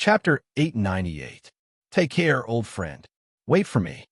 Chapter 898. Take care, old friend. Wait for me.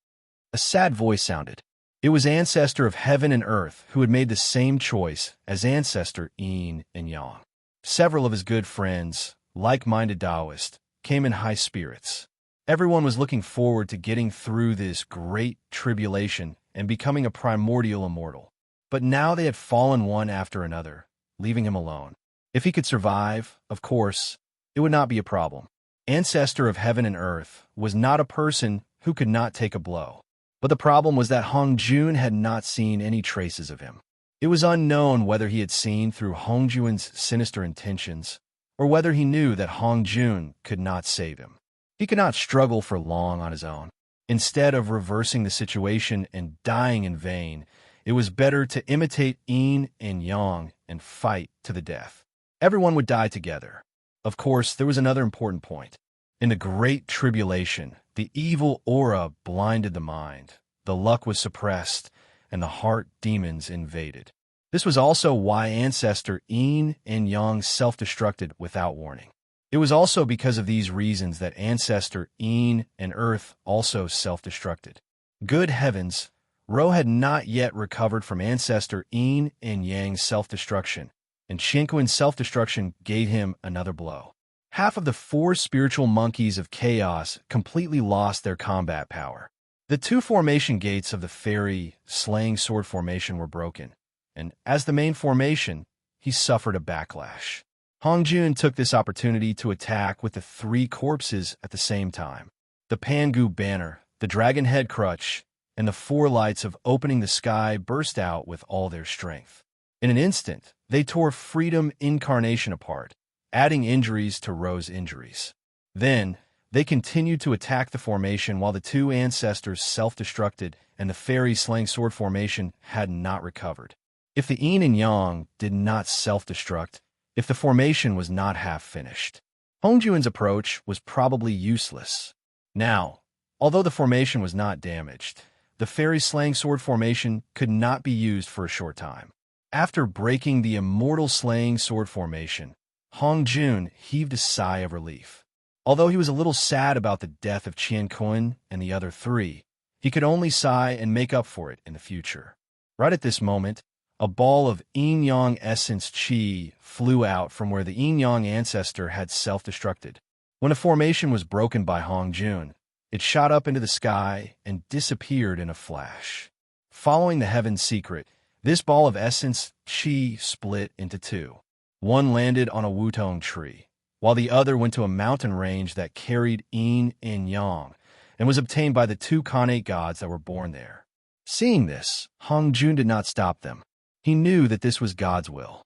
A sad voice sounded. It was ancestor of heaven and earth who had made the same choice as ancestor Yin and Yang. Several of his good friends, like-minded Taoists, came in high spirits. Everyone was looking forward to getting through this great tribulation and becoming a primordial immortal. But now they had fallen one after another, leaving him alone. If he could survive, of course, it would not be a problem. Ancestor of heaven and earth was not a person who could not take a blow. But the problem was that Hongjun had not seen any traces of him. It was unknown whether he had seen through Hongjun's sinister intentions, or whether he knew that Hongjun could not save him. He could not struggle for long on his own. Instead of reversing the situation and dying in vain, it was better to imitate Yin and Yang and fight to the death. Everyone would die together. Of course, there was another important point. In the Great Tribulation, the evil aura blinded the mind, the luck was suppressed, and the heart demons invaded. This was also why ancestor Yin and Yang self-destructed without warning. It was also because of these reasons that ancestor Yin and Earth also self-destructed. Good heavens, Ro had not yet recovered from ancestor Yin and Yang's self-destruction, and Shinkuin's self-destruction gave him another blow. Half of the 4 spiritual monkeys of chaos completely lost their combat power. The 2 formation gates of the fairy slaying sword formation were broken, and as the main formation, he suffered a backlash. Hongjun took this opportunity to attack with the 3 corpses at the same time. The Pangu banner, the dragon head crutch, and the 4 lights of opening the sky burst out with all their strength. In an instant, they tore Freedom Incarnation apart, adding injuries to Ro's injuries. Then, they continued to attack the formation while the 2 ancestors self-destructed and the fairy slaying sword formation had not recovered. If the Yin and Yang did not self-destruct, if the formation was not half-finished, Hongjun's approach was probably useless. Now, although the formation was not damaged, the fairy slaying sword formation could not be used for a short time. After breaking the immortal slaying sword formation, Hongjun heaved a sigh of relief. Although he was a little sad about the death of Qian Kun and the other 3, he could only sigh and make up for it in the future. Right at this moment, a ball of yin-yang essence qi flew out from where the yin-yang ancestor had self-destructed. When a formation was broken by Hongjun, it shot up into the sky and disappeared in a flash. Following the heaven's secret, this ball of essence qi split into 2. One landed on a wutong tree, while the other went to a mountain range that carried yin and yang, and was obtained by the 2 Khanate gods that were born there. Seeing this, Hongjun did not stop them. He knew that this was God's will.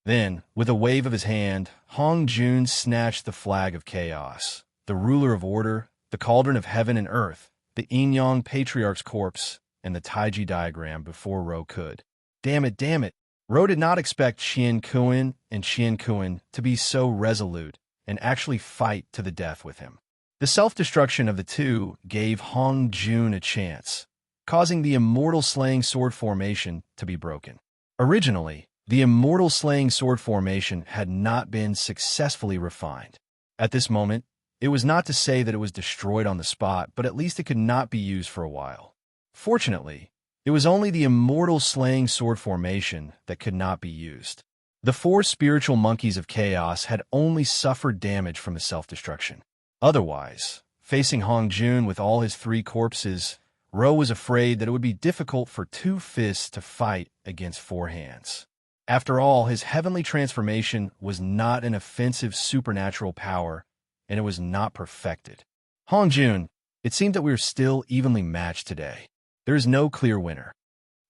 Then, with a wave of his hand, Hongjun snatched the flag of chaos, the ruler of order, the cauldron of heaven and earth, the yin-yang patriarch's corpse, and the Taiji diagram before Ro could. Damn it! Ro did not expect Qian Kun and Qian Kun to be so resolute and actually fight to the death with him. The self-destruction of the 2 gave Hongjun a chance, causing the immortal slaying sword formation to be broken. Originally, the immortal slaying sword formation had not been successfully refined. At this moment, it was not to say that it was destroyed on the spot, but at least it could not be used for a while. Fortunately, it was only the immortal slaying sword formation that could not be used. The 4 spiritual monkeys of chaos had only suffered damage from the self-destruction. Otherwise, facing Hongjun with all his 3 corpses, Ro was afraid that it would be difficult for 2 fists to fight against 4 hands. After all, his heavenly transformation was not an offensive supernatural power, and it was not perfected. Hongjun, it seemed that we are still evenly matched today. There is no clear winner.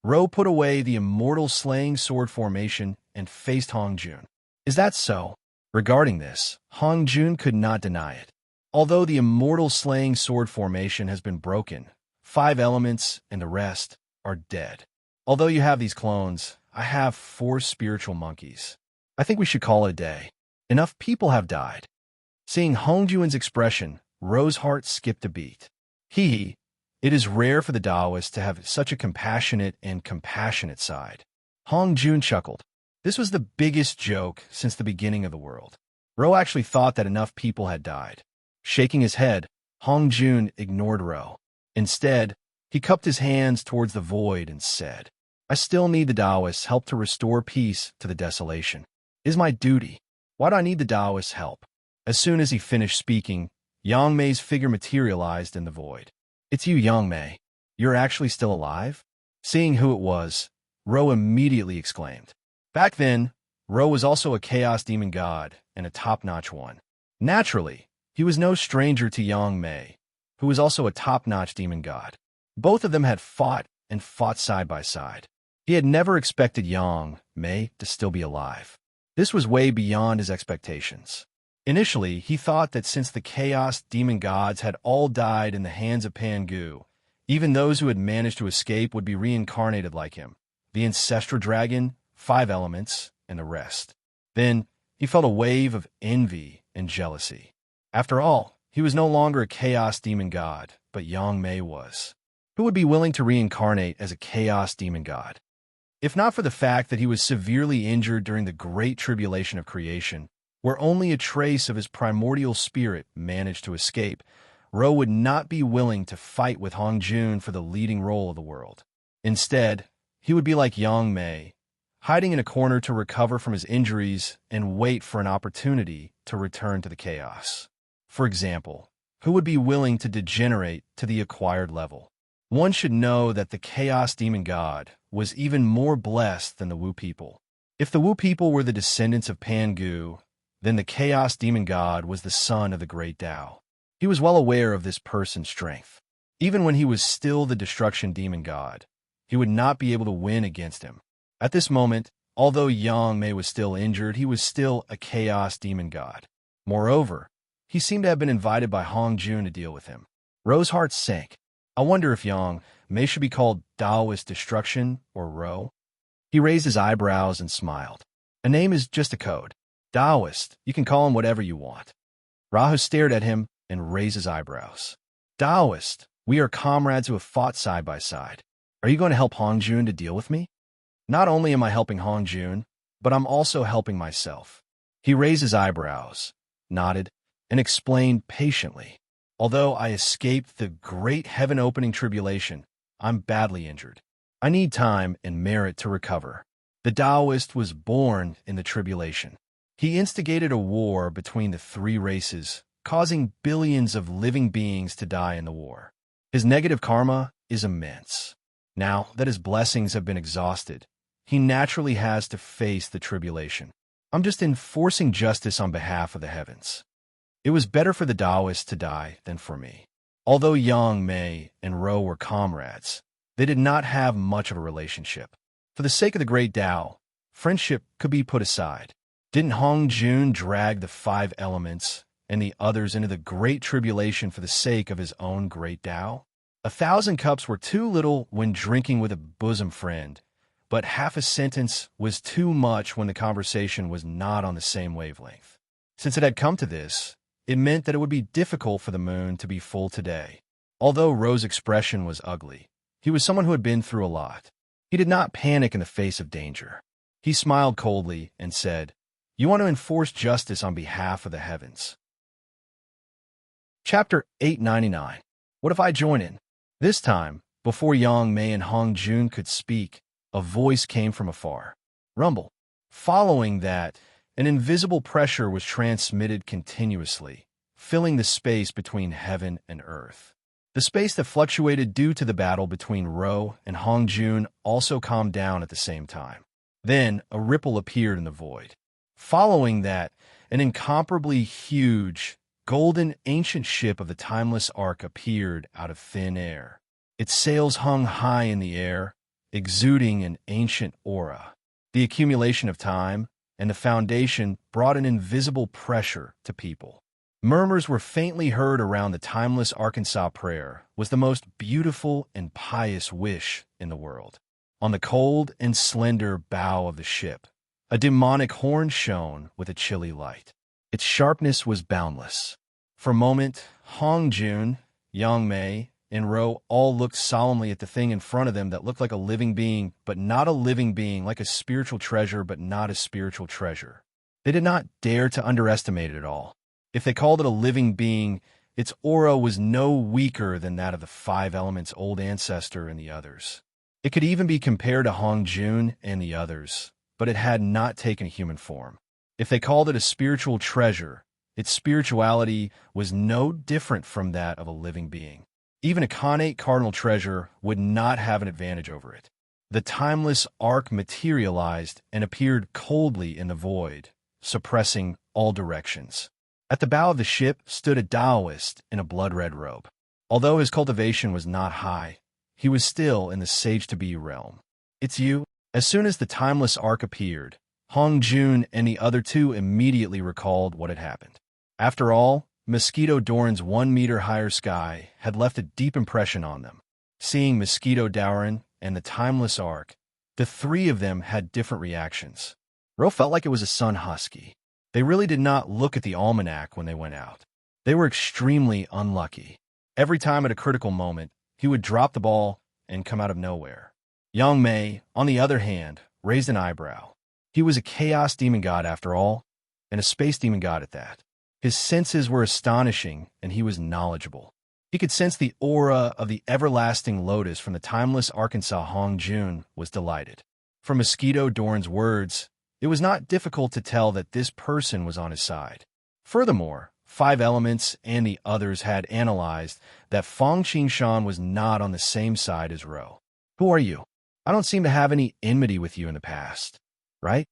Ro put away the immortal slaying sword formation and faced Hongjun. Is that so? Regarding this, Hongjun could not deny it. Although the immortal slaying sword formation has been broken, 5 elements and the rest are dead. Although you have these clones, I have 4 spiritual monkeys. I think we should call it a day. Enough people have died. Seeing Hongjun's expression, Ro's heart skipped a beat. It is rare for the Taoists to have such a compassionate and compassionate side. Hongjun chuckled. This was the biggest joke since the beginning of the world. Ro actually thought that enough people had died. Shaking his head, Hong Jun ignored Ro. Instead, he cupped his hands towards the void and said, I still need the Taoist's help to restore peace to the desolation. It is my duty. Why do I need the Taoist's help? As soon as he finished speaking, Yang Mei's figure materialized in the void. It's you, Yang Mei. You're actually still alive? Seeing who it was, Ro immediately exclaimed. Back then, Ro was also a chaos demon god, and a top-notch one. Naturally, he was no stranger to Yang Mei, who was also a top-notch demon god. Both of them had fought and fought side by side. He had never expected Yang Mei to still be alive. This was way beyond his expectations. Initially, he thought that since the chaos demon gods had all died in the hands of Pangu, even those who had managed to escape would be reincarnated like him, the ancestral dragon, 5 elements, and the rest. Then, he felt a wave of envy and jealousy. After all, he was no longer a chaos demon god, but Yang Mei was. Who would be willing to reincarnate as a chaos demon god? If not for the fact that he was severely injured during the Great Tribulation of creation, where only a trace of his primordial spirit managed to escape, Ro would not be willing to fight with Hong Jun for the leading role of the world. Instead, he would be like Yang Mei, hiding in a corner to recover from his injuries and wait for an opportunity to return to the chaos. For example, who would be willing to degenerate to the acquired level? One should know that the Chaos Demon God was even more blessed than the Wu people. If the Wu people were the descendants of Pangu, then the Chaos Demon God was the son of the Great Tao. He was well aware of this person's strength. Even when he was still the Destruction Demon God, he would not be able to win against him. At this moment, although Yang Mei was still injured, he was still a Chaos Demon God. Moreover, he seemed to have been invited by Hong Jun to deal with him. Ro's heart sank. I wonder if Yang Mei should be called Taoist Destruction or Ro. He raised his eyebrows and smiled. A name is just a code. Taoist, you can call him whatever you want. Rahu stared at him and raised his eyebrows. Taoist, we are comrades who have fought side by side. Are you going to help Hong Jun to deal with me? Not only am I helping Hong Jun, but I'm also helping myself. He raised his eyebrows, nodded, and explained patiently. Although I escaped the great heaven-opening tribulation, I'm badly injured. I need time and merit to recover. The Taoist was born in the tribulation. He instigated a war between the 3 races, causing billions of living beings to die in the war. His negative karma is immense. Now that his blessings have been exhausted, he naturally has to face the tribulation. I'm just enforcing justice on behalf of the heavens. It was better for the Taoists to die than for me. Although Yang Mei and Ro were comrades, they did not have much of a relationship. For the sake of the great Tao, friendship could be put aside. Didn't Hong Jun drag the 5 elements and the others into the great tribulation for the sake of his own great Tao? 1,000 cups were too little when drinking with a bosom friend, but half a sentence was too much when the conversation was not on the same wavelength. Since it had come to this, it meant that it would be difficult for the moon to be full today. Although Ro's expression was ugly, he was someone who had been through a lot. He did not panic in the face of danger. He smiled coldly and said, You want to enforce justice on behalf of the heavens. Chapter 899. What if I join in? This time, before Yang Mei and Hong Jun could speak, a voice came from afar. Rumble. Following that, an invisible pressure was transmitted continuously, filling the space between heaven and earth. The space that fluctuated due to the battle between Ro and Hong Jun also calmed down at the same time. Then, a ripple appeared in the void. Following that, an incomparably huge, golden ancient ship of the timeless ark appeared out of thin air. Its sails hung high in the air, exuding an ancient aura. The accumulation of time and the foundation brought an invisible pressure to people. Murmurs were faintly heard around the timeless Arkansas prayer was the most beautiful and pious wish in the world. On the cold and slender bow of the ship, a demonic horn shone with a chilly light. Its sharpness was boundless. For a moment, Hong Jun, Yang Mei, and Ro all looked solemnly at the thing in front of them that looked like a living being, but not a living being, like a spiritual treasure, but not a spiritual treasure. They did not dare to underestimate it at all. If they called it a living being, its aura was no weaker than that of the five elements' old ancestor and the others. It could even be compared to Hong Jun and the others, but it had not taken human form. If they called it a spiritual treasure, its spirituality was no different from that of a living being. Even a connate cardinal treasure would not have an advantage over it. The timeless ark materialized and appeared coldly in the void, suppressing all directions. At the bow of the ship stood a Taoist in a blood-red robe. Although his cultivation was not high, he was still in the sage-to-be realm. "It's you?" As soon as the timeless ark appeared, Hong Jun and the other two immediately recalled what had happened. After all, Mosquito Doran's 1 meter higher sky had left a deep impression on them. Seeing Mosquito Doran and the timeless ark, the three of them had different reactions. Ro felt like it was a sun husky. They really did not look at the almanac when they went out. They were extremely unlucky. Every time at a critical moment, he would drop the ball and come out of nowhere. Yang Mei, on the other hand, raised an eyebrow. He was a chaos demon god after all, and a space demon god at that. His senses were astonishing, and he was knowledgeable. He could sense the aura of the everlasting lotus from the timeless Arkansas. Hong Jun was delighted. From Mosquito Doran's words, it was not difficult to tell that this person was on his side. Furthermore, five elements and the others had analyzed that Fong Qingshan was not on the same side as Ro. "Who are you? I don't seem to have any enmity with you in the past, right?"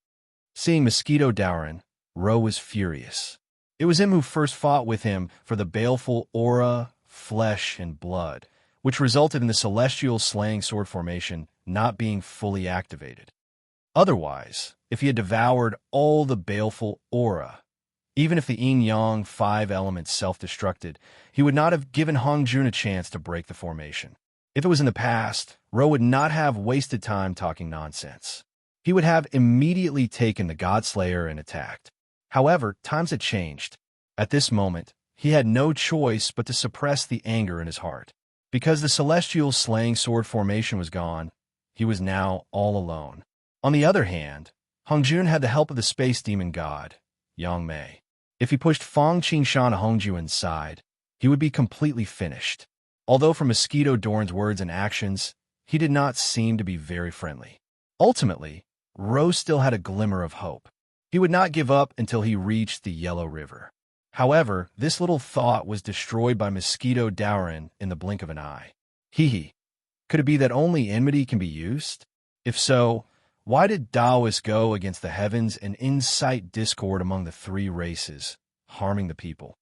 Seeing Mosquito Doran, Ro was furious. It was him who first fought with him for the baleful aura, flesh, and blood, which resulted in the celestial slaying sword formation not being fully activated. Otherwise, if he had devoured all the baleful aura, even if the yin-yang five elements self-destructed, he would not have given Hong Jun a chance to break the formation. If it was in the past, Ro would not have wasted time talking nonsense. He would have immediately taken the Godslayer and attacked. However, times had changed. At this moment, he had no choice but to suppress the anger in his heart. Because the celestial slaying sword formation was gone, he was now all alone. On the other hand, Hong Jun had the help of the space demon god, Yang Mei. If he pushed Fong Qingshan Hong Jun's side, he would be completely finished. Although from Mosquito Doran's words and actions, he did not seem to be very friendly. Ultimately, Ro still had a glimmer of hope. He would not give up until he reached the Yellow River. However, this little thought was destroyed by Mosquito Doran in the blink of an eye. Hee. Could it be that only enmity can be used? If so, why did Taoists go against the heavens and incite discord among the three races, harming the people?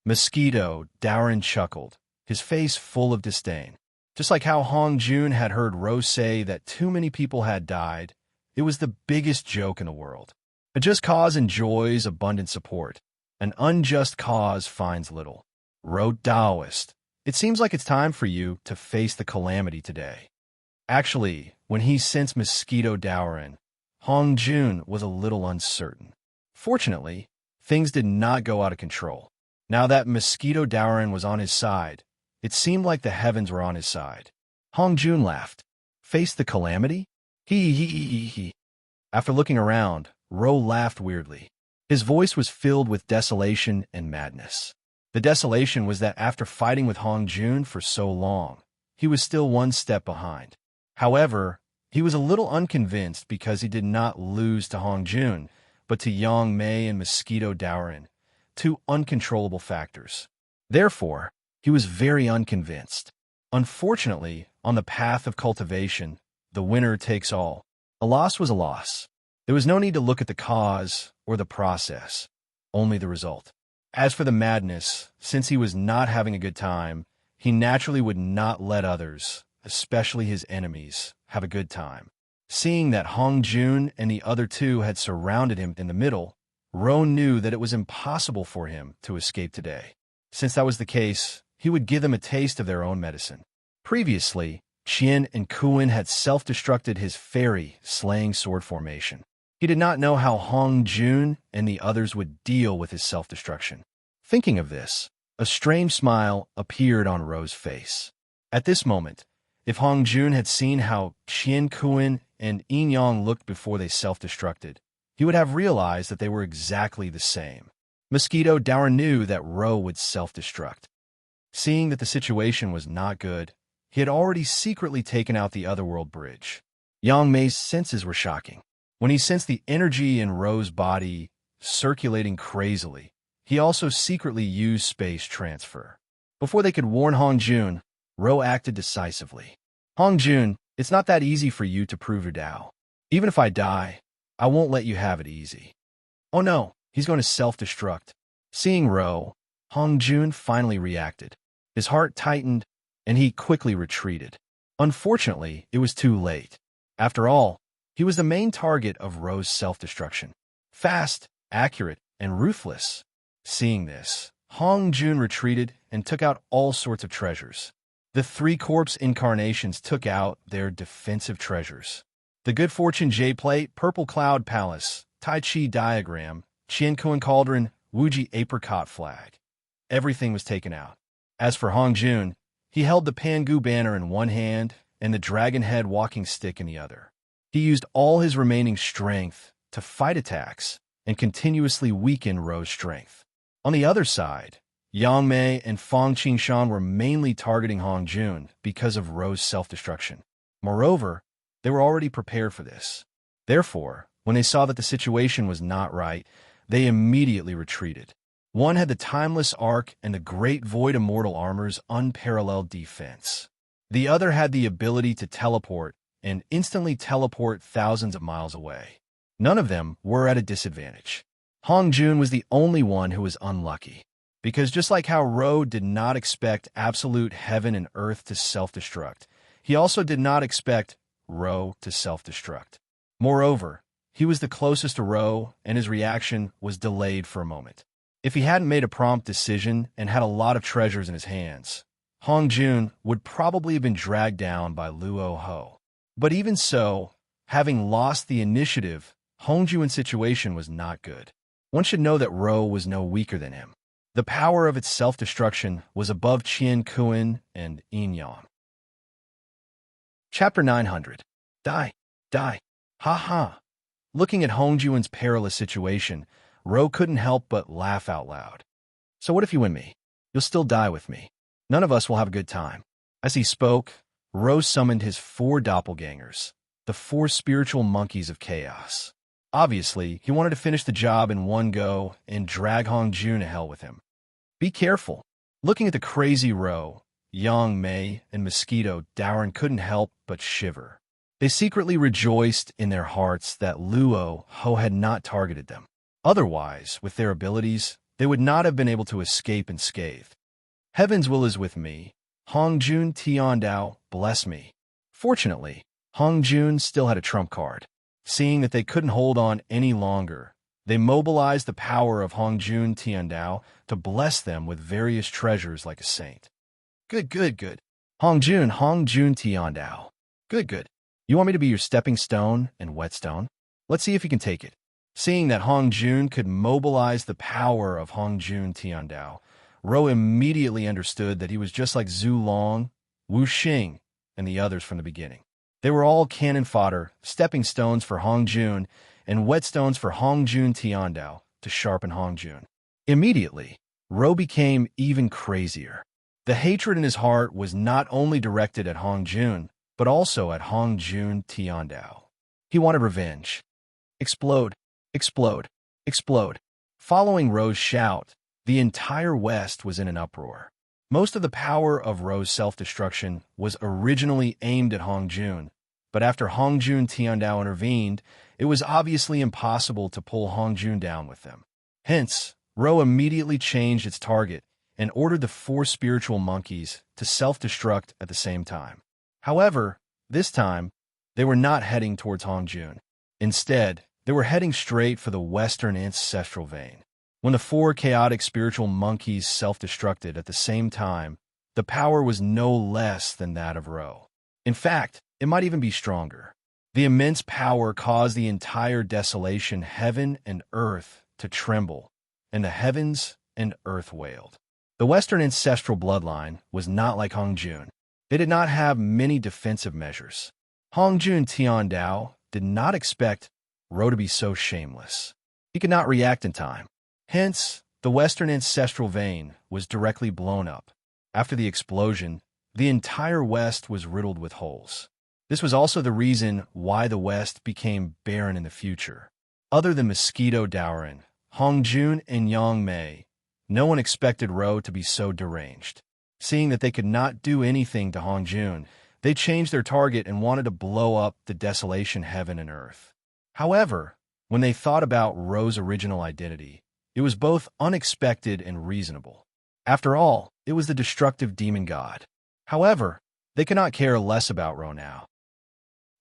Mosquito Doran chuckled, his face full of disdain. Just like how Hong Jun had heard Ro say that too many people had died, it was the biggest joke in the world. A just cause enjoys abundant support. An unjust cause finds little. Ro Taoist, it seems like it's time for you to face the calamity today. Actually, when he sensed Mosquito Doran, Hong Jun was a little uncertain. Fortunately, things did not go out of control. Now that Mosquito Doran was on his side, it seemed like the heavens were on his side. Hong Jun laughed. Face the calamity? He. After looking around, Ro laughed weirdly. His voice was filled with desolation and madness. The desolation was that after fighting with Hong Jun for so long, he was still one step behind. However, he was a little unconvinced because he did not lose to Hong Jun, but to Yang Mei and Mosquito Doran, two uncontrollable factors. Therefore, he was very unconvinced. Unfortunately, on the path of cultivation, the winner takes all. A loss was a loss. There was no need to look at the cause or the process, only the result. As for the madness, since he was not having a good time, he naturally would not let others, especially his enemies, have a good time. Seeing that Hong Jun and the other two had surrounded him in the middle, Ro knew that it was impossible for him to escape today. Since that was the case, he would give them a taste of their own medicine. Previously, Qian and Kuan had self-destructed his fairy slaying sword formation. He did not know how Hong Jun and the others would deal with his self-destruction. Thinking of this, a strange smile appeared on Ro's face. At this moment, if Hong Jun had seen how Qian Kuan and Yin Yang looked before they self-destructed, he would have realized that they were exactly the same. Mosquito Dower knew that Ro would self-destruct. Seeing that the situation was not good, he had already secretly taken out the Otherworld bridge. Yang Mei's senses were shocking. When he sensed the energy in Ro's body circulating crazily, he also secretly used space transfer. Before they could warn Hong Jun, Ro acted decisively. Hong Jun, it's not that easy for you to prove your Tao. Even if I die, I won't let you have it easy. Oh no, he's going to self-destruct. Seeing Ro, Hong Jun finally reacted. His heart tightened, and he quickly retreated. Unfortunately, it was too late. After all, he was the main target of Ro's self-destruction. Fast, accurate, and ruthless. Seeing this, Hong Jun retreated and took out all sorts of treasures. The three corpse incarnations took out their defensive treasures. The Good Fortune Jade Plate, Purple Cloud Palace, Tai Chi Diagram, Qiankuan Cauldron, Wuji Apricot Flag. Everything was taken out. As for Hong Jun, he held the Pangu banner in one hand and the dragon head walking stick in the other. He used all his remaining strength to fight attacks and continuously weaken Ro's strength. On the other side, Yang Mei and Fang Qingshan were mainly targeting Hong Jun because of Ro's self-destruction. Moreover, they were already prepared for this. Therefore, when they saw that the situation was not right, they immediately retreated. One had the Timeless Arc and the Great Void Immortal Armor's unparalleled defense. The other had the ability to teleport and instantly teleport thousands of miles away. None of them were at a disadvantage. Hong Jun was the only one who was unlucky. Because just like how Ro did not expect absolute heaven and earth to self-destruct, he also did not expect Ro to self-destruct. Moreover, he was the closest to Ro, and his reaction was delayed for a moment. If he hadn't made a prompt decision and had a lot of treasures in his hands, Hong Jun would probably have been dragged down by Luo Ho. But even so, having lost the initiative, Hong Jun's situation was not good. One should know that Ro was no weaker than him. The power of its self-destruction was above Qian Kuan and Yin Yang. Chapter 900. Die. Die. Ha ha. Looking at Hong Jun's perilous situation, Ro couldn't help but laugh out loud. So what if you win me? You'll still die with me. None of us will have a good time. As he spoke, Ro summoned his 4 doppelgangers, the 4 spiritual monkeys of chaos. Obviously, he wanted to finish the job in one go and drag Hong Jun to hell with him. Be careful. Looking at the crazy Ro, Yang Mei and Mosquito Dower couldn't help but shiver. They secretly rejoiced in their hearts that Luo Ho had not targeted them. Otherwise, with their abilities, they would not have been able to escape unscathed. Heaven's will is with me. Hong Jun Tiandao, bless me. Fortunately, Hong Jun still had a trump card. Seeing that they couldn't hold on any longer, they mobilized the power of Hong Jun Tiandao to bless them with various treasures like a saint. Good. Hong Jun Tiandao. Good. You want me to be your stepping stone and whetstone? Let's see if you can take it. Seeing that Hong Jun could mobilize the power of Hong Jun Tiandao, Ro immediately understood that he was just like Zhu Long, Wu Xing, and the others from the beginning. They were all cannon fodder, stepping stones for Hong Jun, and whetstones for Hong Jun Tiandao to sharpen Hong Jun. Immediately, Ro became even crazier. The hatred in his heart was not only directed at Hong Jun, but also at Hong Jun Tiandao. He wanted revenge. Explode. Following Ro's shout, the entire West was in an uproar. Most of the power of Ro's self-destruction was originally aimed at Hong Jun, but after Hong Jun Tiandao intervened, it was obviously impossible to pull Hong Jun down with them. Hence, Ro immediately changed its target and ordered the 4 spiritual monkeys to self-destruct at the same time. However, this time, they were not heading towards Hong Jun. Instead, they were heading straight for the western ancestral vein. When the 4 chaotic spiritual monkeys self-destructed at the same time, the power was no less than that of Ro. In fact, it might even be stronger. The immense power caused the entire desolation, heaven and earth, to tremble, and the heavens and earth wailed. The western ancestral bloodline was not like Hong Jun. They did not have many defensive measures. Hong Jun Tiandao did not expect Ro to be so shameless. He could not react in time. Hence, the western ancestral vein was directly blown up. After the explosion, the entire west was riddled with holes. This was also the reason why the west became barren in the future. Other than Mosquito Daoran, Hongjun, and Yang Mei, no one expected Ro to be so deranged. Seeing that they could not do anything to Hongjun, they changed their target and wanted to blow up the desolation heaven and earth. However, when they thought about Ro's original identity, it was both unexpected and reasonable. After all, it was the destructive demon god. However, they could not care less about Ro now.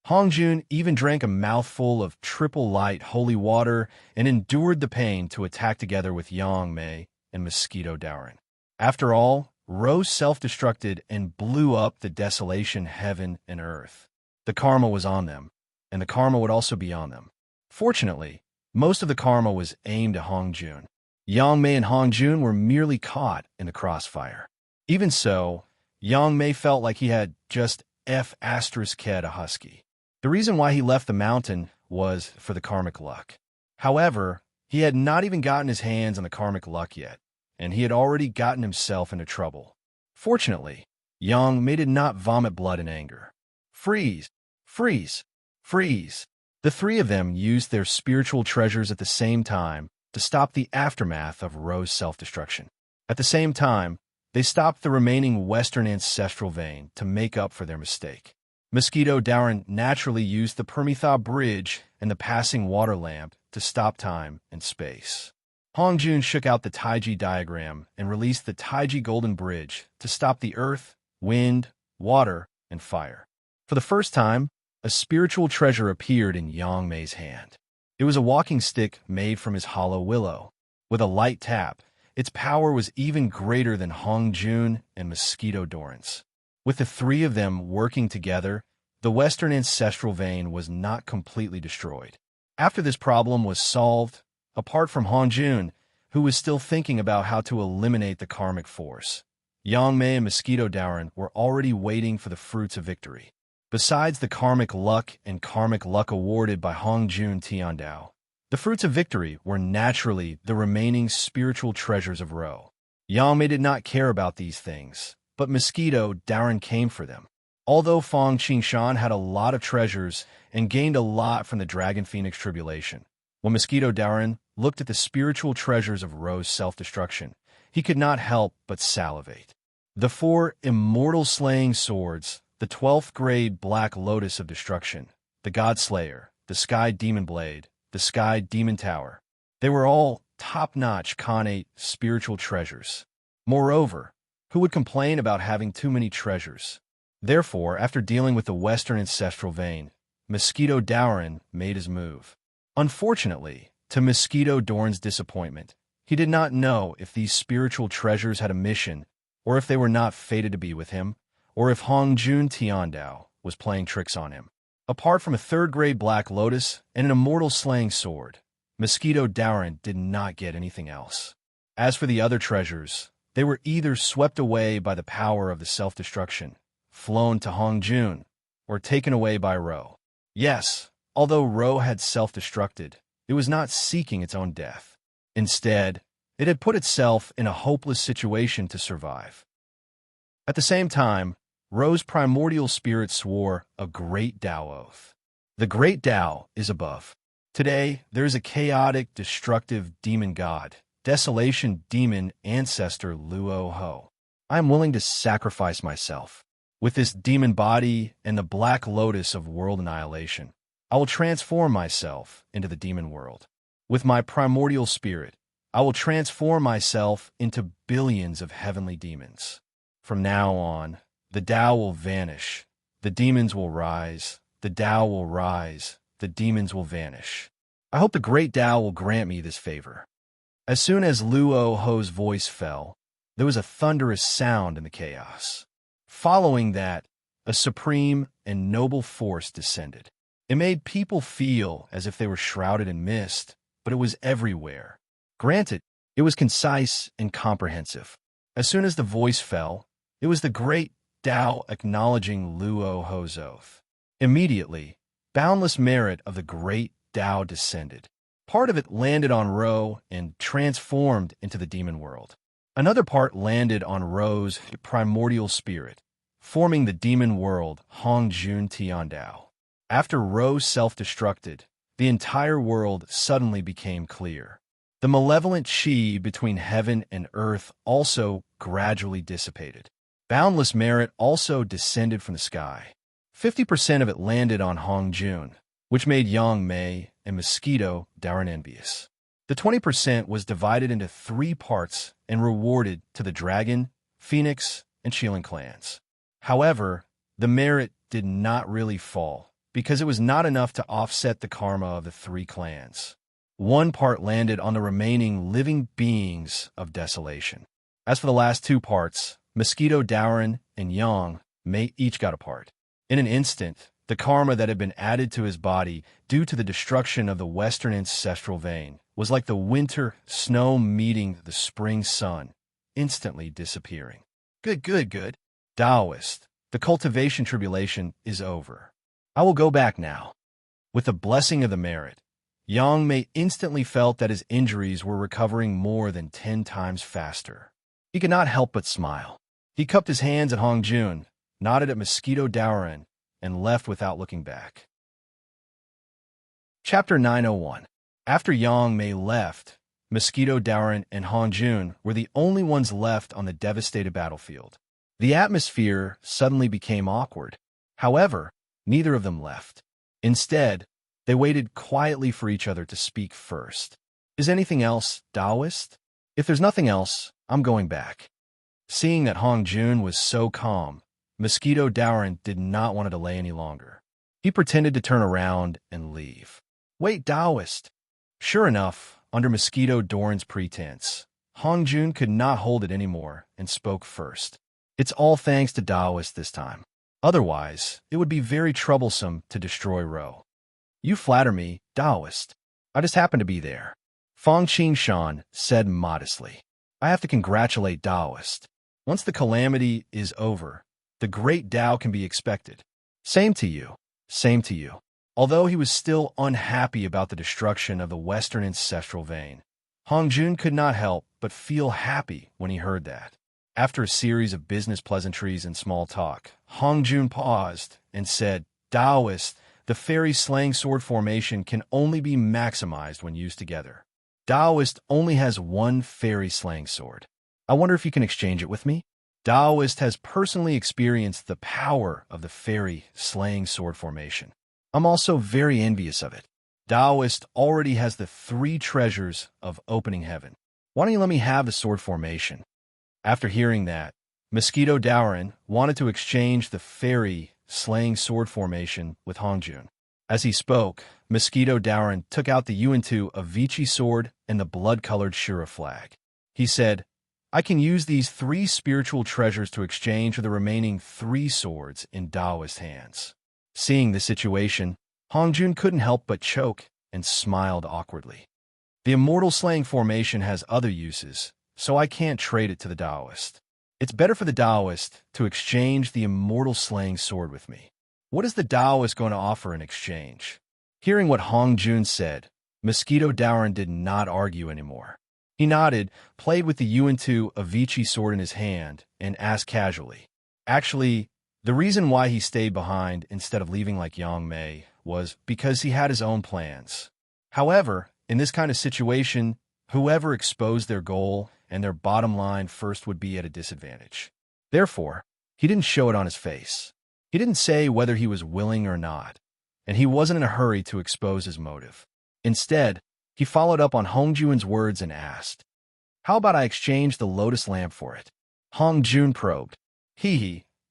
Hongjun even drank a mouthful of triple light holy water and endured the pain to attack together with Yang Mei and Mosquito Daoran. After all, Ro self-destructed and blew up the desolation heaven and earth. The karma was on them, and the karma would also be on them. Fortunately, most of the karma was aimed at Hongjun. Yang Mei and Hongjun were merely caught in the crossfire. Even so, Yang Mei felt like he had just F***ed a husky. The reason why he left the mountain was for the karmic luck. However, he had not even gotten his hands on the karmic luck yet, and he had already gotten himself into trouble. Fortunately, Yang Mei did not vomit blood in anger. Freeze! Freeze! Freeze! The three of them used their spiritual treasures at the same time to stop the aftermath of Ro's self-destruction. At the same time, they stopped the remaining western ancestral vein to make up for their mistake. Mosquito Daoran naturally used the Permitha Bridge and the passing water lamp to stop time and space. Hongjun shook out the Taiji diagram and released the Taiji Golden Bridge to stop the earth, wind, water, and fire. For the first time, a spiritual treasure appeared in Yang Mei's hand. It was a walking stick made from his hollow willow. With a light tap, its power was even greater than Hongjun and Mosquito Daoran's. With the three of them working together, the western ancestral vein was not completely destroyed. After this problem was solved, apart from Hongjun, who was still thinking about how to eliminate the karmic force, Yang Mei and Mosquito Daoran were already waiting for the fruits of victory. Besides the karmic luck awarded by Hongjun Tiandao, the fruits of victory were naturally the remaining spiritual treasures of Ro. Yang Mei did not care about these things, but Mosquito Daoran came for them. Although Fang Qingshan had a lot of treasures and gained a lot from the Dragon Phoenix tribulation, when Mosquito Daoran looked at the spiritual treasures of Ro's self-destruction, he could not help but salivate. The 4 immortal slaying swords, the 12th grade Black Lotus of Destruction, the God Slayer, the Sky Demon Blade, the Sky Demon Tower, they were all top-notch Khanate spiritual treasures. Moreover, who would complain about having too many treasures? Therefore, after dealing with the western ancestral vein, Mosquito Daoran made his move. Unfortunately, to Mosquito Daoran's disappointment, he did not know if these spiritual treasures had a mission, or if they were not fated to be with him, or if Hongjun Tiandao was playing tricks on him. Apart from a 3rd grade Black Lotus and an immortal slaying sword, Mosquito Daoran did not get anything else. As for the other treasures, they were either swept away by the power of the self-destruction, flown to Hongjun, or taken away by Ro. Yes, although Ro had self-destructed, it was not seeking its own death. Instead, it had put itself in a hopeless situation to survive. At the same time, Ro's primordial spirit swore a great Tao oath. The great Tao is above. Today, there is a chaotic, destructive demon god, desolation demon ancestor Luo Ho. I am willing to sacrifice myself. With this demon body and the Black Lotus of world annihilation, I will transform myself into the demon world. With my primordial spirit, I will transform myself into billions of heavenly demons. From now on, the Tao will vanish, the demons will rise, the Tao will rise, the demons will vanish. I hope the great Tao will grant me this favor. As soon as Luo Ho's voice fell, there was a thunderous sound in the chaos. Following that, a supreme and noble force descended. It made people feel as if they were shrouded in mist, but it was everywhere. Granted, it was concise and comprehensive. As soon as the voice fell, it was the great Tao acknowledging Luo Ho's oath. Immediately, boundless merit of the great Tao descended. Part of it landed on Ro and transformed into the demon world. Another part landed on Ro's primordial spirit, forming the demon world Hongjun Tiandao. After Ro self-destructed, the entire world suddenly became clear. The malevolent chi between heaven and earth also gradually dissipated. Boundless merit also descended from the sky. 50% of it landed on Hongjun, which made Yang Mei and Mosquito Darren envious. The 20% was divided into 3 parts and rewarded to the Dragon, Phoenix, and Shilin clans. However, the merit did not really fall, because it was not enough to offset the karma of the 3 clans. 1 part landed on the remaining living beings of desolation. As for the last 2 parts, Mosquito Darren and Yang Mei each got a part. In an instant, the karma that had been added to his body due to the destruction of the western ancestral vein was like the winter snow meeting the spring sun, instantly disappearing. Good. Taoist, the cultivation tribulation is over. I will go back now. With the blessing of the merit, Yang Mei instantly felt that his injuries were recovering more than 10 times faster. He could not help but smile. He cupped his hands at Hongjun, nodded at Mosquito Darren, and left without looking back. Chapter 901. After Yang Mei left, Mosquito Darren and Hongjun were the only ones left on the devastated battlefield. The atmosphere suddenly became awkward. However, neither of them left. Instead, they waited quietly for each other to speak first. Is anything else, Taoist? If there's nothing else, I'm going back. Seeing that Hongjun was so calm, Mosquito Darren did not want to delay any longer. He pretended to turn around and leave. Wait, Taoist. Sure enough, under Mosquito Darren's pretense, Hongjun could not hold it anymore and spoke first. It's all thanks to Taoist this time. Otherwise, it would be very troublesome to destroy Ro. You flatter me, Taoist. I just happened to be there. Fang Qingshan said modestly. I have to congratulate Taoist. Once the calamity is over, the great Tao can be expected. Same to you. Same to you. Although he was still unhappy about the destruction of the western ancestral vein, Hongjun could not help but feel happy when he heard that. After a series of business pleasantries and small talk, Hongjun paused and said, Taoist, the fairy slaying sword formation can only be maximized when used together. Taoist only has 1 fairy slaying sword. I wonder if you can exchange it with me? Taoist has personally experienced the power of the fairy slaying sword formation. I'm also very envious of it. Taoist already has the 3 treasures of opening heaven. Why don't you let me have the sword formation? After hearing that, Mosquito Darren wanted to exchange the fairy slaying sword formation with Hongjun. As he spoke, Mosquito Darren took out the Yuan-Tu Avicii sword and the blood-colored Shura flag. He said, I can use these 3 spiritual treasures to exchange for the remaining 3 swords in Taoist hands. Seeing the situation, Hongjun couldn't help but choke and smiled awkwardly. The immortal slaying formation has other uses, so I can't trade it to the Taoist. It's better for the Taoist to exchange the immortal slaying sword with me. What is the Taoist going to offer in exchange? Hearing what Hongjun said, Mosquito Darren did not argue anymore. He nodded, played with the Yuan-Tu Avicii sword in his hand, and asked casually. Actually, the reason why he stayed behind instead of leaving like Yang Mei was because he had his own plans. However, in this kind of situation, whoever exposed their goal and their bottom line first would be at a disadvantage. Therefore, he didn't show it on his face. He didn't say whether he was willing or not, and he wasn't in a hurry to expose his motive. Instead, he followed up on Hongjun's words and asked, How about I exchange the lotus lamp for it? Hongjun probed.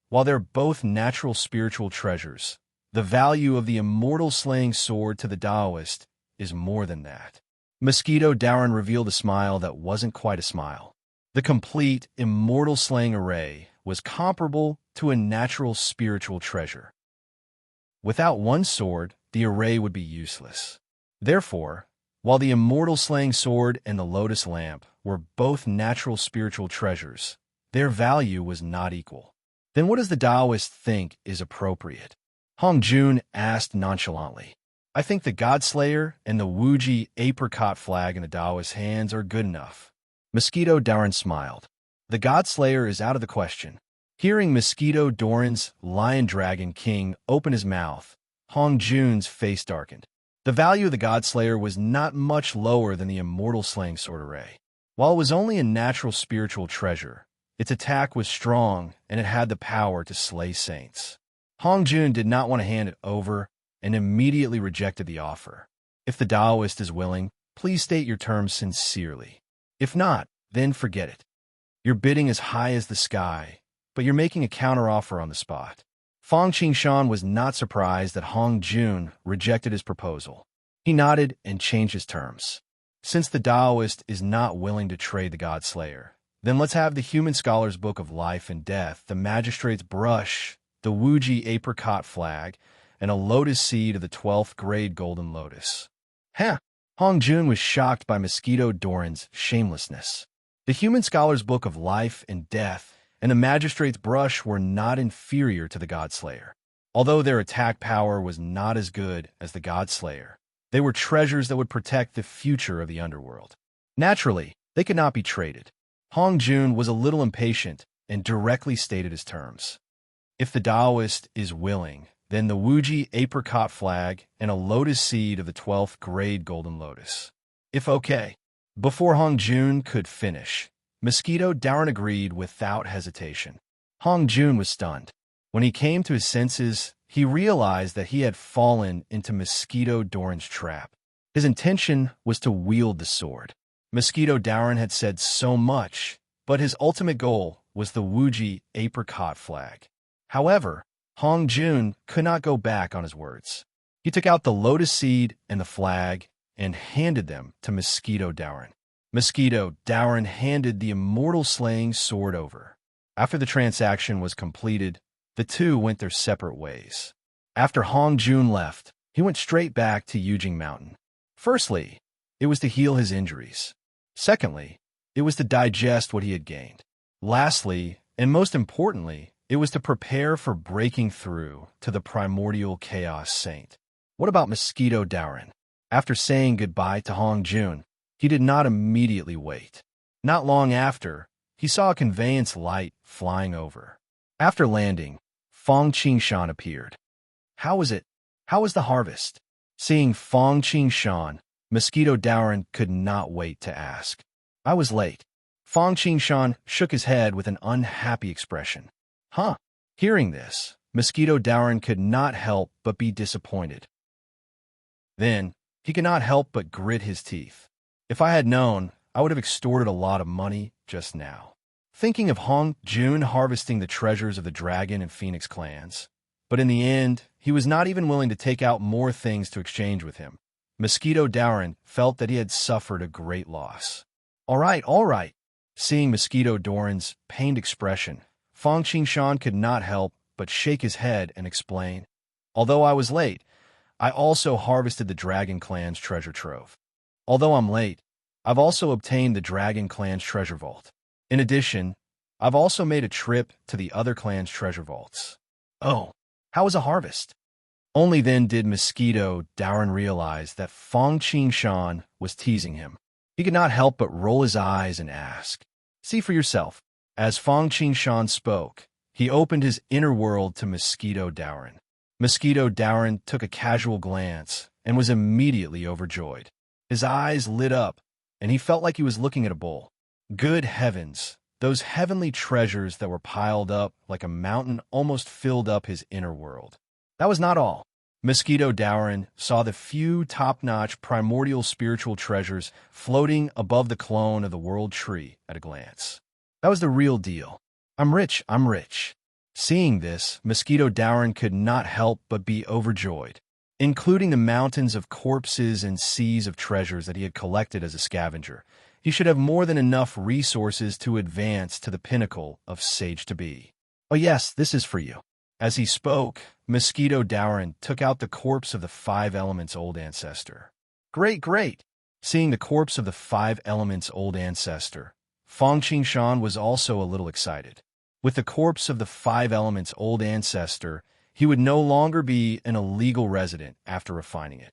While they're both natural spiritual treasures, the value of the immortal slaying sword to the Taoist is more than that. Mosquito Darren revealed a smile that wasn't quite a smile. The complete immortal slaying array was comparable to a natural spiritual treasure. Without 1 sword, the array would be useless. Therefore, while the immortal slaying sword and the lotus lamp were both natural spiritual treasures, their value was not equal. Then what does the Taoist think is appropriate? Hongjun asked nonchalantly. I think the Godslayer and the Wuji apricot flag in the Taoist hands are good enough. Mosquito Doran smiled. The Godslayer is out of the question. Hearing Mosquito Doran's Lion Dragon King open his mouth, Hong Jun's face darkened. The value of the Godslayer was not much lower than the immortal slaying sword array. While it was only a natural spiritual treasure, its attack was strong and it had the power to slay saints. Hong Jun did not want to hand it over and immediately rejected the offer. If the Taoist is willing, please state your terms sincerely. If not, then forget it. You're bidding as high as the sky, but you're making a counteroffer on the spot. Fong Qingshan was not surprised that Hong Jun rejected his proposal. He nodded and changed his terms. Since the Taoist is not willing to trade the Godslayer, then let's have the Human Scholar's Book of Life and Death, the Magistrate's Brush, the Wuji Apricot Flag, and a lotus seed of the 12th grade Golden Lotus. Huh! Hong Jun was shocked by Mosquito Doran's shamelessness. The Human Scholar's Book of Life and Death and the Magistrate's Brush were not inferior to the Godslayer. Although their attack power was not as good as the Godslayer, they were treasures that would protect the future of the underworld. Naturally, they could not be traded. Hong Jun was a little impatient and directly stated his terms. If the Taoist is willing, then the Wuji Apricot Flag and a lotus seed of the 12th grade Golden Lotus. If okay. Before Hong Jun could finish, Mosquito Doran agreed without hesitation. Hong Jun was stunned. When he came to his senses, he realized that he had fallen into Mosquito Doran's trap. His intention was to wield the sword. Mosquito Doran had said so much, but his ultimate goal was the Wuji Apricot Flag. However, Hong Jun could not go back on his words. He took out the lotus seed and the flag and handed them to Mosquito Doran. Mosquito Doran handed the immortal slaying sword over. After the transaction was completed, the two went their separate ways. After Hong Jun left, he went straight back to Yujing Mountain. Firstly, it was to heal his injuries. Secondly, it was to digest what he had gained. Lastly, and most importantly, it was to prepare for breaking through to the primordial chaos saint. What about Mosquito Doran? After saying goodbye to Hong Jun, he did not immediately wait. Not long after, he saw a conveyance light flying over. After landing, Fong Qingshan appeared. How was it? How was the harvest? Seeing Fong Qingshan, Mosquito Doran could not wait to ask. I was late. Fong Qingshan shook his head with an unhappy expression. Huh? Hearing this, Mosquito Doran could not help but be disappointed. Then, he could not help but grit his teeth. If I had known, I would have extorted a lot of money just now. Thinking of Hong Jun harvesting the treasures of the Dragon and Phoenix clans. But in the end, he was not even willing to take out more things to exchange with him. Mosquito Doran felt that he had suffered a great loss. All right. Seeing Mosquito Doran's pained expression, Fong Qingshan could not help but shake his head and explain, although I was late, I also harvested the Dragon Clan's treasure trove. Although I'm late, I've also obtained the Dragon Clan's treasure vault. In addition, I've also made a trip to the other clan's treasure vaults. Oh, how was a harvest? Only then did Mosquito Doran realize that Fong Qingshan was teasing him. He could not help but roll his eyes and ask, see for yourself. As Fong Qingshan spoke, he opened his inner world to Mosquito Doran. Mosquito Doran took a casual glance and was immediately overjoyed. His eyes lit up, and he felt like he was looking at a bowl. Good heavens, those heavenly treasures that were piled up like a mountain almost filled up his inner world. That was not all. Mosquito Doran saw the few top-notch primordial spiritual treasures floating above the clone of the world tree at a glance. That was the real deal. I'm rich. Seeing this, Mosquito Doran could not help but be overjoyed, including the mountains of corpses and seas of treasures that he had collected as a scavenger. He should have more than enough resources to advance to the pinnacle of sage to be. Oh yes, this is for you. As he spoke, Mosquito Doran took out the corpse of the 5 Elements' old ancestor. Great. Seeing the corpse of the 5 Elements' old ancestor, Fong Qingshan was also a little excited. With the corpse of the 5 Elements' old ancestor, he would no longer be an illegal resident after refining it.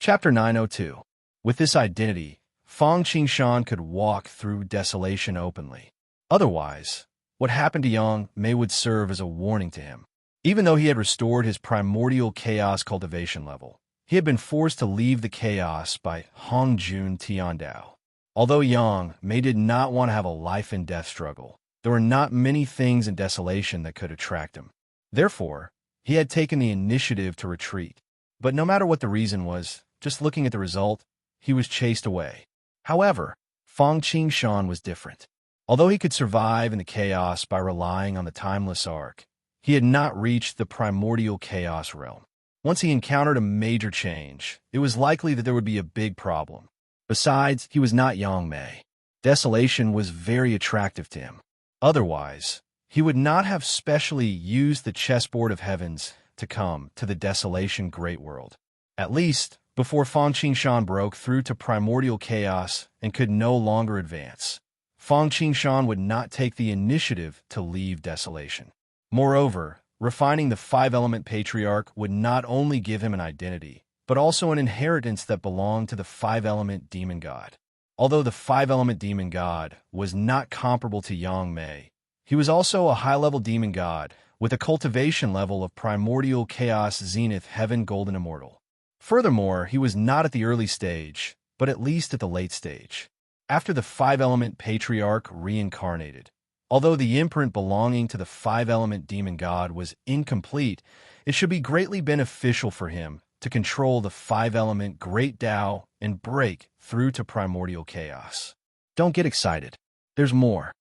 Chapter 902. With this identity, Fang Qingshan could walk through desolation openly. Otherwise, what happened to Yang Mei would serve as a warning to him. Even though he had restored his primordial chaos cultivation level, he had been forced to leave the chaos by Hongjun Tiandao. Although Yang Mei did not want to have a life-and-death struggle, there were not many things in desolation that could attract him. Therefore, he had taken the initiative to retreat. But no matter what the reason was, just looking at the result, he was chased away. However, Fang Qingshan was different. Although he could survive in the chaos by relying on the timeless arc, he had not reached the primordial chaos realm. Once he encountered a major change, it was likely that there would be a big problem. Besides, he was not Yang Mei. Desolation was very attractive to him. Otherwise, he would not have specially used the chessboard of heavens to come to the desolation great world. At least, before Fang Qingshan broke through to primordial chaos and could no longer advance, Fang Qingshan would not take the initiative to leave desolation. Moreover, refining the five-element patriarch would not only give him an identity, but also an inheritance that belonged to the five-element demon god. Although the five-element demon god was not comparable to Yang Mei, he was also a high-level demon god with a cultivation level of primordial chaos zenith heaven golden immortal. Furthermore, he was not at the early stage, but at least at the late stage. After the five-element patriarch reincarnated, although the imprint belonging to the five-element demon god was incomplete, it should be greatly beneficial for him to control the five-element Great Tao and break through to primordial chaos. Don't get excited. There's more.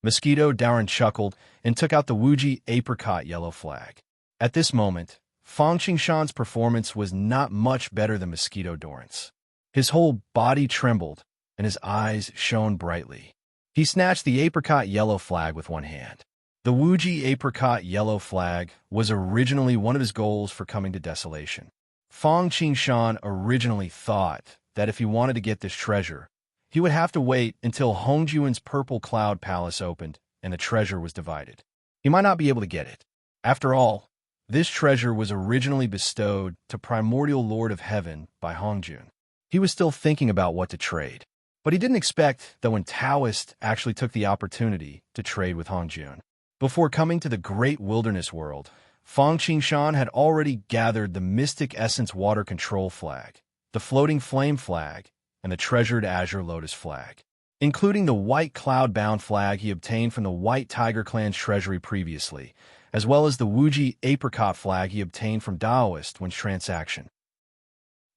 Mosquito Darren chuckled and took out the Wuji apricot yellow flag. At this moment, Fang Qingshan's performance was not much better than Mosquito Doran's. His whole body trembled, and his eyes shone brightly. He snatched the apricot yellow flag with one hand. The Wuji apricot yellow flag was originally one of his goals for coming to desolation. Fang Qingshan originally thought that if he wanted to get this treasure, he would have to wait until Hongjuan's Purple Cloud Palace opened and the treasure was divided. He might not be able to get it. After all, this treasure was originally bestowed to Primordial Lord of Heaven by Hongjun. He was still thinking about what to trade, but he didn't expect that when Taoist actually took the opportunity to trade with Hongjun. Before coming to the great wilderness world, Fang Qingshan had already gathered the Mystic Essence Water Control Flag, the Floating Flame Flag, and the Treasured Azure Lotus Flag, including the White Cloud-bound flag he obtained from the White Tiger Clan's treasury previously, as well as the Wuji Apricot flag he obtained from Daoist when transaction.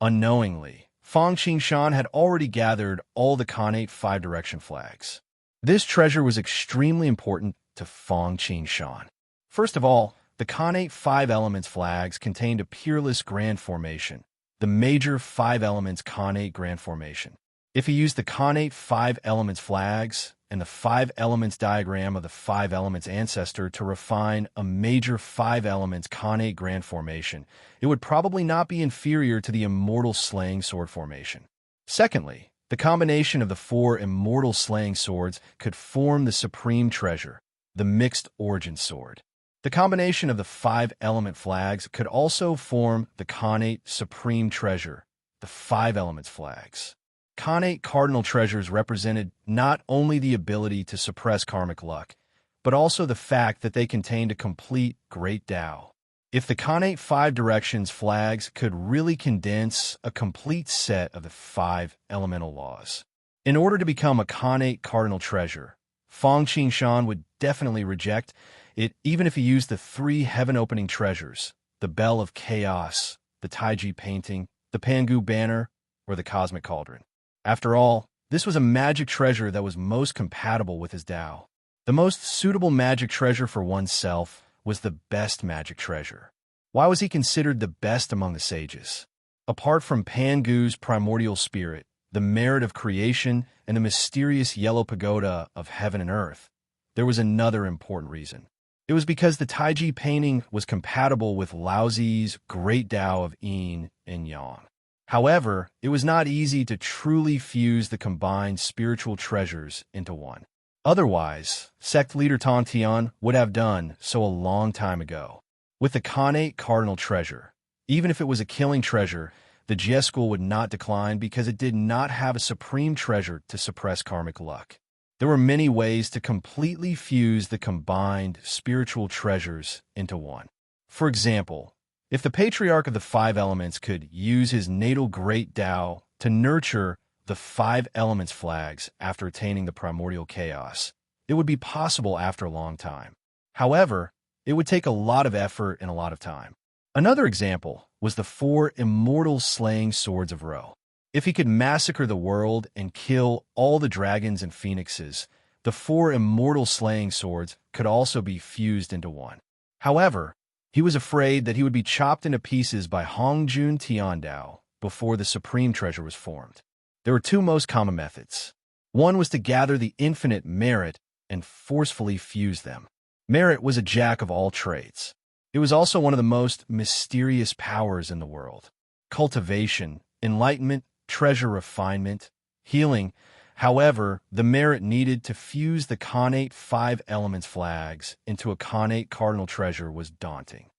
Unknowingly, Fang Qingshan had already gathered all the Khanate five-direction flags. This treasure was extremely important to Fang Qingshan. First of all, the Khanate Five Elements flags contained a peerless grand formation, the major Five Elements Khanate grand formation. If he used the Khanate Five Elements flags and the Five Elements diagram of the Five Elements ancestor to refine a major Five Elements Khanate grand formation, it would probably not be inferior to the Immortal Slaying Sword formation. Secondly, the combination of the four Immortal Slaying Swords could form the Supreme Treasure, the Mixed Origin Sword. The combination of the Five Element flags could also form the Khanate Supreme Treasure, the Five Elements flags. Khanate cardinal treasures represented not only the ability to suppress karmic luck, but also the fact that they contained a complete Great Tao. If the Khanate Five Directions flags could really condense a complete set of the five elemental laws. In order to become a Khanate cardinal treasure, Fang Qingshan would definitely reject it even if he used the three heaven-opening treasures, the Bell of Chaos, the Taiji painting, the Pangu banner, or the Cosmic Cauldron. After all, this was a magic treasure that was most compatible with his Tao. The most suitable magic treasure for oneself was the best magic treasure. Why was he considered the best among the sages? Apart from Pangu's primordial spirit, the merit of creation, and the mysterious yellow pagoda of heaven and earth, there was another important reason. It was because the Taiji painting was compatible with Laozi's Great Tao of Yin and Yang. However, it was not easy to truly fuse the combined spiritual treasures into one. Otherwise, sect leader Tong Tian would have done so a long time ago. With the Khanate cardinal treasure, even if it was a killing treasure, the Jie school would not decline because it did not have a supreme treasure to suppress karmic luck. There were many ways to completely fuse the combined spiritual treasures into one. For example, if the patriarch of the five elements could use his natal great Tao to nurture the five elements flags after attaining the primordial chaos, it would be possible after a long time. However, it would take a lot of effort and a lot of time. Another example was the four immortal slaying swords of Ro. If he could massacre the world and kill all the dragons and phoenixes, the four immortal slaying swords could also be fused into one. However, he was afraid that he would be chopped into pieces by Hongjun Tiandao before the supreme treasure was formed. There were two most common methods. One was to gather the infinite merit and forcefully fuse them. Merit was a jack of all trades. It was also one of the most mysterious powers in the world. Cultivation, enlightenment, treasure refinement, healing. However, the merit needed to fuse the connate five elements flags into a connate cardinal treasure was daunting.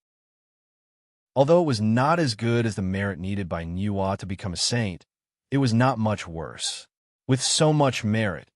Although it was not as good as the merit needed by Niwa to become a saint, it was not much worse. With so much merit,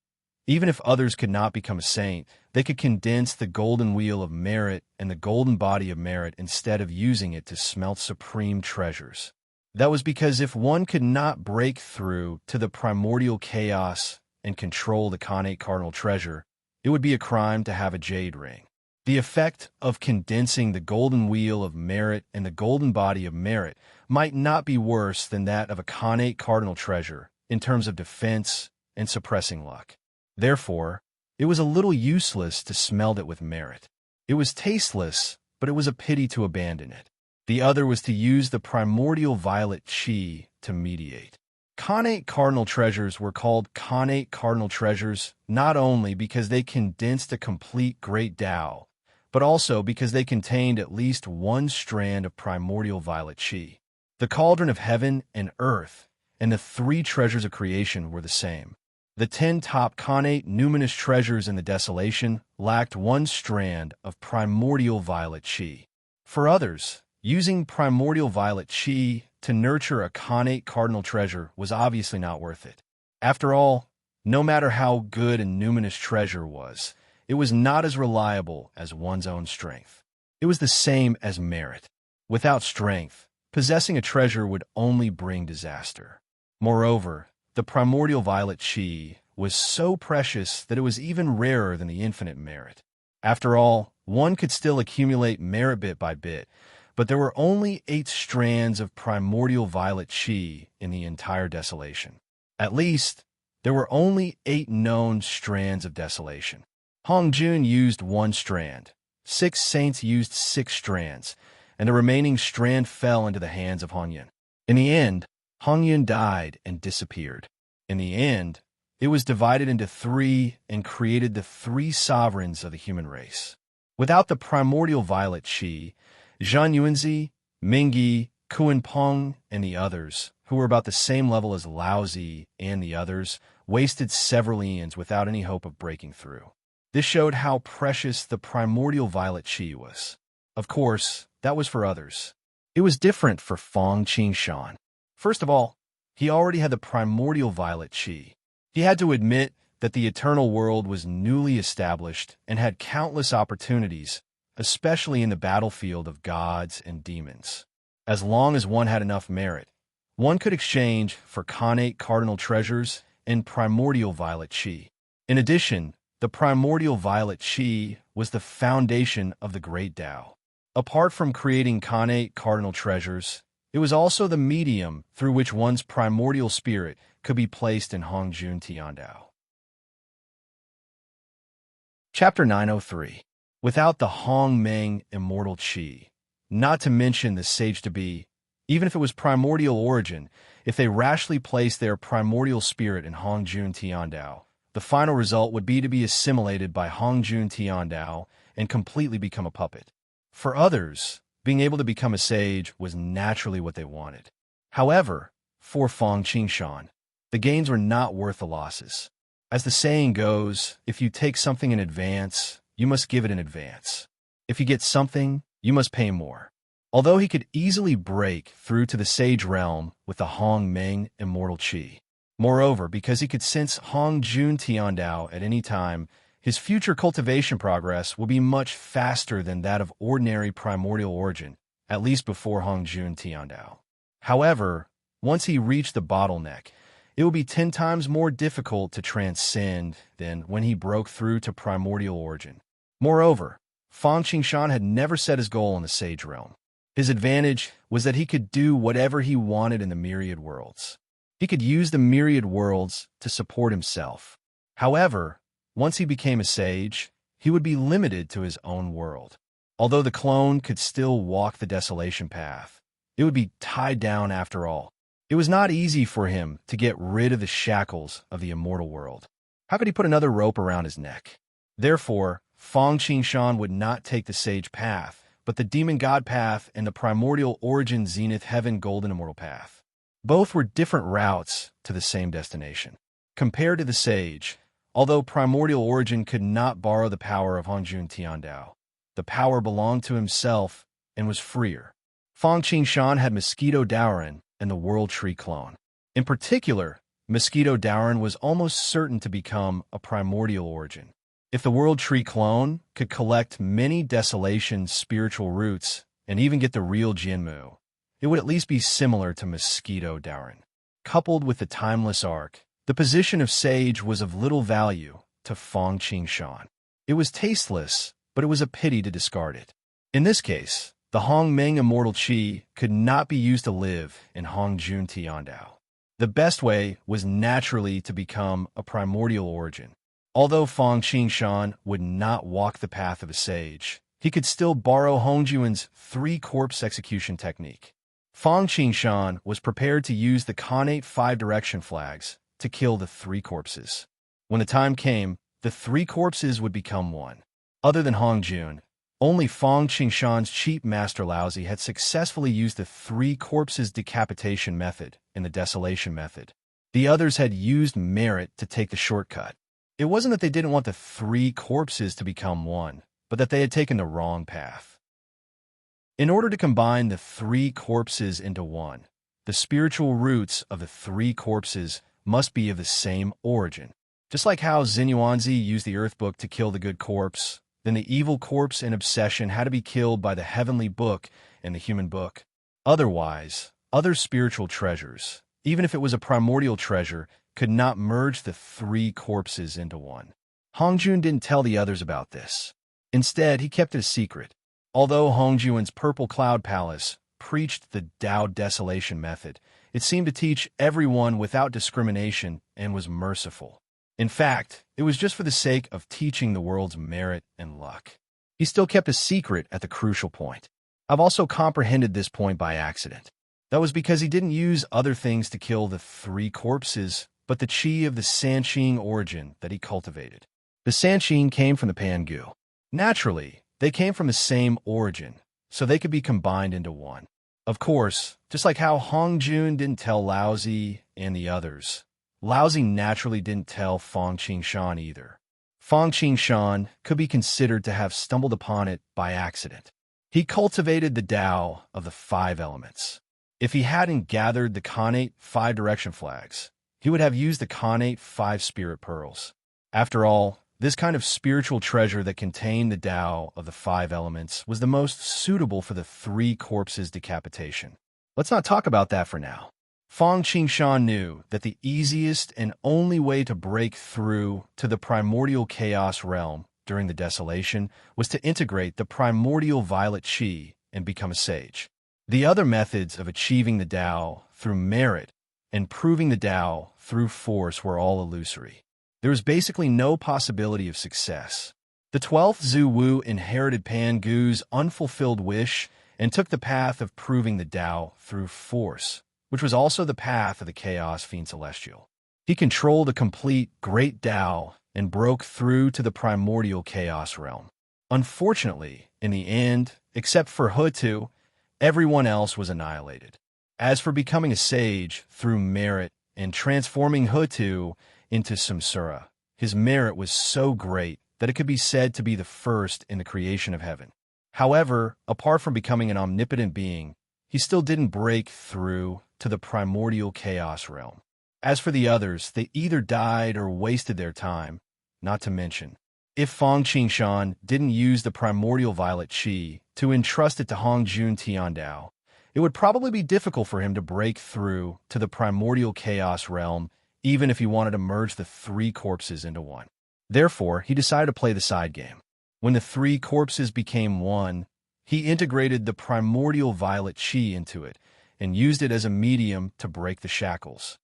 even if others could not become a saint, they could condense the golden wheel of merit and the golden body of merit instead of using it to smelt supreme treasures. That was because if one could not break through to the primordial chaos and control the connate cardinal treasure, it would be a crime to have a jade ring. The effect of condensing the golden wheel of merit and the golden body of merit might not be worse than that of a connate cardinal treasure in terms of defense and suppressing luck. Therefore, it was a little useless to smelt it with merit. It was tasteless, but it was a pity to abandon it. The other was to use the primordial violet chi to mediate. Connate cardinal treasures were called connate cardinal treasures not only because they condensed a complete great Tao, but also because they contained at least one strand of primordial violet chi. The cauldron of heaven and earth and the three treasures of creation were the same. The 10 top connate numinous treasures in the desolation lacked one strand of primordial violet chi. For others, using primordial violet chi to nurture a connate cardinal treasure was obviously not worth it. After all, no matter how good a numinous treasure was, it was not as reliable as one's own strength. It was the same as merit. Without strength, possessing a treasure would only bring disaster. Moreover, the primordial violet chi was so precious that it was even rarer than the infinite merit. After all, one could still accumulate merit bit by bit, but there were only 8 strands of primordial violet chi in the entire desolation. At least, there were only 8 known strands of desolation. Hongjun used 1 strand, 6 saints used 6 strands, and the remaining strand fell into the hands of Hongyun. In the end, Hongyun died and disappeared. In the end, it was divided into 3 and created the 3 sovereigns of the human race. Without the primordial violet chi, Zhang Yuanzi, Mingyi, Kuan-Peng, and the others, who were about the same level as Laozi and the others, wasted several eons without any hope of breaking through. This showed how precious the primordial violet chi was. Of course, that was for others. It was different for Fang Qingshan. First of all, he already had the primordial violet chi. He had to admit that the eternal world was newly established and had countless opportunities, especially in the battlefield of gods and demons. As long as one had enough merit, one could exchange for connate cardinal treasures and primordial violet chi. In addition, the primordial violet chi was the foundation of the great Tao. Apart from creating connate cardinal treasures, it was also the medium through which one's primordial spirit could be placed in Hongjun Tiandao. Chapter 903. Without the Hongmeng immortal chi, not to mention the sage-to-be, even if it was primordial origin, if they rashly placed their primordial spirit in Hongjun Tiandao, the final result would be to be assimilated by Hongjun Tiandao and completely become a puppet. For others, being able to become a sage was naturally what they wanted. However, for Fang Qingshan, the gains were not worth the losses. As the saying goes, if you take something in advance, you must give it in advance. If you get something, you must pay more. although he could easily break through to the sage realm with the Hong Meng immortal chi. Moreover, because he could sense Hong Jun Tiandao at any time, his future cultivation progress will be much faster than that of ordinary primordial origin, at least before Hong Jun Tiandao. However, once he reached the bottleneck, it will be 10 times more difficult to transcend than when he broke through to primordial origin. Moreover, Fang Qingshan had never set his goal in the sage realm. His advantage was that he could do whatever he wanted in the myriad worlds. He could use the myriad worlds to support himself. However, once he became a sage, he would be limited to his own world. Although the clone could still walk the desolation path, it would be tied down after all. It was not easy for him to get rid of the shackles of the immortal world. How could he put another rope around his neck? Therefore, Fang Qingshan would not take the sage path, but the demon god path and the primordial origin zenith heaven golden immortal path. Both were different routes to the same destination. Compared to the sage, although primordial origin could not borrow the power of Hongjun Tiandao, the power belonged to himself and was freer. Fang Qingshan had Mosquito Daoran and the World Tree clone. In particular, Mosquito Daoran was almost certain to become a primordial origin. If the World Tree clone could collect many desolation spiritual roots and even get the real Jianmu, it would at least be similar to Mosquito Daoran. Coupled with the timeless arc, the position of sage was of little value to Fang Qingshan. It was tasteless, but it was a pity to discard it. In this case, the Hong Meng immortal chi could not be used to live in Hong Jun Tiandao. The best way was naturally to become a primordial origin. Although Fang Qingshan would not walk the path of a sage, he could still borrow Hongjuan's 3-corpse execution technique. Fang Qingshan was prepared to use the connate 5-direction flags to kill the 3 corpses. When the time came, the 3 corpses would become one. Other than Hongjun, only Fang Qingshan's cheap master Laozi had successfully used the 3 corpses decapitation method and the desolation method. The others had used merit to take the shortcut. It wasn't that they didn't want the 3 corpses to become one, but that they had taken the wrong path. In order to combine the 3 corpses into one, the spiritual roots of the 3 corpses must be of the same origin. Just like how Xinyuanzi used the Earth Book to kill the good corpse, then the evil corpse in obsession had to be killed by the heavenly book and the human book. Otherwise, other spiritual treasures, even if it was a primordial treasure, could not merge the 3 corpses into one. Hongjun didn't tell the others about this. Instead, he kept it a secret. Although Hongjuan's Purple Cloud Palace preached the Tao Desolation method, it seemed to teach everyone without discrimination and was merciful. In fact, it was just for the sake of teaching the world's merit and luck. He still kept a secret at the crucial point. I've also comprehended this point by accident. That was because he didn't use other things to kill the 3 corpses, but the chi of the Sanqing origin that he cultivated. The Sanqing came from the Pangu. Naturally, they came from the same origin, so they could be combined into one. Of course, just like how Hongjun didn't tell Laozi and the others, Laozi naturally didn't tell Fang Qingshan either. Fang Qingshan could be considered to have stumbled upon it by accident. He cultivated the Tao of the 5 elements. If he hadn't gathered the connate 5-direction flags, he would have used the connate 5 spirit pearls. After all, this kind of spiritual treasure that contained the Tao of the 5 elements was the most suitable for the 3 corpses decapitation. Let's not talk about that for now. Fang Qingshan knew that the easiest and only way to break through to the primordial chaos realm during the desolation was to integrate the primordial violet chi and become a sage. The other methods of achieving the Tao through merit and proving the Tao through force were all illusory. There was basically no possibility of success. The 12th Zhu Wu inherited Pan Gu's unfulfilled wish and took the path of proving the Tao through force, which was also the path of the Chaos Fiend Celestial. He controlled a complete Great Tao and broke through to the primordial Chaos realm. Unfortunately, in the end, except for Hutu, everyone else was annihilated. As for becoming a sage through merit and transforming Hutu into Samsara, his merit was so great that it could be said to be the first in the creation of heaven. However, apart from becoming an omnipotent being, he still didn't break through to the primordial chaos realm. As for the others, they either died or wasted their time, not to mention. If Fang Qingshan didn't use the primordial violet qi to entrust it to Hongjun Tiandao, it would probably be difficult for him to break through to the primordial chaos realm, even if he wanted to merge the three corpses into one. Therefore, he decided to play the side game. When the three corpses became one, he integrated the primordial violet qi into it and used it as a medium to break the shackles.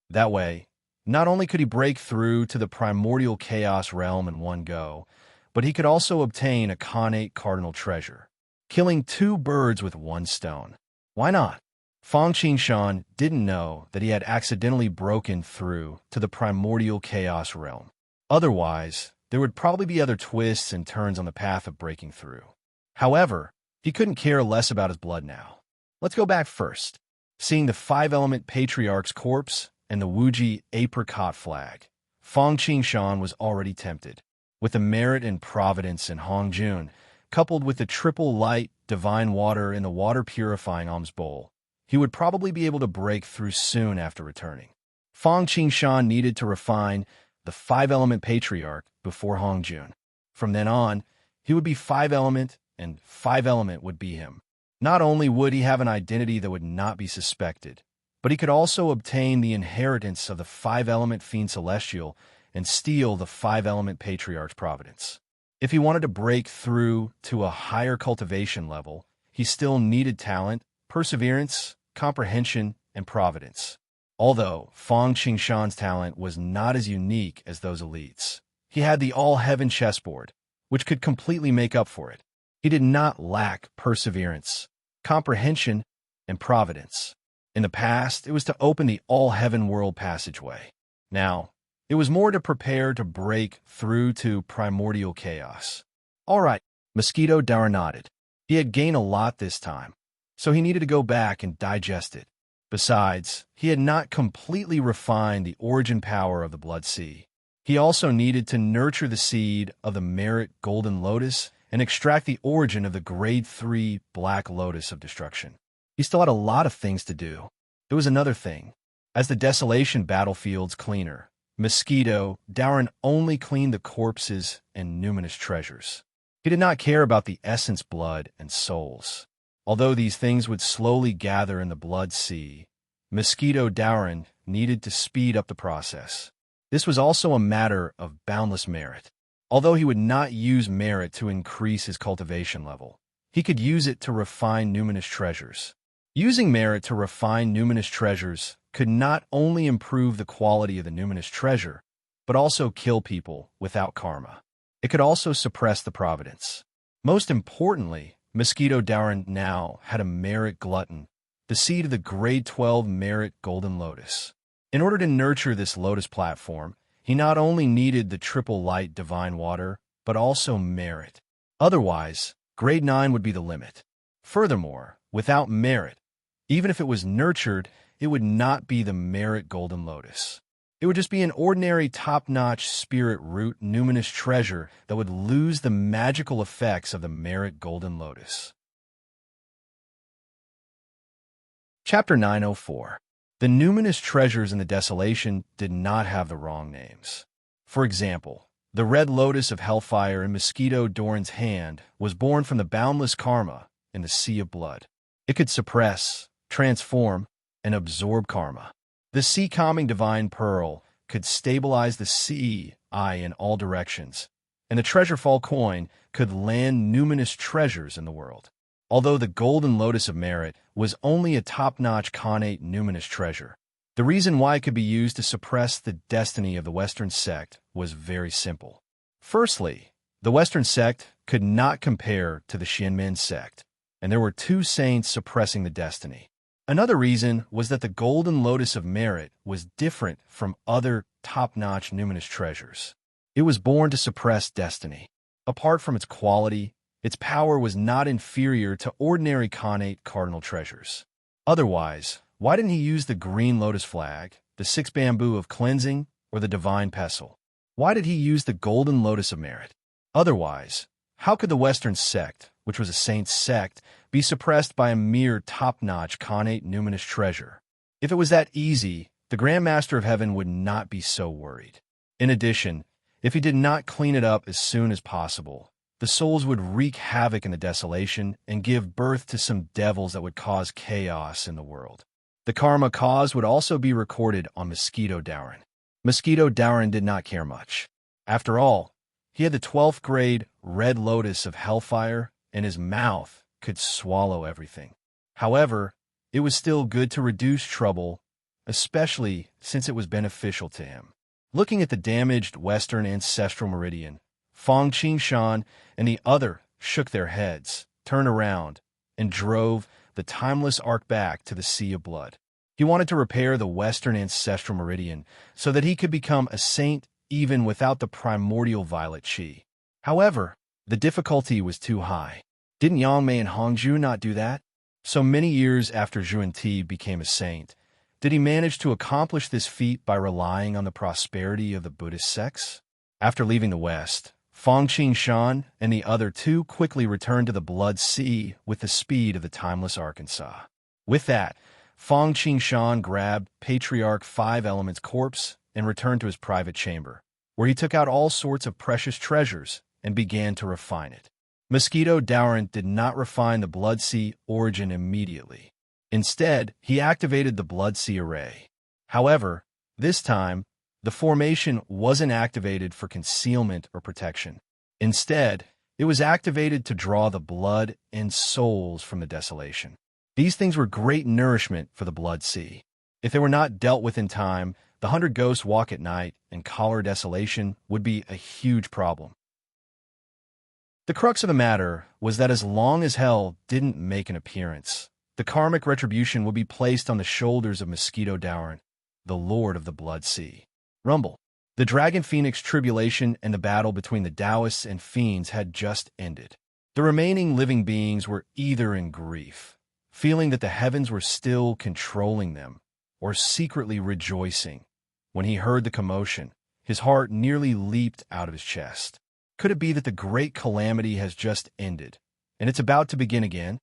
That way, not only could he break through to the primordial chaos realm in one go, but he could also obtain a Khanate cardinal treasure, killing two birds with one stone. Why not? Fang Qingshan didn't know that he had accidentally broken through to the primordial chaos realm. Otherwise, there would probably be other twists and turns on the path of breaking through. However, he couldn't care less about his blood now. Let's go back first. Seeing the five-element patriarch's corpse and the Wuji apricot flag, Fang Qingshan was already tempted. With the merit and providence in Hongjun, coupled with the triple light divine water in the water-purifying alms bowl, he would probably be able to break through soon after returning. Fang Qingshan needed to refine the five-element patriarch before Hongjun. From then on, he would be five-element, and five-element would be him. Not only would he have an identity that would not be suspected, but he could also obtain the inheritance of the five-element Fiend Celestial and steal the five-element Patriarch's providence. If he wanted to break through to a higher cultivation level, he still needed talent, perseverance, comprehension, and providence. Although Fang Qingshan's talent was not as unique as those elites, he had the all-heaven chessboard, which could completely make up for it. He did not lack perseverance, comprehension, and providence. In the past, it was to open the all-heaven world passageway. Now, it was more to prepare to break through to primordial chaos. All right, Mosquito Dara nodded. He had gained a lot this time, so he needed to go back and digest it. Besides, he had not completely refined the origin power of the Blood Sea. He also needed to nurture the seed of the Merit Golden Lotus and extract the origin of the Grade 3 Black Lotus of Destruction. He still had a lot of things to do. There was another thing. As the Desolation Battlefield's cleaner, Mosquito Darren only cleaned the corpses and numinous treasures. He did not care about the essence blood and souls. Although these things would slowly gather in the Blood Sea, Mosquito Darren needed to speed up the process. This was also a matter of boundless merit. Although he would not use merit to increase his cultivation level, he could use it to refine numinous treasures. Using merit to refine numinous treasures could not only improve the quality of the numinous treasure, but also kill people without karma. It could also suppress the providence. Most importantly, Mosquito Darren now had a merit glutton, the seed of the Grade 12 Merit Golden Lotus. In order to nurture this lotus platform, he not only needed the triple light divine water, but also merit. Otherwise, Grade 9 would be the limit. Furthermore, without merit, even if it was nurtured, it would not be the Merit Golden Lotus. It would just be an ordinary top-notch spirit root numinous treasure that would lose the magical effects of the Merit Golden Lotus. Chapter 904. The numinous treasures in the Desolation did not have the wrong names. For example, the Red Lotus of Hellfire in Mosquito Doran's hand was born from the boundless karma in the Sea of Blood. It could suppress, transform, and absorb karma. The sea-calming divine pearl could stabilize the sea in all directions, and the treasure-fall coin could land numinous treasures in the world. Although the Golden Lotus of Merit was only a top-notch Khanate numinous treasure, the reason why it could be used to suppress the destiny of the Western sect was very simple. Firstly, the Western sect could not compare to the Xianmen sect, and there were two saints suppressing the destiny. Another reason was that the Golden Lotus of Merit was different from other top-notch numinous treasures. It was born to suppress destiny. Apart from its quality, its power was not inferior to ordinary Khanate cardinal treasures. Otherwise, why didn't he use the Green Lotus flag, the Six Bamboo of Cleansing, or the Divine Pestle? Why did he use the Golden Lotus of Merit? Otherwise, How could the Western sect, which was a saint's sect, be suppressed by a mere top-notch connate numinous treasure? If it was that easy, the Grand Master of Heaven would not be so worried. In addition, if he did not clean it up as soon as possible, the souls would wreak havoc in the desolation and give birth to some devils that would cause chaos in the world. The karma caused would also be recorded on Mosquito Dowran. Mosquito Dowran did not care much. After all, he had the 12th grade red lotus of hellfire, and his mouth could swallow everything. However, it was still good to reduce trouble, especially since it was beneficial to him. Looking at the damaged western ancestral meridian, Fong Qingshan and the other shook their heads, turned around, and drove the timeless arc back to the Sea of Blood. He wanted to repair the western ancestral meridian so that he could become a saint even without the primordial violet chi. However, the difficulty was too high. Didn't Yang Mei and Hongzhu not do that? So many years after Zhuan Ti became a saint, did he manage to accomplish this feat by relying on the prosperity of the Buddhist sects? After leaving the West, Fong Qingshan and the other two quickly returned to the Blood Sea with the speed of the timeless Arkansas. With that, Fong Qingshan grabbed Patriarch Five Elements' corpse and returned to his private chamber, where he took out all sorts of precious treasures and began to refine it. Mosquito Dowran did not refine the Blood Sea origin immediately. Instead, he activated the Blood Sea array. However, this time, the formation wasn't activated for concealment or protection. Instead, it was activated to draw the blood and souls from the desolation. These things were great nourishment for the Blood Sea. If they were not dealt with in time, the 100 ghosts walk at night and collar desolation would be a huge problem. The crux of the matter was that as long as hell didn't make an appearance, the karmic retribution would be placed on the shoulders of Mosquito Dowran, the Lord of the Blood Sea. Rumble. The Dragon Phoenix tribulation and the battle between the Taoists and fiends had just ended. The remaining living beings were either in grief, feeling that the heavens were still controlling them, or secretly rejoicing. When he heard the commotion, his heart nearly leaped out of his chest. Could it be that the great calamity has just ended, and it's about to begin again?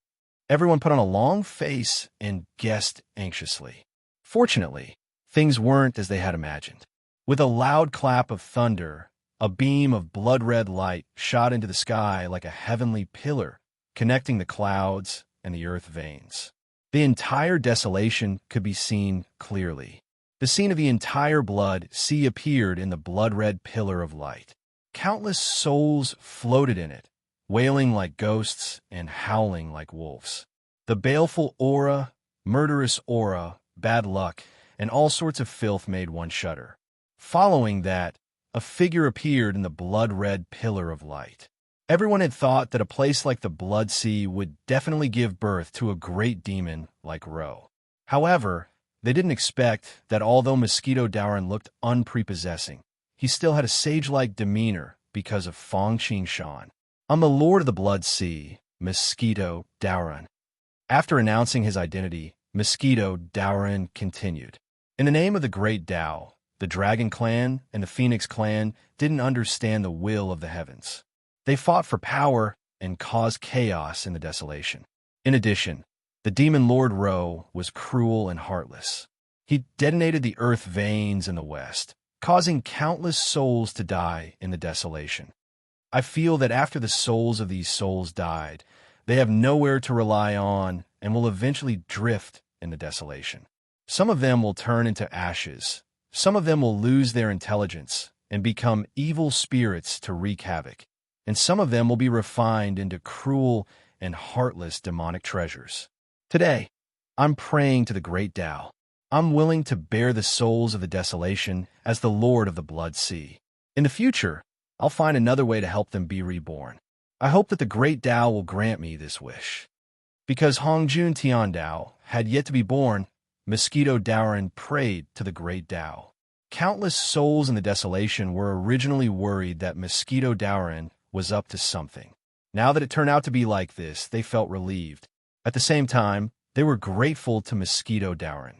Everyone put on a long face and guessed anxiously. Fortunately, things weren't as they had imagined. With a loud clap of thunder, a beam of blood-red light shot into the sky like a heavenly pillar, connecting the clouds and the earth veins. The entire desolation could be seen clearly. The scene of the entire Blood Sea appeared in the blood-red pillar of light. Countless souls floated in it, wailing like ghosts and howling like wolves. The baleful aura, murderous aura, bad luck, and all sorts of filth made one shudder. Following that, a figure appeared in the blood-red pillar of light. Everyone had thought that a place like the Blood Sea would definitely give birth to a great demon like Ro. However, they didn't expect that although Mosquito Dowran looked unprepossessing, he still had a sage-like demeanor because of Fong Qingshan. I'm the Lord of the Blood Sea, Mosquito Dowran. After announcing his identity, Mosquito Dowran continued. In the name of the Great Tao, the Dragon Clan and the Phoenix Clan didn't understand the will of the heavens. They fought for power and caused chaos in the desolation. In addition, the demon Lord Ro was cruel and heartless. He detonated the earth veins in the west, causing countless souls to die in the desolation. I feel that after the souls of these souls died, they have nowhere to rely on and will eventually drift in the desolation. Some of them will turn into ashes. Some of them will lose their intelligence and become evil spirits to wreak havoc. And some of them will be refined into cruel and heartless demonic treasures. Today, I'm praying to the Great Tao. I'm willing to bear the souls of the desolation as the Lord of the Blood Sea. In the future, I'll find another way to help them be reborn. I hope that the Great Tao will grant me this wish. Because Hongjun Tiandao had yet to be born, Mosquito Dowran prayed to the Great Tao. Countless souls in the desolation were originally worried that Mosquito Dowran was up to something. Now that it turned out to be like this, they felt relieved. At the same time, they were grateful to Mosquito Dowran.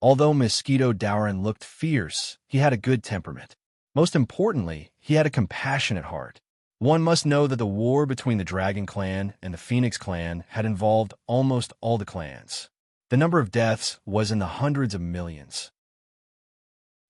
Although Mosquito Dowran looked fierce, he had a good temperament. Most importantly, he had a compassionate heart. One must know that the war between the Dragon Clan and the Phoenix Clan had involved almost all the clans. The number of deaths was in the hundreds of millions.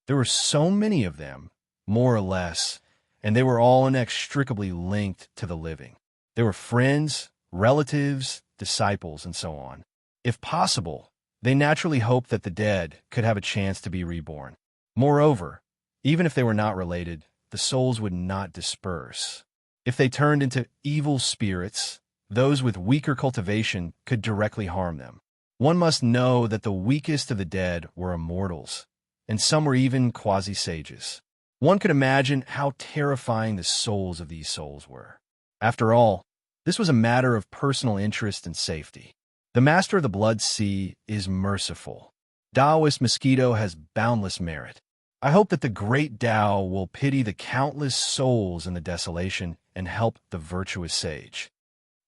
There were so many of them, more or less, and they were all inextricably linked to the living. They were friends, relatives, disciples, and so on. If possible, they naturally hoped that the dead could have a chance to be reborn. Moreover, even if they were not related, the souls would not disperse. If they turned into evil spirits, those with weaker cultivation could directly harm them. One must know that the weakest of the dead were immortals, and some were even quasi-sages. One could imagine how terrifying the souls of these souls were. After all, this was a matter of personal interest and safety. The master of the blood sea is merciful. Taoist mosquito has boundless merit. I hope that the great Tao will pity the countless souls in the desolation and help the virtuous sage.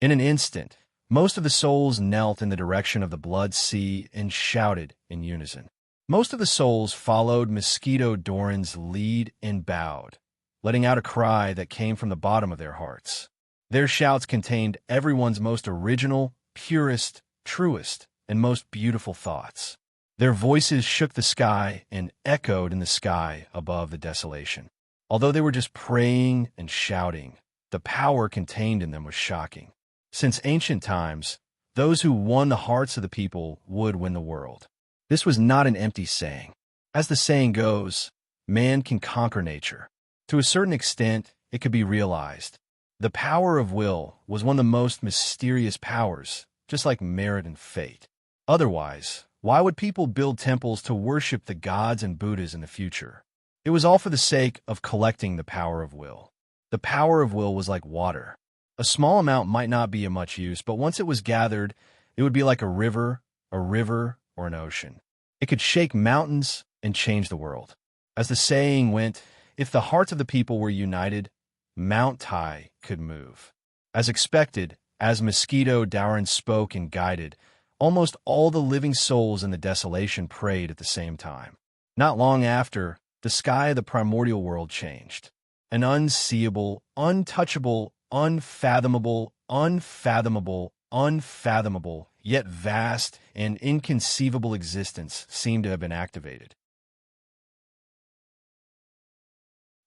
In an instant, most of the souls knelt in the direction of the blood sea and shouted in unison. Most of the souls followed Mosquito Doran's lead and bowed, letting out a cry that came from the bottom of their hearts. Their shouts contained everyone's most original, purest, truest, and most beautiful thoughts. Their voices shook the sky and echoed in the sky above the desolation. Although they were just praying and shouting, the power contained in them was shocking. Since ancient times, those who won the hearts of the people would win the world. This was not an empty saying. As the saying goes, man can conquer nature. To a certain extent, it could be realized. The power of will was one of the most mysterious powers, just like merit and fate. Otherwise, why would people build temples to worship the gods and Buddhas in the future? It was all for the sake of collecting the power of will. The power of will was like water. A small amount might not be of much use, but once it was gathered, it would be like a river, or an ocean. It could shake mountains and change the world. As the saying went, if the hearts of the people were united, Mount Tai could move. As expected, as Mosquito Doran spoke and guided, almost all the living souls in the desolation prayed at the same time. Not long after, the sky of the primordial world changed. An unseeable, untouchable, unfathomable, yet vast and inconceivable existence seemed to have been activated.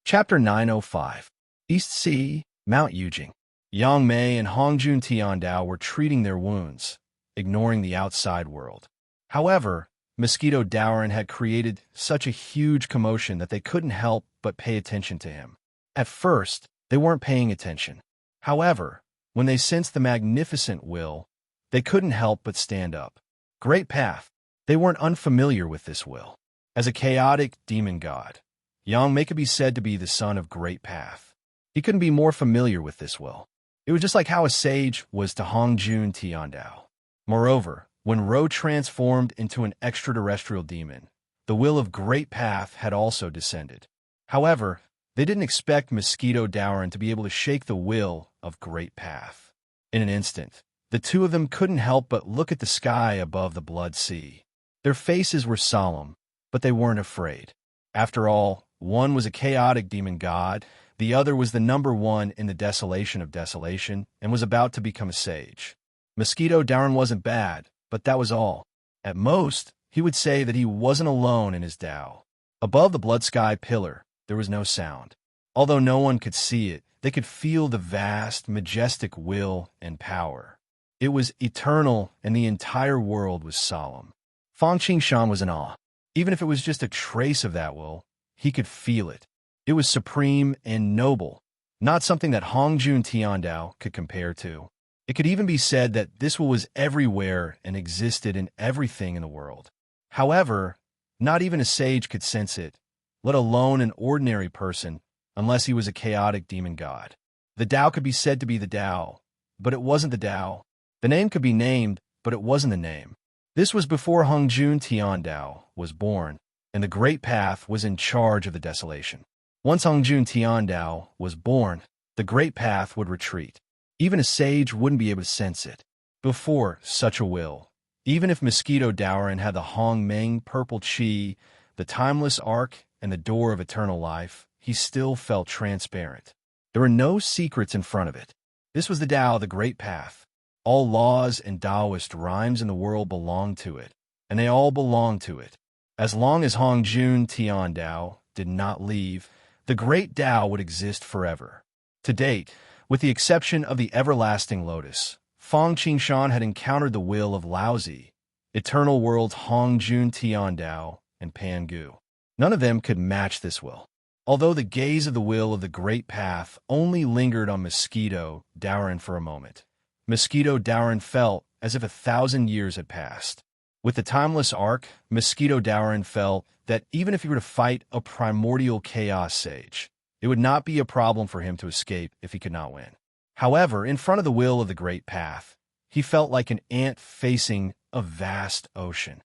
Chapter 905. East Sea, Mount Yujing. Yang Mei and Hongjun Tiandao were treating their wounds, ignoring the outside world. However, Mosquito Doran had created such a huge commotion that they couldn't help but pay attention to him. At first, they weren't paying attention. However, when they sensed the magnificent will, they couldn't help but stand up. Great Path. They weren't unfamiliar with this will. As a chaotic demon god, Yang Mei could be said to be the son of Great Path. He couldn't be more familiar with this will. It was just like how a sage was to Hongjun Tiandao. Moreover, when Ro transformed into an extraterrestrial demon, the will of Great Path had also descended. However, they didn't expect Mosquito Doran to be able to shake the will of Great Path. In an instant, the two of them couldn't help but look at the sky above the blood sea. Their faces were solemn, but they weren't afraid. After all, one was a chaotic demon god, the other was the number one in the desolation of desolation and was about to become a sage. Mosquito Doran wasn't bad, but that was all. At most, he would say that he wasn't alone in his Tao. Above the blood sky pillar, there was no sound. Although no one could see it, they could feel the vast, majestic will and power. It was eternal, and the entire world was solemn. Fang Qingshan was in awe. Even if it was just a trace of that will, he could feel it. It was supreme and noble, not something that Hongjun Tiandao could compare to. It could even be said that this will was everywhere and existed in everything in the world. However, not even a sage could sense it, let alone an ordinary person, unless he was a chaotic demon god. The Tao could be said to be the Tao, but it wasn't the Tao. The name could be named, but it wasn't the name. This was before Hongjun Tiandao was born, and the Great Path was in charge of the desolation. Once Hongjun Tiandao was born, the Great Path would retreat. Even a sage wouldn't be able to sense it. Before such a will, even if Mosquito Doran had the Hong Meng purple chi, the timeless arc, and the door of eternal life, he still felt transparent. There were no secrets in front of it. This was the Tao, the Great Path. All laws and Taoist rhymes in the world belonged to it, and they all belonged to it. As long as Hongjun Tian Dao did not leave, the Great Tao would exist forever. To date, with the exception of the everlasting lotus, Fang Qingshan had encountered the will of Laozi, eternal worlds Hongjun Tian Dao, and Pangu. None of them could match this will. Although the gaze of the will of the Great Path only lingered on Mosquito Daoran for a moment, Mosquito Daoran felt as if 1,000 years had passed. With the timeless arc, Mosquito Daoran felt that even if he were to fight a primordial chaos sage, it would not be a problem for him to escape if he could not win. However, in front of the will of the Great Path, he felt like an ant facing a vast ocean.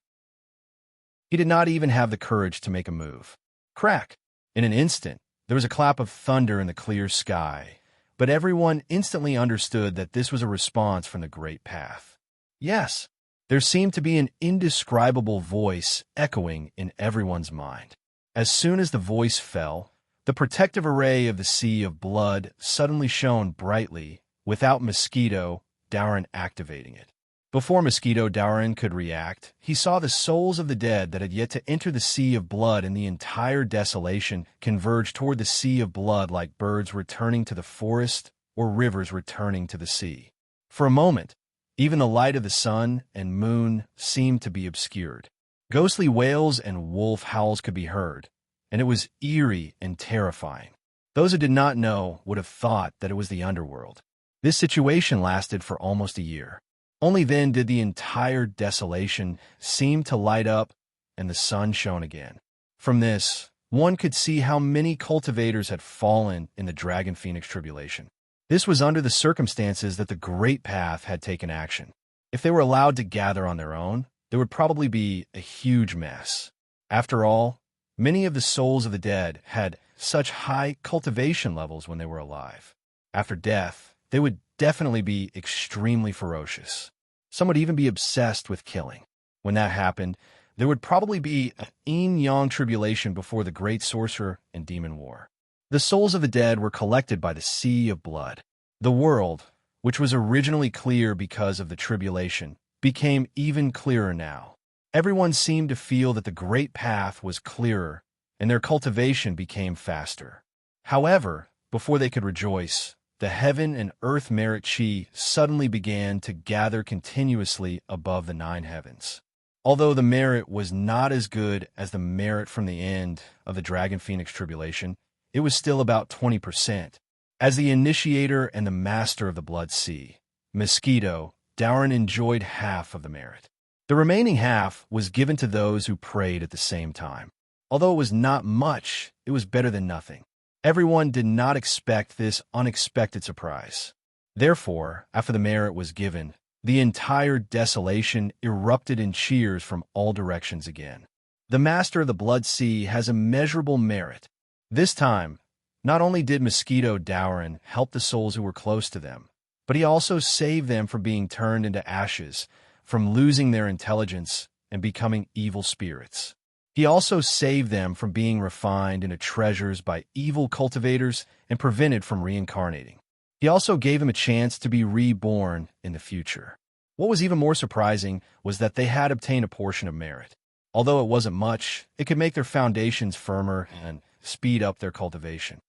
He did not even have the courage to make a move. Crack! In an instant, there was a clap of thunder in the clear sky, but everyone instantly understood that this was a response from the Great Path. Yes, there seemed to be an indescribable voice echoing in everyone's mind. As soon as the voice fell, the protective array of the Sea of Blood suddenly shone brightly, without Mosquito Daoran activating it. Before Mosquito Daoran could react, he saw the souls of the dead that had yet to enter the Sea of Blood and the entire desolation converge toward the Sea of Blood like birds returning to the forest or rivers returning to the sea. For a moment, even the light of the sun and moon seemed to be obscured. Ghostly wails and wolf howls could be heard, and it was eerie and terrifying. Those who did not know would have thought that it was the underworld. This situation lasted for almost a year. Only then did the entire desolation seem to light up and the sun shone again. From this, one could see how many cultivators had fallen in the Dragon Phoenix tribulation. This was under the circumstances that the Great Path had taken action. If they were allowed to gather on their own, there would probably be a huge mess. After all, many of the souls of the dead had such high cultivation levels when they were alive. After death, they would definitely be extremely ferocious. Some would even be obsessed with killing. When that happened, there would probably be an yin-yang tribulation before the Great Sorcerer and Demon War. The souls of the dead were collected by the Sea of Blood. The world, which was originally clear because of the tribulation, became even clearer now. Everyone seemed to feel that the Great Path was clearer, and their cultivation became faster. However, before they could rejoice, the heaven and earth merit chi suddenly began to gather continuously above the 9 heavens. Although the merit was not as good as the merit from the end of the Dragon Phoenix tribulation, it was still about 20%. As the initiator and the master of the Blood Sea, Mosquito Daoran enjoyed half of the merit. The remaining half was given to those who prayed at the same time. Although it was not much, it was better than nothing. Everyone did not expect this unexpected surprise. Therefore, after the merit was given, the entire desolation erupted in cheers from all directions again. The master of the Blood Sea has immeasurable merit. This time, not only did Mosquito Daoran help the souls who were close to them, but he also saved them from being turned into ashes, from losing their intelligence and becoming evil spirits. He also saved them from being refined into treasures by evil cultivators and prevented from reincarnating. He also gave them a chance to be reborn in the future. What was even more surprising was that they had obtained a portion of merit. Although it wasn't much, it could make their foundations firmer and speed up their cultivation.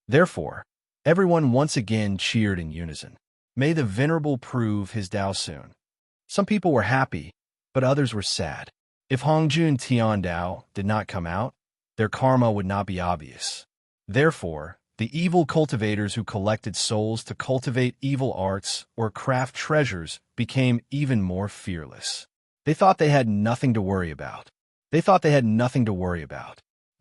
Therefore, everyone once again cheered in unison. May the Venerable prove his Tao soon. Some people were happy, but others were sad. If Hongjun Tian Dao did not come out, their karma would not be obvious. Therefore, the evil cultivators who collected souls to cultivate evil arts or craft treasures became even more fearless. They thought they had nothing to worry about.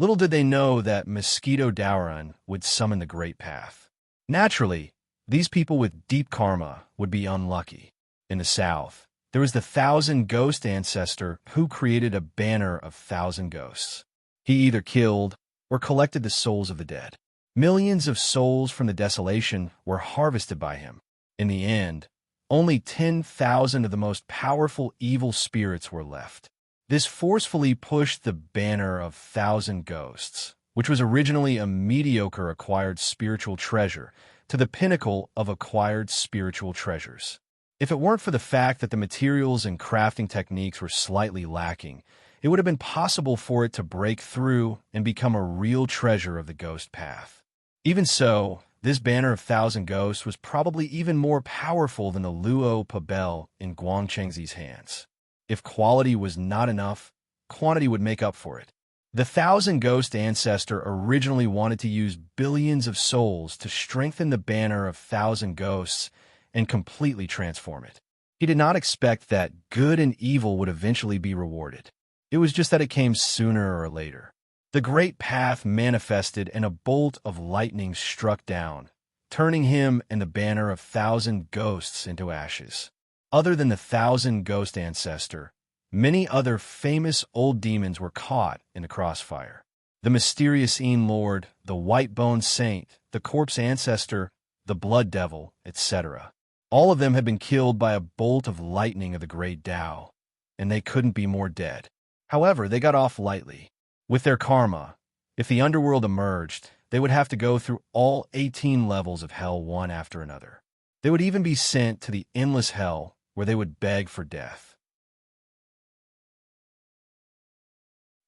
Little did they know that Mosquito Daoran would summon the Great Path. Naturally, these people with deep karma would be unlucky. In the south, there was the 1,000 Ghost ancestor who created a banner of 1,000 ghosts. He either killed or collected the souls of the dead. Millions of souls from the desolation were harvested by him. In the end, only 10,000 of the most powerful evil spirits were left. This forcefully pushed the banner of 1,000 ghosts, which was originally a mediocre acquired spiritual treasure, to the pinnacle of acquired spiritual treasures. If it weren't for the fact that the materials and crafting techniques were slightly lacking, it would have been possible for it to break through and become a real treasure of the ghost path. Even so, this banner of thousand ghosts was probably even more powerful than the Luo Pabel in Guangchengzi's hands. If quality was not enough, quantity would make up for it. The thousand ghost ancestor originally wanted to use billions of souls to strengthen the banner of thousand ghosts and completely transform it. He did not expect that good and evil would eventually be rewarded. It was just that it came sooner or later. The great path manifested and a bolt of lightning struck down, turning him and the banner of thousand ghosts into ashes. Other than the thousand ghost ancestor, many other famous old demons were caught in the crossfire. The mysterious Een Lord, the white-boned saint, the corpse ancestor, the blood devil, etc. All of them had been killed by a bolt of lightning of the great Tao, and they couldn't be more dead. However, they got off lightly. With their karma, if the underworld emerged, they would have to go through all 18 levels of hell one after another. They would even be sent to the endless hell where they would beg for death.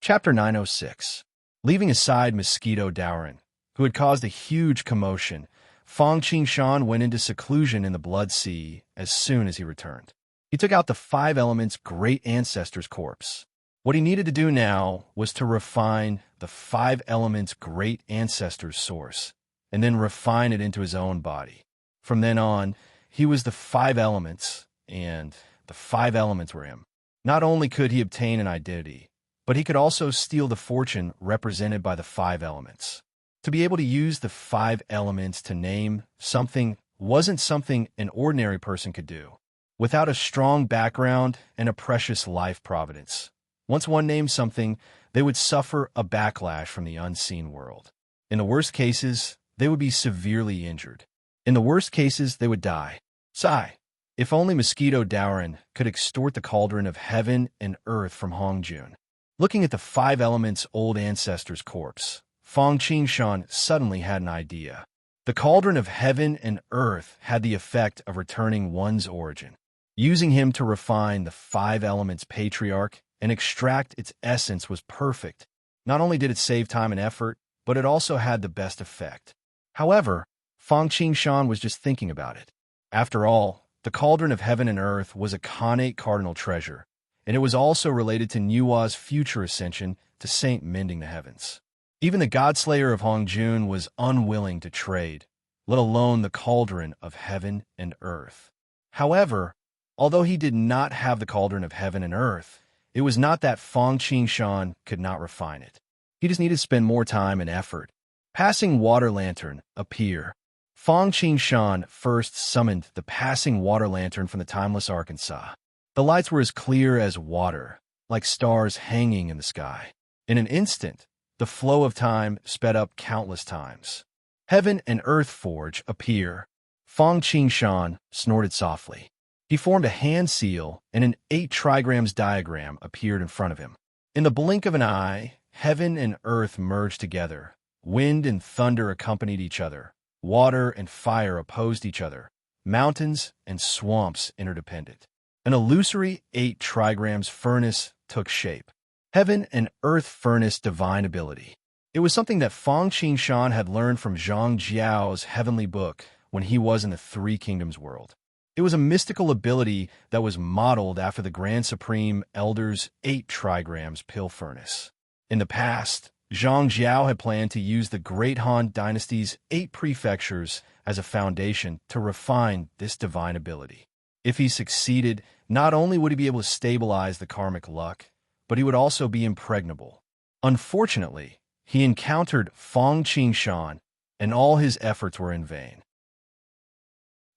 Chapter 906. Leaving aside Mosquito Dowrin, who had caused a huge commotion, Fang Qingshan went into seclusion in the Blood Sea as soon as he returned. He took out the five elements' great ancestor's corpse. What he needed to do now was to refine the five elements' great ancestor's source, and then refine it into his own body. From then on, he was the five elements, and the five elements were him. Not only could he obtain an identity, but he could also steal the fortune represented by the five elements. To be able to use the five elements to name something wasn't something an ordinary person could do. Without a strong background and a precious life providence, once one named something, they would suffer a backlash from the unseen world. In the worst cases, they would be severely injured. In the worst cases, they would die. Sigh. If only Mosquito Dowrin could extort the cauldron of heaven and earth from Hongjun. Looking at the five elements' old ancestor's corpse, Fang Qingshan suddenly had an idea. The cauldron of heaven and earth had the effect of returning one's origin. Using him to refine the five elements' patriarch and extract its essence was perfect. Not only did it save time and effort, but it also had the best effect. However, Fang Qingshan was just thinking about it. After all, the cauldron of heaven and earth was a Khanate cardinal treasure, and it was also related to Nua's future ascension to Saint Mending the Heavens. Even the Godslayer of Hongjun was unwilling to trade, let alone the cauldron of heaven and earth. However, although he did not have the cauldron of heaven and earth, it was not that Fang Qingshan could not refine it. He just needed to spend more time and effort. Passing water lantern, appear. Fang Qingshan first summoned the passing water lantern from the timeless Arkansas. The lights were as clear as water, like stars hanging in the sky. In an instant, the flow of time sped up countless times. Heaven and Earth Forge appear. Fang Qingshan snorted softly. He formed a hand seal, and an 8 trigrams diagram appeared in front of him. In the blink of an eye, heaven and earth merged together. Wind and thunder accompanied each other. Water and fire opposed each other. Mountains and swamps interdependent. An illusory 8 trigrams furnace took shape. Heaven and earth furnace divine ability. It was something that Fang Qingshan had learned from Zhang Jiao's heavenly book when he was in the Three Kingdoms world. It was a mystical ability that was modeled after the Grand Supreme Elder's 8 trigrams pill furnace. In the past, Zhang Jiao had planned to use the Great Han Dynasty's 8 prefectures as a foundation to refine this divine ability. If he succeeded, not only would he be able to stabilize the karmic luck, but he would also be impregnable. Unfortunately, he encountered Fang Qingshan, and all his efforts were in vain.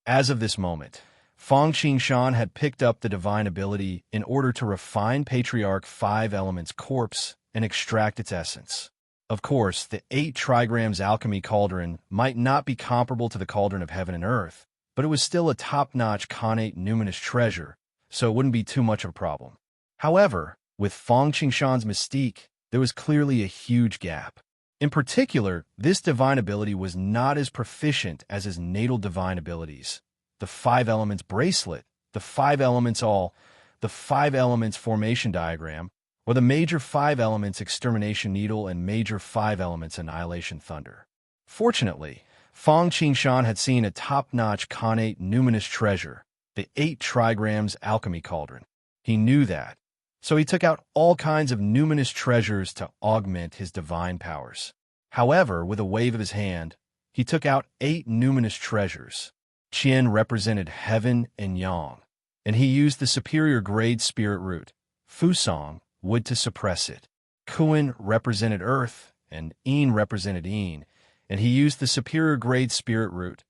As of this moment, Fang Qingshan had picked up the divine ability in order to refine Patriarch 5 Elements' corpse and extract its essence. Of course, the 8 trigrams alchemy cauldron might not be comparable to the cauldron of heaven and earth, but it was still a top-notch Khanate numinous treasure, so it wouldn't be too much of a problem. However, with Fang Qingshan's mystique, there was clearly a huge gap. In particular, this divine ability was not as proficient as his natal divine abilities. The Five Elements Bracelet, the Five Elements All, the Five Elements Formation Diagram, or the Major Five Elements Extermination Needle and Major Five Elements Annihilation Thunder. Fortunately, Fang Qingshan had seen a top-notch connate numinous treasure, the 8 trigrams alchemy cauldron. He knew that, so he took out all kinds of numinous treasures to augment his divine powers. However, with a wave of his hand, he took out 8 numinous treasures. Qian represented heaven and yang, and he used the superior grade spirit root, Fusong, wood to suppress it. Kuan represented earth, and Yin represented yin, and he used the superior grade spirit root,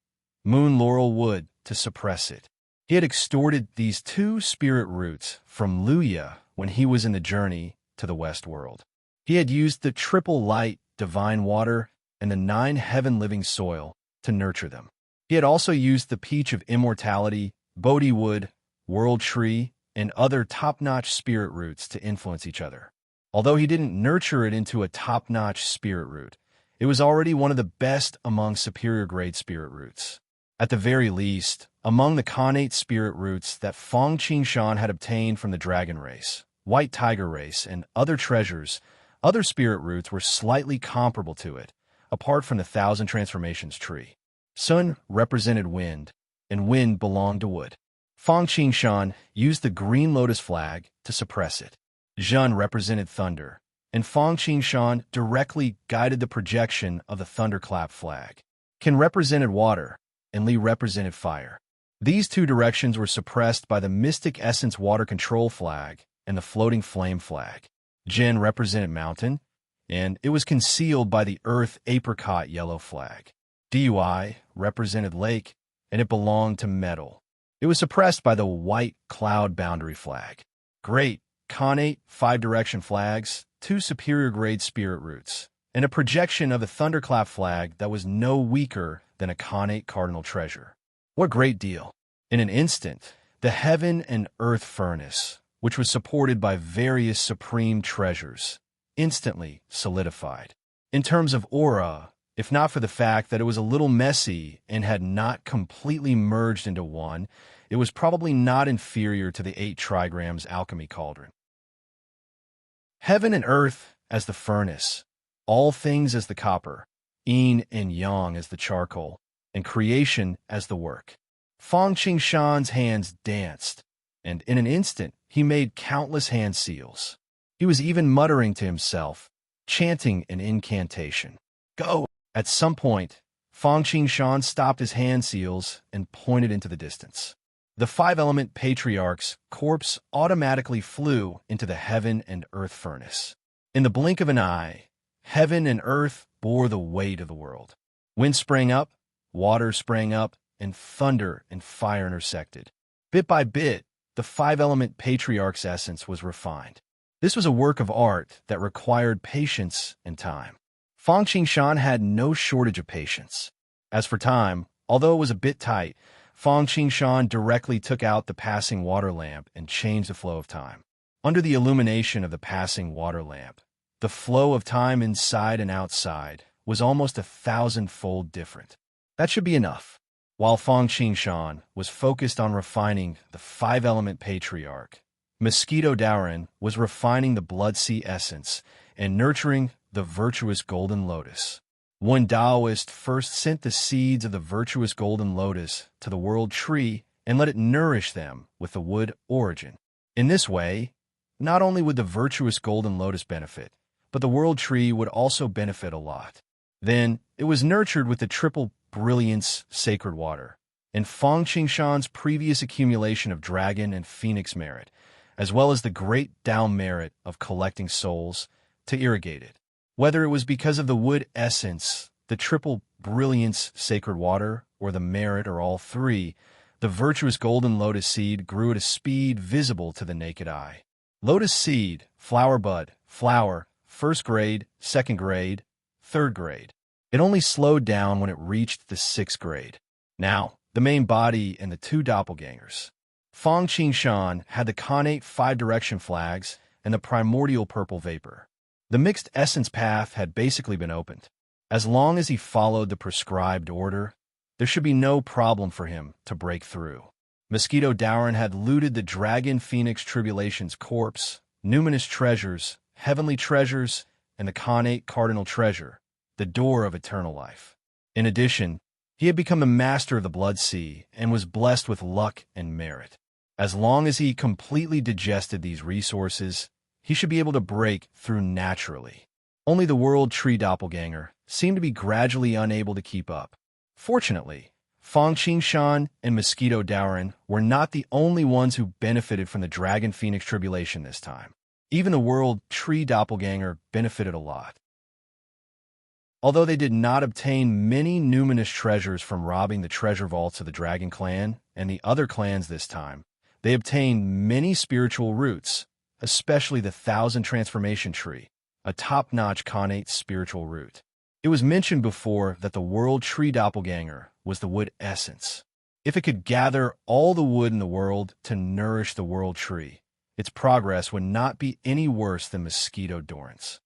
moon laurel wood, to suppress it. He had extorted these 2 spirit roots from Luya when he was in the journey to the West World. He had used the triple light, divine water, and the 9 heaven-living soil to nurture them. He had also used the peach of immortality, Bodhi wood, world tree, and other top-notch spirit roots to influence each other. Although he didn't nurture it into a top-notch spirit root, it was already one of the best among superior-grade spirit roots. At the very least, among the connate spirit roots that Fang Qingshan had obtained from the dragon race, white tiger race, and other treasures, other spirit roots were slightly comparable to it, apart from the Thousand Transformations tree. Sun represented wind, and wind belonged to wood. Fang Qingshan used the green lotus flag to suppress it. Zhen represented thunder, and Fang Qingshan directly guided the projection of the thunderclap flag. Qin represented water, and Li represented fire. These 2 directions were suppressed by the Mystic Essence Water Control flag and the Floating Flame flag. Jin represented mountain, and it was concealed by the Earth Apricot Yellow flag. Dui represented lake, and it belonged to metal. It was suppressed by the White Cloud Boundary flag. Great, connate, 5-direction flags, 2 superior-grade spirit roots, and a projection of the Thunderclap flag that was no weaker than a connate cardinal treasure. What great deal! In an instant, the heaven and earth furnace, which was supported by various supreme treasures, instantly solidified. In terms of aura, if not for the fact that it was a little messy and had not completely merged into one, it was probably not inferior to the 8 trigrams alchemy cauldron. Heaven and earth as the furnace, all things as the copper, yin and yang as the charcoal, and creation as the work. Fang Qingshan's hands danced, and in an instant he made countless hand seals. He was even muttering to himself, chanting an incantation. Go! At some point, Fang Qingshan stopped his hand seals and pointed into the distance. The 5-element patriarch's corpse automatically flew into the heaven and earth furnace. In the blink of an eye, heaven and earth bore the weight of the world. Wind sprang up, water sprang up, and thunder and fire intersected. Bit by bit, the 5-element patriarch's essence was refined. This was a work of art that required patience and time. Fang Qingshan had no shortage of patience. As for time, although it was a bit tight, Fang Qingshan directly took out the passing water lamp and changed the flow of time. Under the illumination of the passing water lamp, the flow of time inside and outside was almost 1,000-fold different. That should be enough. While Fang Qingshan was focused on refining the 5-element patriarch, Mosquito Daoran was refining the Blood Sea essence and nurturing the virtuous golden lotus. One Taoist first sent the seeds of the virtuous golden lotus to the world tree and let it nourish them with the wood origin. In this way, not only would the virtuous golden lotus benefit, but the world tree would also benefit a lot. Then, it was nurtured with the triple brilliance sacred water, and Fang Qingshan's previous accumulation of dragon and phoenix merit, as well as the great Tao merit of collecting souls, to irrigate it. Whether it was because of the wood essence, the triple brilliance sacred water, or the merit, or all 3, the virtuous golden lotus seed grew at a speed visible to the naked eye. Lotus seed, flower bud, flower, 1st grade, 2nd grade, 3rd grade. It only slowed down when it reached the 6th grade. Now, the main body and the 2 doppelgangers. Fang Qingshan had the connate 5-direction flags and the primordial purple vapor. The mixed essence path had basically been opened. As long as he followed the prescribed order, there should be no problem for him to break through. Mosquito Dowrin had looted the Dragon Phoenix Tribulation's corpse, numinous treasures, heavenly treasures, and the Khanate Cardinal Treasure, the door of eternal life. In addition, he had become the master of the Blood Sea and was blessed with luck and merit. As long as he completely digested these resources, he should be able to break through naturally. Only the World Tree Doppelganger seemed to be gradually unable to keep up. Fortunately, Fang Qingshan and Mosquito Dowrin were not the only ones who benefited from the Dragon Phoenix Tribulation this time. Even the World Tree Doppelganger benefited a lot. Although they did not obtain many numinous treasures from robbing the treasure vaults of the Dragon Clan and the other clans this time, they obtained many spiritual roots, especially the Thousand Transformation Tree, a top-notch Khanate spiritual root. It was mentioned before that the World Tree Doppelganger was the wood essence. If it could gather all the wood in the world to nourish the World Tree, its progress would not be any worse than Mosquito Dowrin's.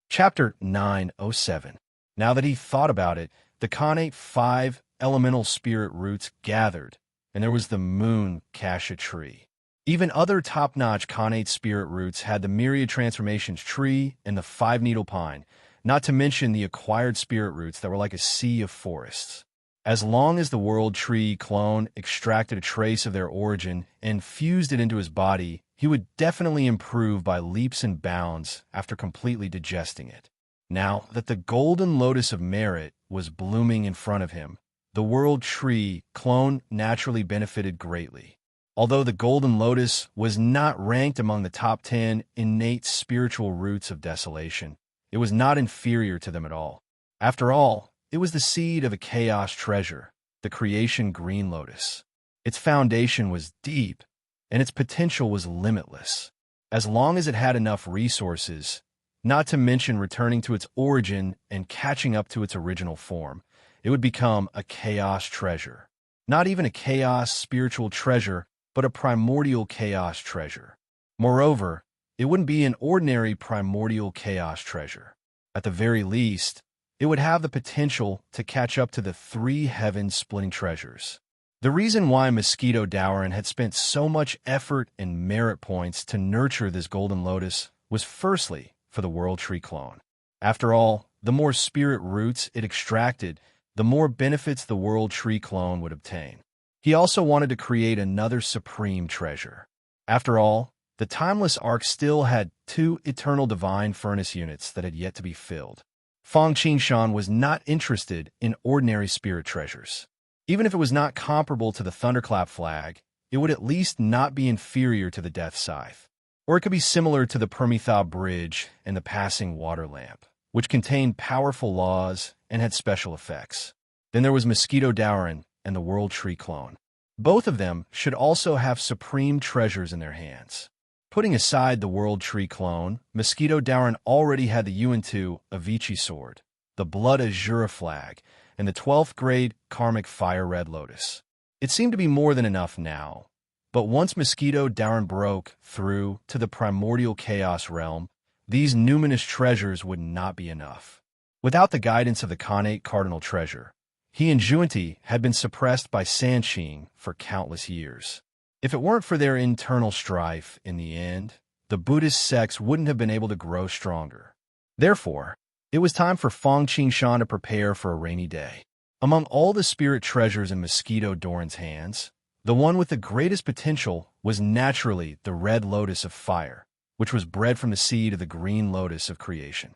Chapter 907. Now that he thought about it, the Khanate 5 elemental spirit roots gathered, and there was the Moon Kasha tree. Even other top-notch Khanate spirit roots had the Myriad Transformations tree and the 5-needle pine, not to mention the acquired spirit roots that were like a sea of forests. As long as the World Tree clone extracted a trace of their origin and fused it into his body, he would definitely improve by leaps and bounds after completely digesting it. Now that the Golden Lotus of Merit was blooming in front of him, the World Tree clone naturally benefited greatly. Although the Golden Lotus was not ranked among the top 10 innate spiritual roots of desolation, it was not inferior to them at all. After all, it was the seed of a chaos treasure, the creation green lotus. Its foundation was deep, and its potential was limitless. As long as it had enough resources, not to mention returning to its origin and catching up to its original form, it would become a chaos treasure. Not even a chaos spiritual treasure, but a primordial chaos treasure. Moreover, it wouldn't be an ordinary primordial chaos treasure. At the very least, it would have the potential to catch up to the 3 heaven-splitting treasures. The reason why Mosquito Dowrin had spent so much effort and merit points to nurture this Golden Lotus was firstly for the World Tree clone. After all, the more spirit roots it extracted, the more benefits the World Tree clone would obtain. He also wanted to create another supreme treasure. After all, the Timeless Ark still had 2 Eternal Divine Furnace units that had yet to be filled. Fang Qingshan was not interested in ordinary spirit treasures. Even if it was not comparable to the Thunderclap flag, it would at least not be inferior to the Death Scythe. Or it could be similar to the Permitha Bridge and the Passing Water Lamp, which contained powerful laws and had special effects. Then there was Mosquito Dowrin and the World Tree clone. Both of them should also have supreme treasures in their hands. Putting aside the World Tree clone, Mosquito Dowrin already had the Yuan-Tu Avicii sword, the Blood Azura flag, and the 12th grade Karmic Fire Red Lotus. It seemed to be more than enough now, but once Mosquito Dowrin broke through to the primordial chaos realm, these numinous treasures would not be enough. Without the guidance of the Khanate Cardinal Treasure, he and Juanti had been suppressed by Sanqing for countless years. If it weren't for their internal strife in the end, the Buddhist sects wouldn't have been able to grow stronger. Therefore, it was time for Fang Qingshan to prepare for a rainy day. Among all the spirit treasures in Mosquito Dowrin's hands, the one with the greatest potential was naturally the Red Lotus of Fire, which was bred from the seed of the Green Lotus of Creation.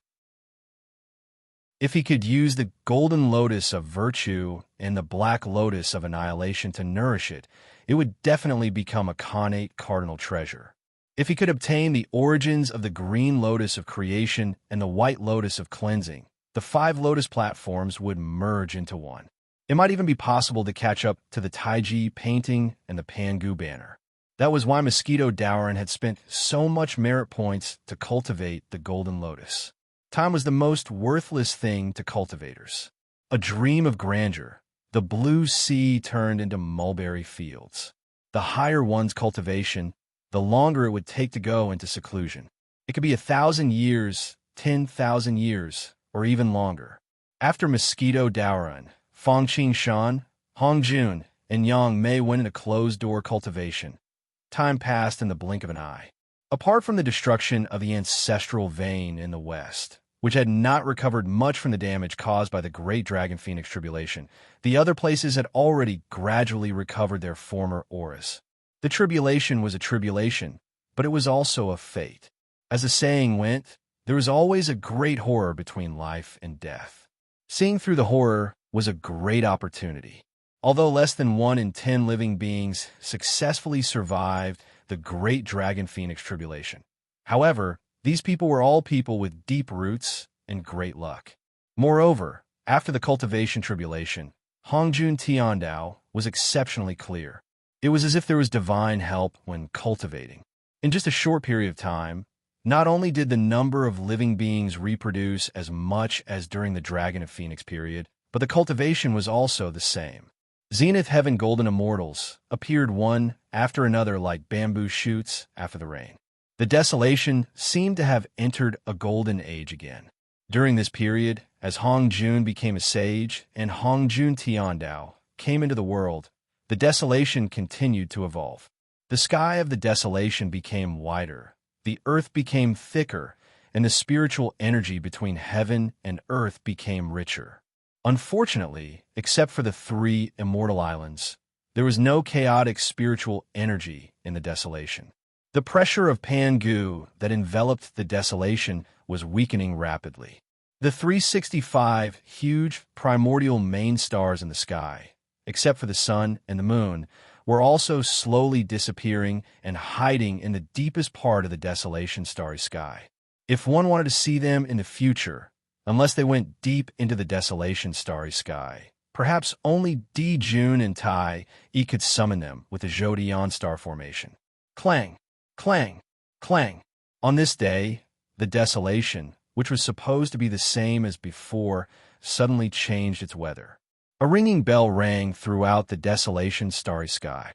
If he could use the Golden Lotus of Virtue and the Black Lotus of Annihilation to nourish it, it would definitely become a Khanate Cardinal Treasure. If he could obtain the origins of the Green Lotus of Creation and the White Lotus of Cleansing, the 5 Lotus platforms would merge into one. It might even be possible to catch up to the Taiji painting and the Pangu banner. That was why Mosquito Dowrin had spent so much merit points to cultivate the Golden Lotus. Time was the most worthless thing to cultivators. A dream of grandeur, the blue sea turned into mulberry fields. The higher one's cultivation, the longer it would take to go into seclusion. It could be 1,000 years, 10,000 years, or even longer. After Mosquito Daoren, Fangqing Shan, Hongjun, and Yang Mei went into closed-door cultivation. Time passed in the blink of an eye. Apart from the destruction of the ancestral vein in the west, which had not recovered much from the damage caused by the Great Dragon Phoenix Tribulation, the other places had already gradually recovered their former auras. The tribulation was a tribulation, but it was also a fate. As the saying went, there is always a great horror between life and death. Seeing through the horror was a great opportunity. Although less than 1 in 10 living beings successfully survived the Great Dragon Phoenix Tribulation. However, these people were all people with deep roots and great luck. Moreover, after the cultivation tribulation, Hongjun Tiandao was exceptionally clear. It was as if there was divine help when cultivating. In just a short period of time, not only did the number of living beings reproduce as much as during the Dragon of Phoenix period, but the cultivation was also the same. Zenith Heaven Golden Immortals appeared one after another like bamboo shoots after the rain. The desolation seemed to have entered a golden age again. During this period, as Hongjun became a sage and Hongjun Tiandao came into the world, the desolation continued to evolve. The sky of the desolation became wider, the earth became thicker, and the spiritual energy between heaven and earth became richer. Unfortunately, except for the 3 immortal islands, there was no chaotic spiritual energy in the desolation. The pressure of Pangu that enveloped the desolation was weakening rapidly. The 365 huge primordial main stars in the sky, except for the sun and the moon, were also slowly disappearing and hiding in the deepest part of the desolation starry sky. If one wanted to see them in the future, unless they went deep into the desolation starry sky, perhaps only Di Jun and Tai Yi could summon them with the Zhodian star formation. Clang, clang, clang. On this day, the desolation, which was supposed to be the same as before, suddenly changed its weather. A ringing bell rang throughout the desolation starry sky.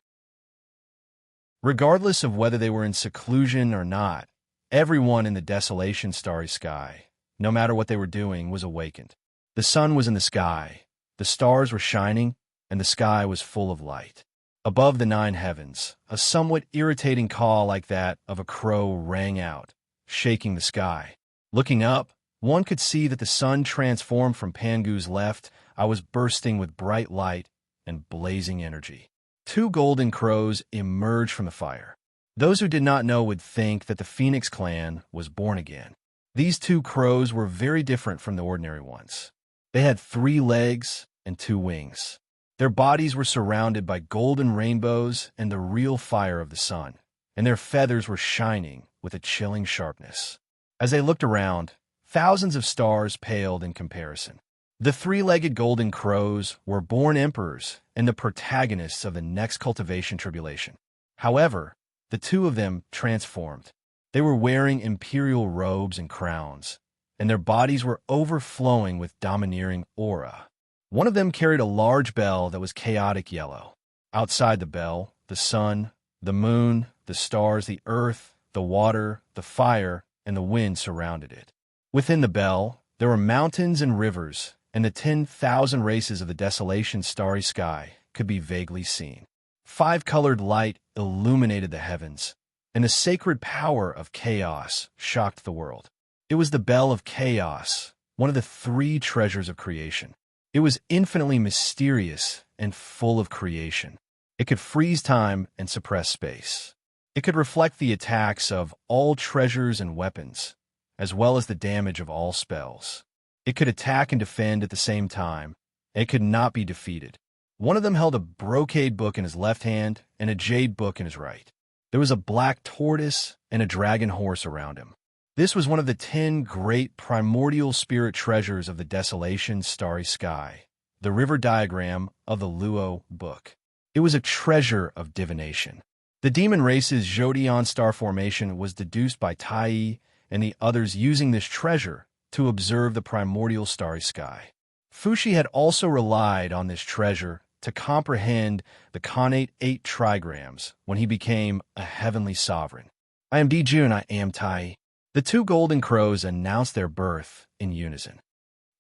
Regardless of whether they were in seclusion or not, everyone in the desolation starry sky, no matter what they were doing, was awakened. The sun was in the sky, the stars were shining, and the sky was full of light. Above the 9 heavens, a somewhat irritating call like that of a crow rang out, shaking the sky. Looking up, one could see that the sun transformed from Pangu's left. I was bursting with bright light and blazing energy. 2 golden crows emerged from the fire. Those who did not know would think that the Phoenix clan was born again. These 2 crows were very different from the ordinary ones. They had 3 legs and 2 wings. Their bodies were surrounded by golden rainbows and the real fire of the sun, and their feathers were shining with a chilling sharpness. As they looked around, thousands of stars paled in comparison. The 3-legged golden crows were born emperors and the protagonists of the next cultivation tribulation. However, the 2 of them transformed. They were wearing imperial robes and crowns, and their bodies were overflowing with domineering aura. One of them carried a large bell that was chaotic yellow. Outside the bell, the sun, the moon, the stars, the earth, the water, the fire, and the wind surrounded it. Within the bell, there were mountains and rivers, and the 10,000 races of the desolation starry sky could be vaguely seen. 5-colored light illuminated the heavens, and the sacred power of chaos shocked the world. It was the bell of chaos, one of the 3 treasures of creation. It was infinitely mysterious and full of creation. It could freeze time and suppress space. It could reflect the attacks of all treasures and weapons, as well as the damage of all spells. It could attack and defend at the same time. It could not be defeated. One of them held a brocade book in his left hand and a jade book in his right. There was a black tortoise and a dragon horse around him. This was one of the 10 great primordial spirit treasures of the desolation starry sky, the river diagram of the Luo book. It was a treasure of divination. The demon race's Zhodian star formation was deduced by Tai Yi and the others using this treasure to observe the primordial starry sky. Fuxi had also relied on this treasure to comprehend the connate 8 trigrams when he became a heavenly sovereign. I am Dijun, I am Tai. The two golden crows announced their birth in unison.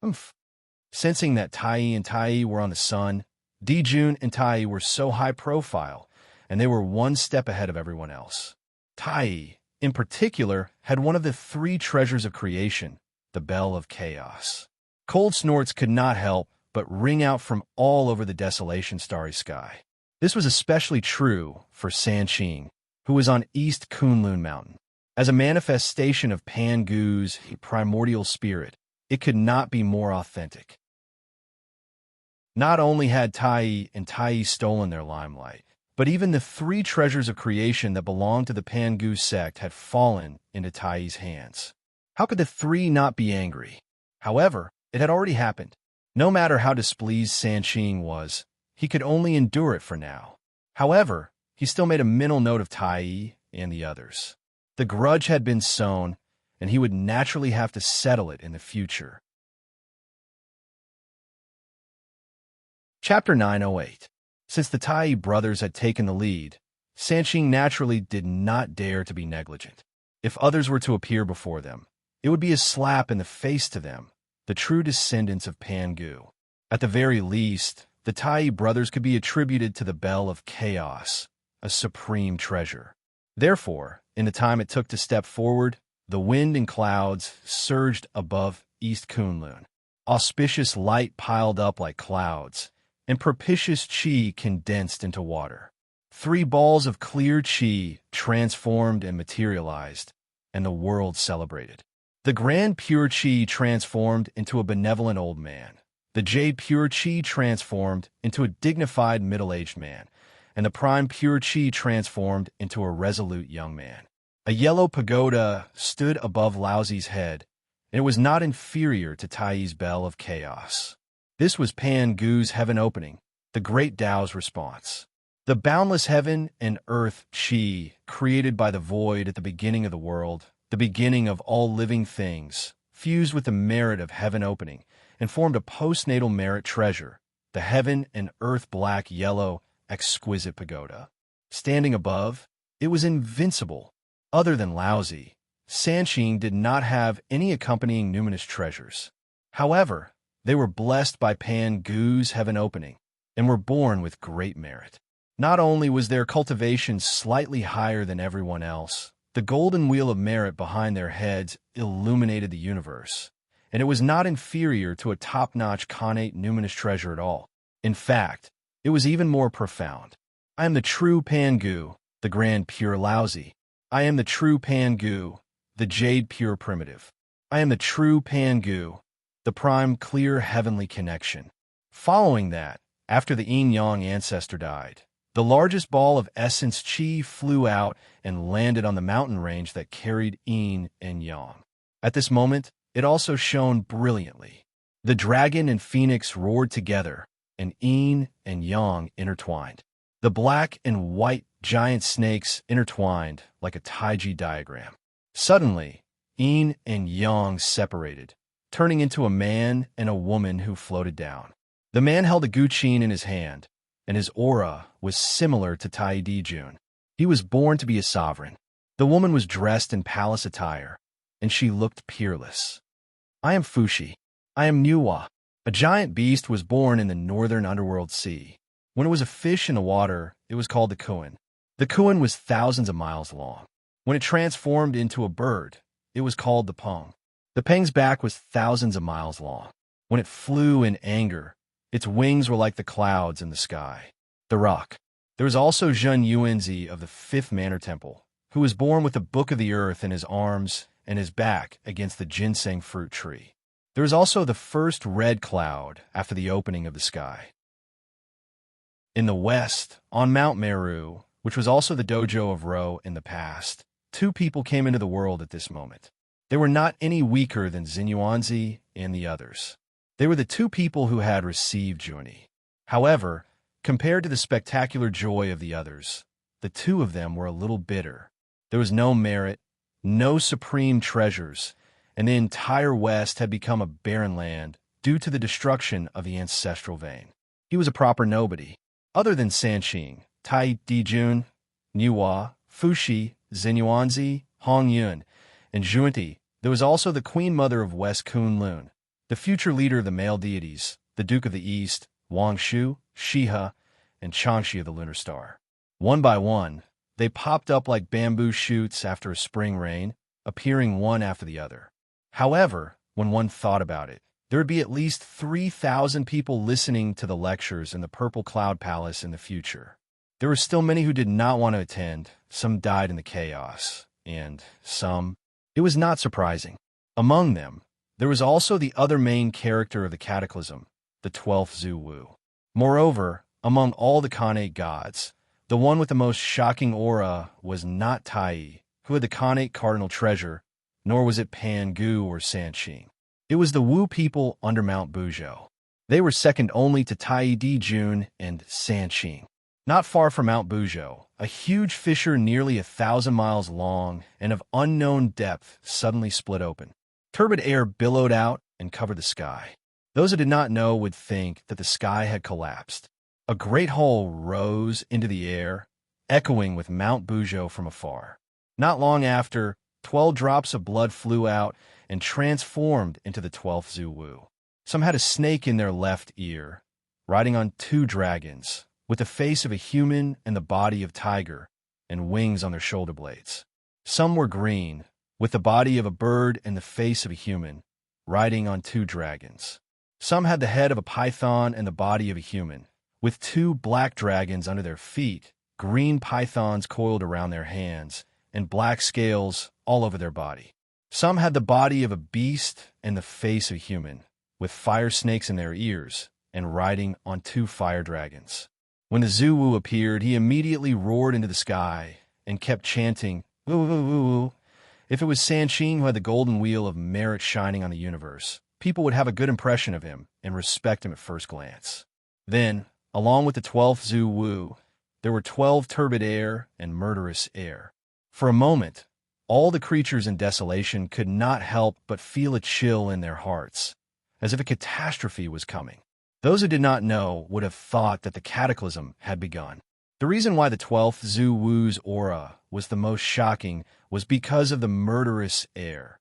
Oomph. Sensing that Tai and Tai were on the sun, Dijun and Tai were so high profile, and they were one step ahead of everyone else. Tai, in particular, had one of the 3 treasures of creation, the Bell of Chaos. Cold snorts could not help but ring out from all over the desolation starry sky. This was especially true for Sanqing, who was on East Kunlun Mountain. As a manifestation of Pangu's primordial spirit, it could not be more authentic. Not only had Tai and Tai stolen their limelight, but even the 3 treasures of creation that belonged to the Pangu sect had fallen into Tai's hands. How could the 3 not be angry? However, it had already happened. No matter how displeased Sanqing was, he could only endure it for now. However, he still made a mental note of Tai and the others. The grudge had been sown, and he would naturally have to settle it in the future. Chapter 908. Since the Tai brothers had taken the lead, Sanqing naturally did not dare to be negligent. If others were to appear before them, it would be a slap in the face to them, the true descendants of Pangu. At the very least, the Tai brothers could be attributed to the Bell of Chaos, a supreme treasure. Therefore, in the time it took to step forward, the wind and clouds surged above East Kunlun. Auspicious light piled up like clouds, and propitious qi condensed into water. 3 balls of clear qi transformed and materialized, and the world celebrated. The grand pure qi transformed into a benevolent old man. The jade pure qi transformed into a dignified middle-aged man, and the prime pure qi transformed into a resolute young man. A yellow pagoda stood above Laozi's head, and it was not inferior to Tai's Bell of Chaos. This was Pangu's heaven opening, the great Tao's response. The boundless heaven and earth qi created by the void at the beginning of the world, the beginning of all living things, fused with the merit of heaven opening, and formed a postnatal merit treasure, the heaven and earth black-yellow exquisite pagoda. Standing above, it was invincible. Other than Laozi, Sanqing did not have any accompanying numinous treasures. However, they were blessed by Pangu's heaven opening, and were born with great merit. Not only was their cultivation slightly higher than everyone else, the golden wheel of merit behind their heads illuminated the universe, and it was not inferior to a top-notch connate numinous treasure at all. In fact, it was even more profound. I am the true Pangu, the grand pure Laozi. I am the true Pangu, the jade pure primitive. I am the true Pangu, the prime clear heavenly connection. Following that, after the yin-yang ancestor died, the largest ball of essence qi flew out and landed on the mountain range that carried yin and yang. At this moment, it also shone brilliantly. The dragon and phoenix roared together, and yin and yang intertwined. The black and white giant snakes intertwined like a taiji diagram. Suddenly, yin and yang separated, turning into a man and a woman who floated down. The man held a guqin in his hand, and his aura was similar to Tai Dijun. He was born to be a sovereign. The woman was dressed in palace attire, and she looked peerless. I am Fushi. I am Nuwa. A giant beast was born in the northern underworld sea. When it was a fish in the water, it was called the Kuan. The Kuan was thousands of miles long. When it transformed into a bird, it was called the Peng. The Peng's back was thousands of miles long. When it flew in anger, its wings were like the clouds in the sky. The Rock. There was also Zhen Yuanzi of the Fifth Manor Temple, who was born with the Book of the Earth in his arms and his back against the ginseng fruit tree. There was also the first red cloud after the opening of the sky. In the west, on Mount Meru, which was also the dojo of Ro in the past, 2 people came into the world at this moment. They were not any weaker than Xinyuanzi and the others. They were the 2 people who had received Junie. However, compared to the spectacular joy of the others, the 2 of them were a little bitter. There was no merit, no supreme treasures, and the entire West had become a barren land due to the destruction of the ancestral vein. He was a proper nobody. Other than Sanqing, Tai Dijun, Niuhua, Fuxi, Xinyuanzi, Hong Yun, and Zhuanti, there was also the Queen Mother of West Kunlun, the future leader of the male deities, the Duke of the East, Wang Shu, Shihe, and Changxi of the Lunar Star. One by one, they popped up like bamboo shoots after a spring rain, appearing one after the other. However, when one thought about it, there would be at least 3,000 people listening to the lectures in the Purple Cloud Palace in the future. There were still many who did not want to attend, some died in the chaos, and some... It was not surprising. Among them, there was also the other main character of the Cataclysm, the 12th Zhu Wu. Moreover, among all the Khanate gods, the one with the most shocking aura was not Tai, who had the Khanate cardinal treasure, nor was it Pan Gu or Sanqing. It was the Wu people under Mount Buzhou. They were second only to Tai Dijun and Sanqing. Not far from Mount Buzhou, a huge fissure nearly 1,000 miles long and of unknown depth suddenly split open. Turbid air billowed out and covered the sky. Those who did not know would think that the sky had collapsed. A great hole rose into the air, echoing with Mount Buzhou from afar. Not long after, 12 drops of blood flew out and transformed into the 12th Zhu Wu. Some had a snake in their left ear, riding on 2 dragons, with the face of a human and the body of tiger, and wings on their shoulder blades. Some were green, with the body of a bird and the face of a human, riding on 2 dragons. Some had the head of a python and the body of a human, with 2 black dragons under their feet, green pythons coiled around their hands, and black scales all over their body. Some had the body of a beast and the face of a human, with fire snakes in their ears, and riding on 2 fire dragons. When the Zhu Wu appeared, he immediately roared into the sky and kept chanting, "Woo, woo, woo, woo." If it was Sanqing who had the golden wheel of merit shining on the universe, people would have a good impression of him and respect him at first glance. Then, along with the 12th Zhu Wu, there were 12 turbid air and murderous air. For a moment, all the creatures in desolation could not help but feel a chill in their hearts, as if a catastrophe was coming. Those who did not know would have thought that the cataclysm had begun. The reason why the 12th Zhu Wu's aura was the most shocking was because of the murderous air.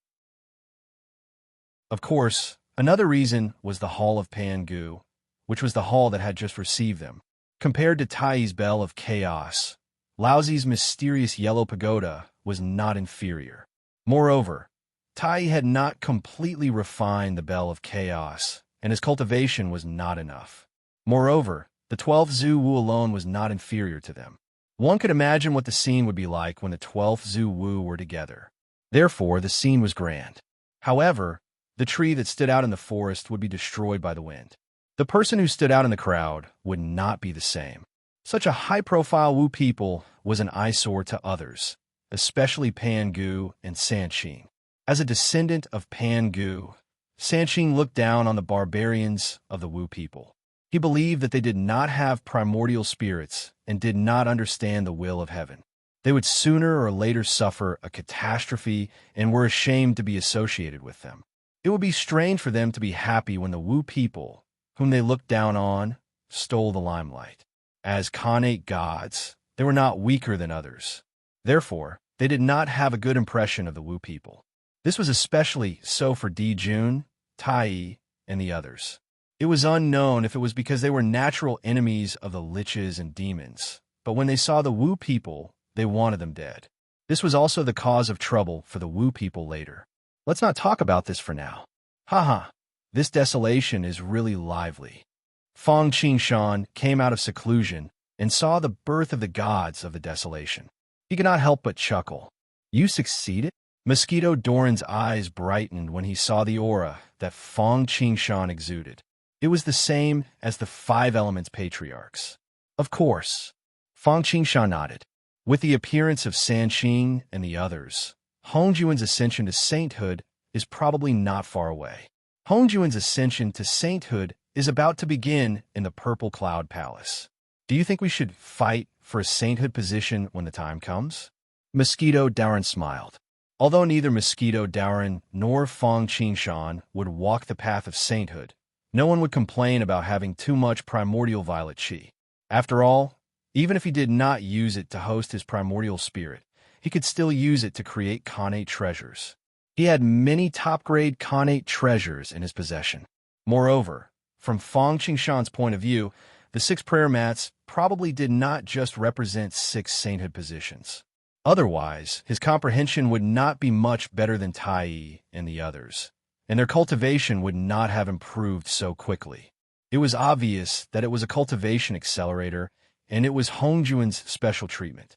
Of course, another reason was the Hall of Pan Gu, which was the hall that had just received them. Compared to Tai's Bell of Chaos, Laozi's mysterious yellow pagoda was not inferior. Moreover, Tai had not completely refined the Bell of Chaos, and his cultivation was not enough. Moreover, the 12th Zhu Wu alone was not inferior to them. One could imagine what the scene would be like when the 12th Zhu Wu were together. Therefore, the scene was grand. However, the tree that stood out in the forest would be destroyed by the wind. The person who stood out in the crowd would not be the same. Such a high-profile Wu people was an eyesore to others, especially Pan Gu and Sanqing. As a descendant of Pan Gu, Sanqing looked down on the barbarians of the Wu people. He believed that they did not have primordial spirits and did not understand the will of heaven. They would sooner or later suffer a catastrophe and were ashamed to be associated with them. It would be strange for them to be happy when the Wu people, whom they looked down on, stole the limelight. As Khanate gods, they were not weaker than others. Therefore, they did not have a good impression of the Wu people. This was especially so for Dijun, Tai, and the others. It was unknown if it was because they were natural enemies of the liches and demons, but when they saw the Wu people, they wanted them dead. This was also the cause of trouble for the Wu people later. Let's not talk about this for now. Haha, this desolation is really lively. Fang Qingshan came out of seclusion and saw the birth of the gods of the desolation. He could not help but chuckle. You succeeded? Mosquito Doran's eyes brightened when he saw the aura that Fang Qingshan exuded. It was the same as the 5 Elements patriarchs. Of course. Fang Qingshan nodded. With the appearance of Sanqing and the others, Hongjuan's ascension to sainthood is probably not far away. Hongjuan's ascension to sainthood is about to begin in the Purple Cloud Palace. Do you think we should fight for a sainthood position when the time comes? Mosquito Doran smiled. Although neither Mosquito Doran nor Fang Qingshan would walk the path of sainthood, No one would complain about having too much primordial violet chi. After all, even if he did not use it to host his primordial spirit, he could still use it to create Khanate treasures. He had many top-grade Khanate treasures in his possession. Moreover, from Fang Qingshan's point of view, the 6 prayer mats probably did not just represent 6 sainthood positions. Otherwise, his comprehension would not be much better than Tai Yi and the others, and their cultivation would not have improved so quickly. It was obvious that it was a cultivation accelerator, and it was Hongjuan's special treatment.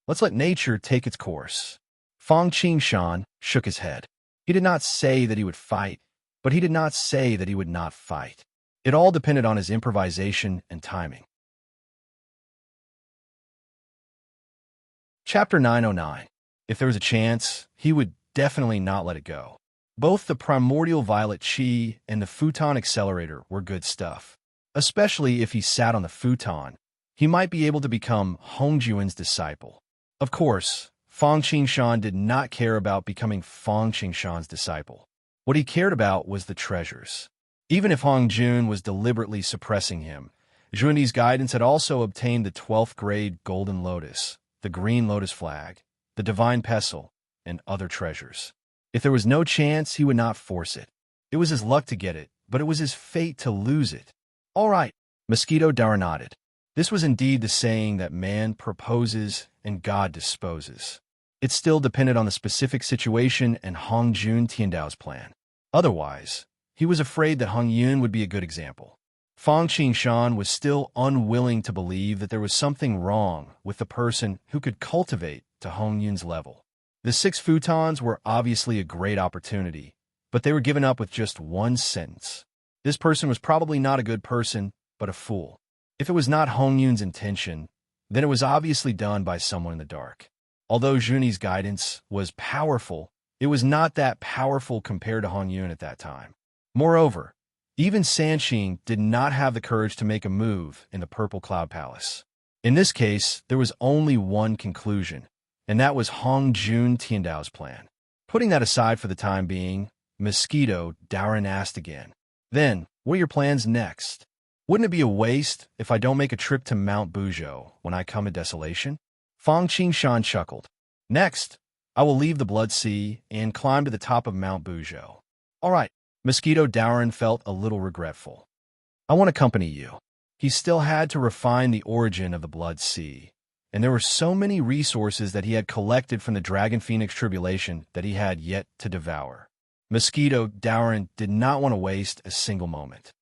Let's let nature take its course. Fang Qingshan shook his head. He did not say that he would fight, but he did not say that he would not fight. It all depended on his improvisation and timing. Chapter 909. If there was a chance, he would definitely not let it go. Both the primordial violet chi and the futon accelerator were good stuff. Especially if he sat on the futon, he might be able to become Hongjuan's disciple. Of course, Fang Qingshan did not care about becoming Fang Qingshan's disciple. What he cared about was the treasures. Even if Hongjun was deliberately suppressing him, Zhuandi's guidance had also obtained the 12th grade golden lotus, the green lotus flag, the divine pestle, and other treasures. If there was no chance, he would not force it. It was his luck to get it, but it was his fate to lose it. All right, Mosquito Dara nodded. This was indeed the saying that man proposes and God disposes. It still depended on the specific situation and Hongjun Tiandao's plan. Otherwise, he was afraid that Hongyun would be a good example. Fang Qingshan was still unwilling to believe that there was something wrong with the person who could cultivate to Hongyun's level. The 6 futons were obviously a great opportunity, but they were given up with just one sentence. This person was probably not a good person, but a fool. If it was not Hongyun's intention, then it was obviously done by someone in the dark. Although Zhuandi's guidance was powerful, it was not that powerful compared to Hongyun at that time. Moreover, even Sanxing did not have the courage to make a move in the Purple Cloud Palace. In this case, there was only one conclusion, and that was Hongjun Tiandao's plan. Putting that aside for the time being, Mosquito Daran asked again. Then, what are your plans next? Wouldn't it be a waste if I don't make a trip to Mount Buzhou when I come to Desolation? Fang Qingshan chuckled. Next, I will leave the Blood Sea and climb to the top of Mount Buzhou. All right, Mosquito Daran felt a little regretful. I want to accompany you. He still had to refine the origin of the Blood Sea, and there were so many resources that he had collected from the Dragon Phoenix tribulation that he had yet to devour. Mosquito Daran did not want to waste a single moment.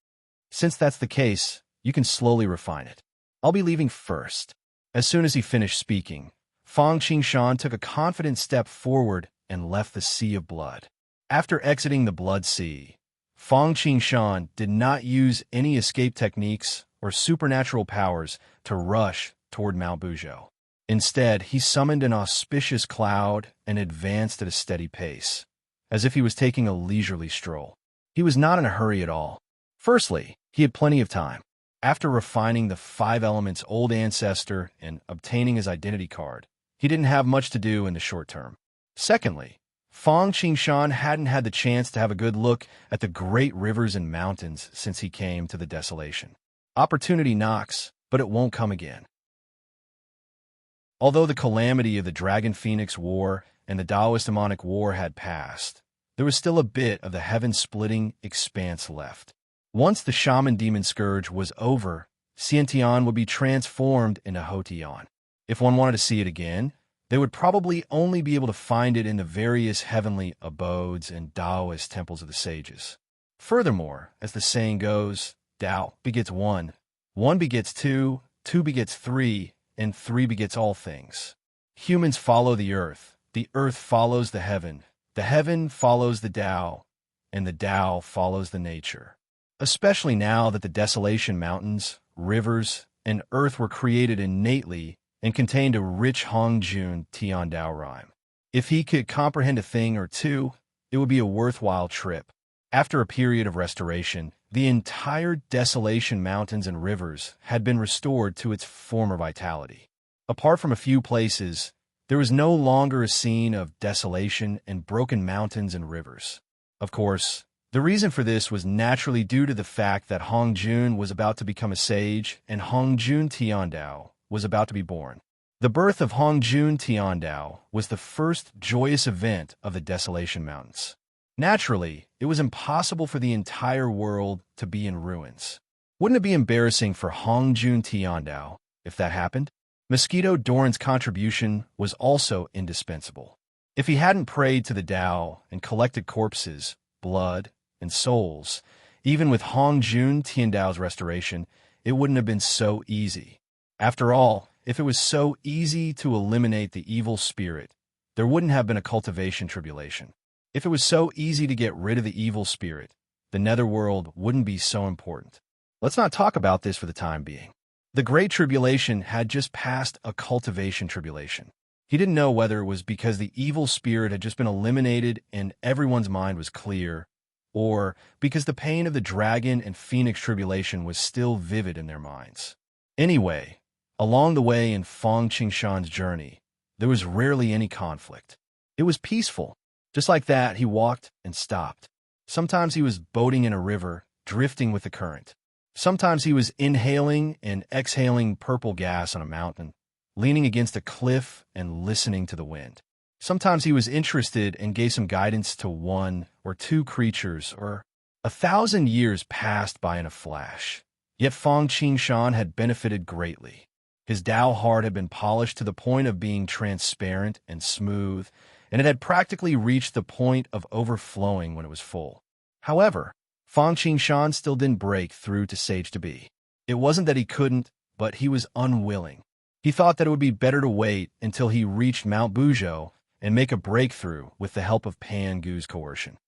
Since that's the case, you can slowly refine it. I'll be leaving first. As soon as he finished speaking, Fang Qingshan took a confident step forward and left the Sea of Blood. After exiting the Blood Sea, Fang Qingshan did not use any escape techniques or supernatural powers to rush toward Mount Buzhou. Instead, he summoned an auspicious cloud and advanced at a steady pace, as if he was taking a leisurely stroll. He was not in a hurry at all. Firstly, he had plenty of time. After refining the 5 elements' old ancestor and obtaining his identity card, he didn't have much to do in the short term. Secondly, Fang Qingshan hadn't had the chance to have a good look at the great rivers and mountains since he came to the Desolation. Opportunity knocks, but it won't come again. Although the calamity of the Dragon Phoenix War and the Taoist Demonic War had passed, there was still a bit of the heaven-splitting expanse left. Once the Shaman Demon Scourge was over, Xiantian would be transformed into Hotian. If one wanted to see it again, they would probably only be able to find it in the various heavenly abodes and Taoist temples of the sages. Furthermore, as the saying goes, Tao begets one, one begets two, two begets three, and three begets all things. Humans follow the earth follows the heaven follows the Tao, and the Tao follows the nature. Especially now that the Desolation Mountains, rivers, and earth were created innately and contained a rich Hongjun Tiandao rhyme. If he could comprehend a thing or two, it would be a worthwhile trip. After a period of restoration, the entire Desolation Mountains and rivers had been restored to its former vitality. Apart from a few places, there was no longer a scene of desolation and broken mountains and rivers. Of course, The reason for this was naturally due to the fact that Hong Jun was about to become a sage and Hong Jun Tiandao was about to be born. The birth of Hong Jun Tiandao was the first joyous event of the Desolation Mountains. Naturally, it was impossible for the entire world to be in ruins. Wouldn't it be embarrassing for Hong Jun Tiandao if that happened? Mosquito Doran's contribution was also indispensable. If he hadn't prayed to the Tao and collected corpses, blood, and souls, even with Hong Jun Tiandao's restoration, it wouldn't have been so easy. After all, if it was so easy to eliminate the evil spirit, there wouldn't have been a cultivation tribulation. If it was so easy to get rid of the evil spirit, the netherworld wouldn't be so important. Let's not talk about this for the time being. The Great Tribulation had just passed a cultivation tribulation. He didn't know whether it was because the evil spirit had just been eliminated and everyone's mind was clear, or because the pain of the dragon and phoenix tribulation was still vivid in their minds. Anyway, along the way in Fong Qingshan's journey, there was rarely any conflict. It was peaceful. Just like that, he walked and stopped. Sometimes he was boating in a river, drifting with the current. Sometimes he was inhaling and exhaling purple gas on a mountain, leaning against a cliff and listening to the wind. Sometimes he was interested and gave some guidance to one or two creatures, or 1,000 years passed by in a flash. Yet Fong Qingshan had benefited greatly. His Tao heart had been polished to the point of being transparent and smooth, and it had practically reached the point of overflowing when it was full. However, Fong Qingshan still didn't break through to Sage to be. It wasn't that he couldn't, but he was unwilling. He thought that it would be better to wait until he reached Mount Buzhou and make a breakthrough with the help of Pan Gu's coercion.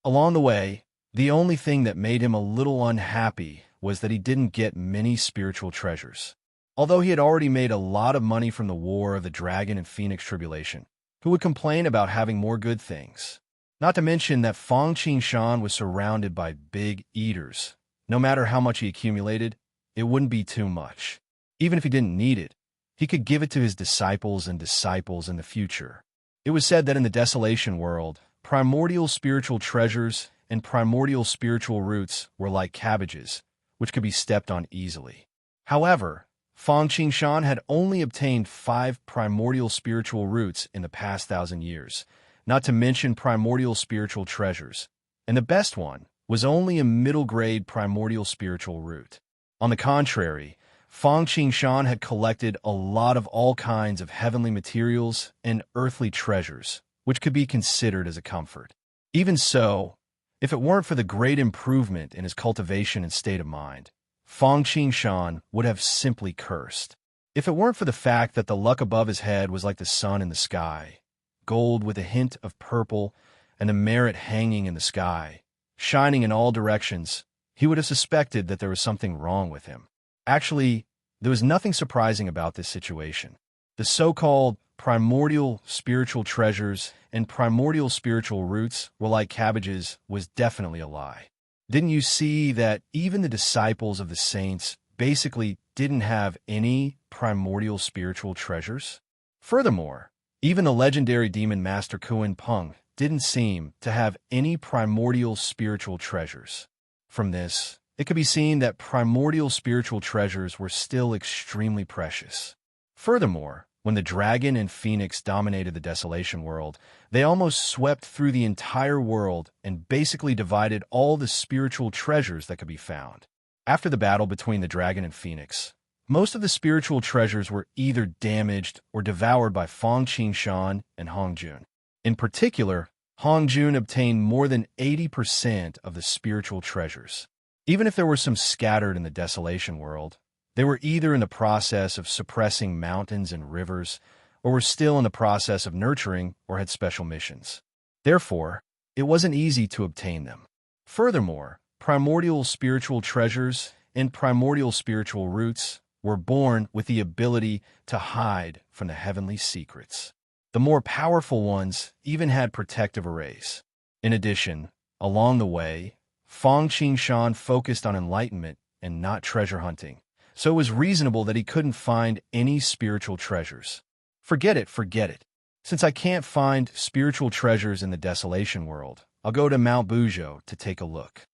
Along the way, the only thing that made him a little unhappy was that he didn't get many spiritual treasures. Although he had already made a lot of money from the War of the Dragon and Phoenix Tribulation, who would complain about having more good things? Not to mention that Fong Qingshan was surrounded by big eaters. No matter how much he accumulated, it wouldn't be too much. Even if he didn't need it, he could give it to his disciples and disciples in the future. It was said that in the Desolation world, primordial spiritual treasures and primordial spiritual roots were like cabbages, which could be stepped on easily. However, Fong Qingshan had only obtained 5 primordial spiritual roots in the past 1,000 years, not to mention primordial spiritual treasures, and the best one was only a middle-grade primordial spiritual root. On the contrary, Fong Qingshan had collected a lot of all kinds of heavenly materials and earthly treasures, which could be considered as a comfort. Even so, if it weren't for the great improvement in his cultivation and state of mind, Fong Qingshan would have simply cursed. If it weren't for the fact that the luck above his head was like the sun in the sky, gold with a hint of purple and the merit hanging in the sky, shining in all directions, he would have suspected that there was something wrong with him. Actually, there was nothing surprising about this situation. The so-called primordial spiritual treasures and primordial spiritual roots were like cabbages was definitely a lie. Didn't you see that even the disciples of the saints basically didn't have any primordial spiritual treasures? Furthermore, even the legendary demon master Kuan Peng didn't seem to have any primordial spiritual treasures. From this, it could be seen that primordial spiritual treasures were still extremely precious. Furthermore, when the dragon and phoenix dominated the Desolation world, they almost swept through the entire world and basically divided all the spiritual treasures that could be found. After the battle between the dragon and phoenix, most of the spiritual treasures were either damaged or devoured by Fong Qingshan and Hong Jun. In particular, Hong Jun obtained more than 80% of the spiritual treasures. Even if there were some scattered in the Desolation world, they were either in the process of suppressing mountains and rivers, or were still in the process of nurturing or had special missions. Therefore, it wasn't easy to obtain them. Furthermore, primordial spiritual treasures and primordial spiritual roots were born with the ability to hide from the heavenly secrets. The more powerful ones even had protective arrays. In addition, along the way, Fong Qingshan focused on enlightenment and not treasure hunting, so it was reasonable that he couldn't find any spiritual treasures. Forget it. Since I can't find spiritual treasures in the Desolation world, I'll go to Mount Bujo to take a look.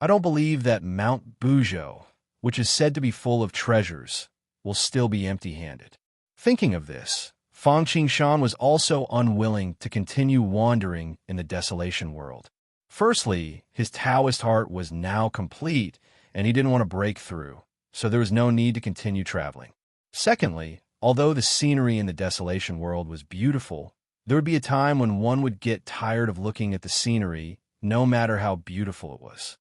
I don't believe that Mount Bujo, which is said to be full of treasures, will still be empty-handed. Thinking of this, Fang Qingshan was also unwilling to continue wandering in the desolation world. Firstly, his Taoist heart was now complete, and he didn't want to break through, so there was no need to continue traveling. Secondly, although the scenery in the desolation world was beautiful, there would be a time when one would get tired of looking at the scenery, no matter how beautiful it was.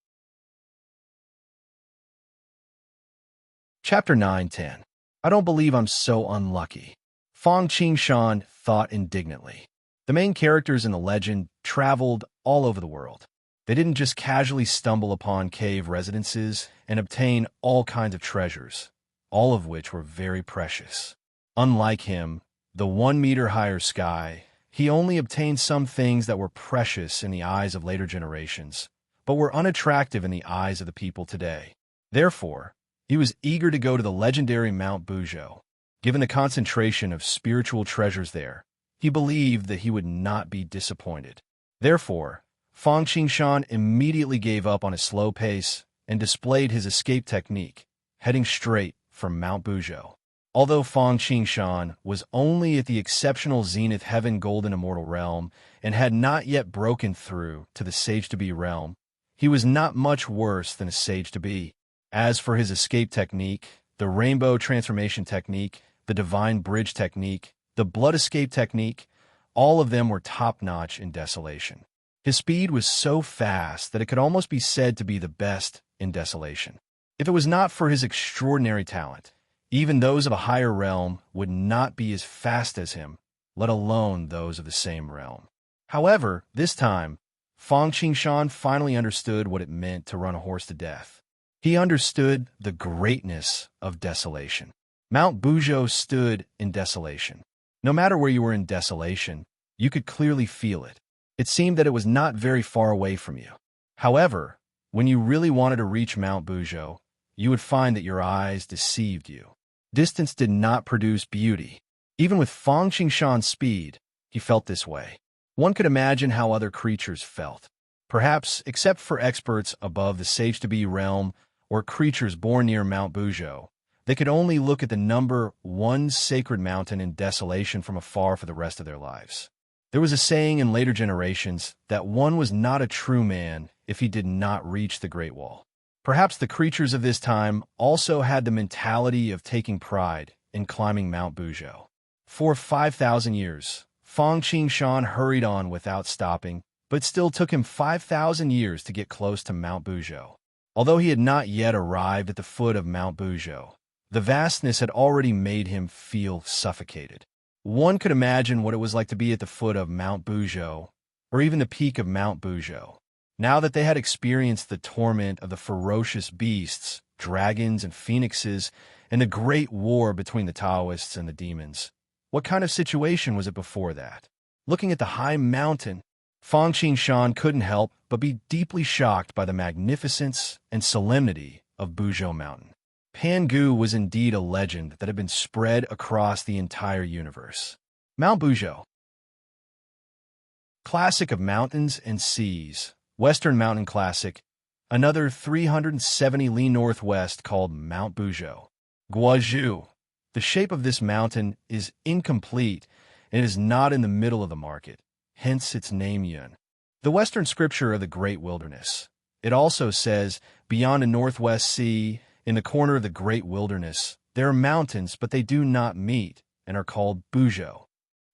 Chapter 9-10. I don't believe I'm so unlucky. Fang Qingshan thought indignantly. The main characters in the legend traveled all over the world. They didn't just casually stumble upon cave residences and obtain all kinds of treasures, all of which were very precious. Unlike him, the 1 meter higher sky, he only obtained some things that were precious in the eyes of later generations, but were unattractive in the eyes of the people today. Therefore, he was eager to go to the legendary Mount Bujo. Given the concentration of spiritual treasures there, he believed that he would not be disappointed. Therefore, Fang Qingshan immediately gave up on his slow pace and displayed his escape technique, heading straight for Mount Bujo. Although Fang Qingshan was only at the exceptional Zenith Heaven Golden Immortal Realm and had not yet broken through to the Sage-to-Be realm, he was not much worse than a Sage-to-Be. As for his escape technique, the Rainbow Transformation Technique, the Divine Bridge Technique, the Blood Escape Technique, all of them were top-notch in Desolation. His speed was so fast that it could almost be said to be the best in Desolation. If it was not for his extraordinary talent, even those of a higher realm would not be as fast as him, let alone those of the same realm. However, this time, Fang Qingshan finally understood what it meant to run a horse to death. He understood the greatness of desolation. Mount Bujo stood in desolation. No matter where you were in desolation, you could clearly feel it. It seemed that it was not very far away from you. However, when you really wanted to reach Mount Bujo, you would find that your eyes deceived you. Distance did not produce beauty. Even with Fang Qingshan's speed, he felt this way. One could imagine how other creatures felt. Perhaps, except for experts above the Sage-to-Be realm or creatures born near Mount Bujo, they could only look at the number 1 sacred mountain in desolation from afar for the rest of their lives. There was a saying in later generations that one was not a true man if he did not reach the Great Wall. Perhaps the creatures of this time also had the mentality of taking pride in climbing Mount Bujo. For 5,000 years, Fang Qingshan hurried on without stopping, but still took him 5,000 years to get close to Mount Bujo. Although he had not yet arrived at the foot of Mount Bujo, the vastness had already made him feel suffocated. One could imagine what it was like to be at the foot of Mount Bujo, or even the peak of Mount Bujo. Now that they had experienced the torment of the ferocious beasts, dragons and phoenixes, and the great war between the Taoists and the demons, what kind of situation was it before that? Looking at the high mountain, Fang Qingshan couldn't help but be deeply shocked by the magnificence and solemnity of Bujo Mountain. Pangu was indeed a legend that had been spread across the entire universe. Mount Bujo. Classic of mountains and seas, Western Mountain Classic, another 370 li northwest called Mount Bujo. Guazhou. The shape of this mountain is incomplete and is not in the middle of the market, hence its name Yun. The Western scripture of the Great Wilderness. It also says, beyond a northwest sea, in the corner of the Great Wilderness, there are mountains, but they do not meet, and are called Bujo.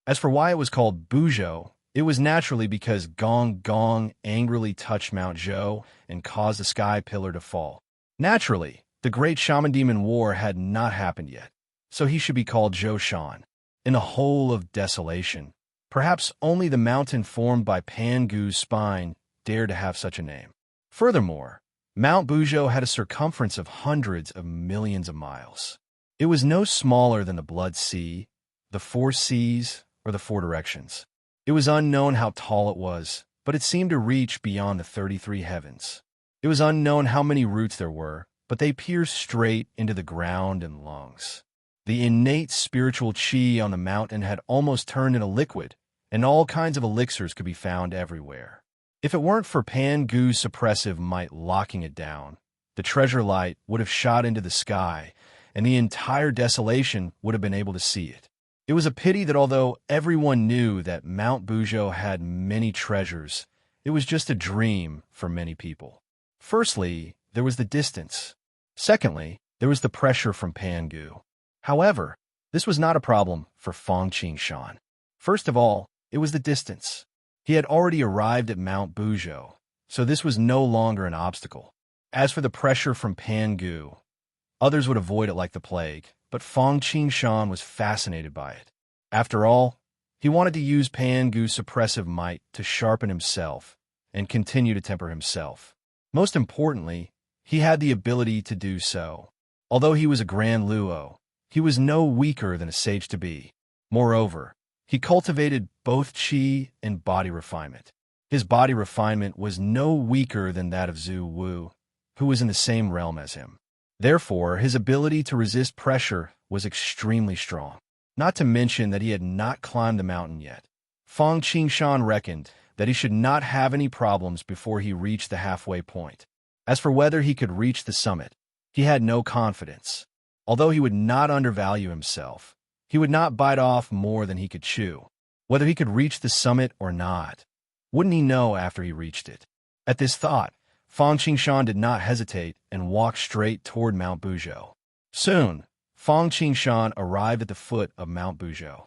As for why it was called Bujo, it was naturally because Gong Gong angrily touched Mount Zhou and caused the sky pillar to fall. Naturally, the Great Shaman Demon War had not happened yet, so he should be called Zhou Shan. In the whole of desolation, perhaps only the mountain formed by Pangu's spine dared to have such a name. Furthermore, Mount Bujo had a circumference of hundreds of millions of miles. It was no smaller than the Blood Sea, the Four Seas, or the Four Directions. It was unknown how tall it was, but it seemed to reach beyond the 33 heavens. It was unknown how many roots there were, but they pierced straight into the ground and lungs. The innate spiritual chi on the mountain had almost turned into liquid, and all kinds of elixirs could be found everywhere. If it weren't for Pan Gu's suppressive might locking it down, the treasure light would have shot into the sky, and the entire desolation would have been able to see it. It was a pity that although everyone knew that Mount Bujo had many treasures, it was just a dream for many people. Firstly, there was the distance. Secondly, there was the pressure from Pan Gu. However, this was not a problem for Fang Qingshan. First of all, it was the distance. He had already arrived at Mount Bujo, so this was no longer an obstacle. As for the pressure from Pan Gu, others would avoid it like the plague, but Fang Qingshan was fascinated by it. After all, he wanted to use Pan Gu's suppressive might to sharpen himself and continue to temper himself. Most importantly, he had the ability to do so. Although he was a Grand Luo, he was no weaker than a sage-to-be. Moreover, he cultivated both qi and body refinement. His body refinement was no weaker than that of Zhu Wu, who was in the same realm as him. Therefore, his ability to resist pressure was extremely strong. Not to mention that he had not climbed the mountain yet. Fang Qingshan reckoned that he should not have any problems before he reached the halfway point. As for whether he could reach the summit, he had no confidence. Although he would not undervalue himself, he would not bite off more than he could chew. Whether he could reach the summit or not, wouldn't he know after he reached it? At this thought, Fang Qingshan did not hesitate and walked straight toward Mount Bujo. Soon, Fang Qingshan arrived at the foot of Mount Bujo.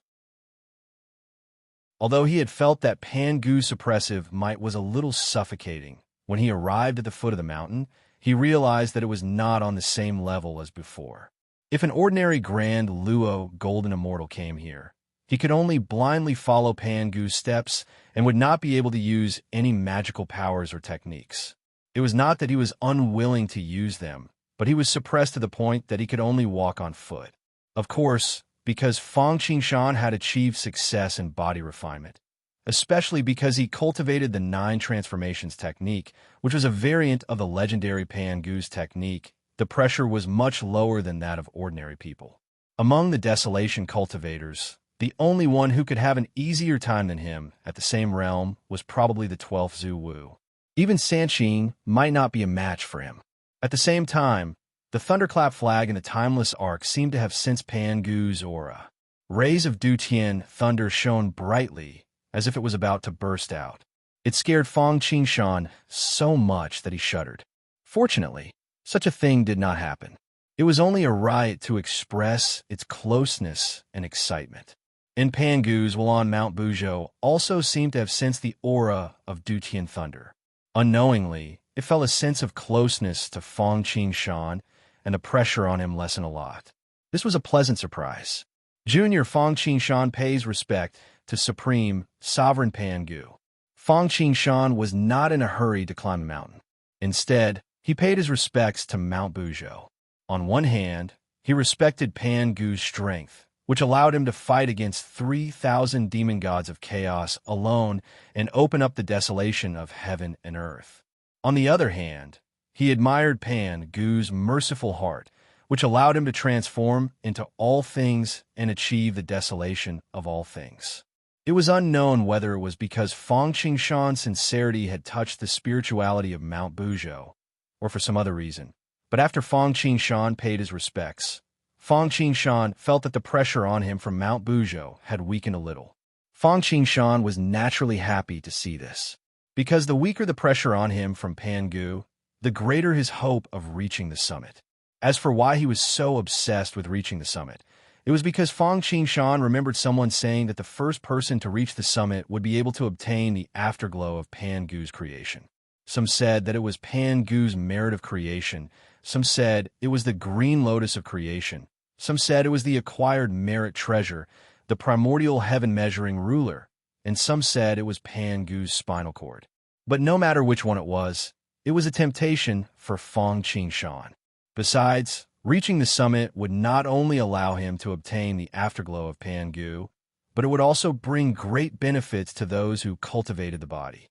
Although he had felt that Pan Gu's suppressive might was a little suffocating, when he arrived at the foot of the mountain, he realized that it was not on the same level as before. If an ordinary Grand Luo Golden Immortal came here, he could only blindly follow Pan Gu's steps and would not be able to use any magical powers or techniques. It was not that he was unwilling to use them, but he was suppressed to the point that he could only walk on foot. Of course, because Fang Qingshan had achieved success in body refinement, especially because he cultivated the 9 transformations technique, which was a variant of the legendary Pan Gu's technique, the pressure was much lower than that of ordinary people. Among the desolation cultivators, the only one who could have an easier time than him at the same realm was probably the 12th Zhu Wu. Even Sanqing might not be a match for him. At the same time, the thunderclap flag and the timeless arc seemed to have sensed Pan Gu's aura. Rays of Dutian thunder shone brightly, as if it was about to burst out. It scared Fang Qingshan so much that he shuddered. Fortunately, such a thing did not happen. It was only a riot to express its closeness and excitement. And Pan Gu's while on Mount Bujo also seemed to have sensed the aura of Dutian thunder. Unknowingly, it felt a sense of closeness to Fang Qingshan, and the pressure on him lessened a lot. This was a pleasant surprise. Junior Fang Qingshan pays respect to Supreme Sovereign Pan Gu. Fang Qingshan was not in a hurry to climb the mountain. Instead, he paid his respects to Mount Bujo. On one hand, he respected Pan Gu's strength, which allowed him to fight against 3,000 demon gods of chaos alone and open up the desolation of heaven and earth. On the other hand, he admired Pan Gu's merciful heart, which allowed him to transform into all things and achieve the desolation of all things. It was unknown whether it was because Fang Qingshan's sincerity had touched the spirituality of Mount Bujo, or for some other reason. But after Fang Qingshan paid his respects, Fang Qingshan felt that the pressure on him from Mount Bujo had weakened a little. Fang Qingshan was naturally happy to see this, because the weaker the pressure on him from Pan Gu, the greater his hope of reaching the summit. As for why he was so obsessed with reaching the summit, it was because Fang Qingshan remembered someone saying that the first person to reach the summit would be able to obtain the afterglow of Pan Gu's creation. Some said that it was Pan Gu's merit of creation. Some said it was the green lotus of creation. Some said it was the acquired merit treasure, the primordial heaven-measuring ruler. And some said it was Pan Gu's spinal cord. But no matter which one it was a temptation for Fang Qingshan. Besides, reaching the summit would not only allow him to obtain the afterglow of Pan Gu, but it would also bring great benefits to those who cultivated the body.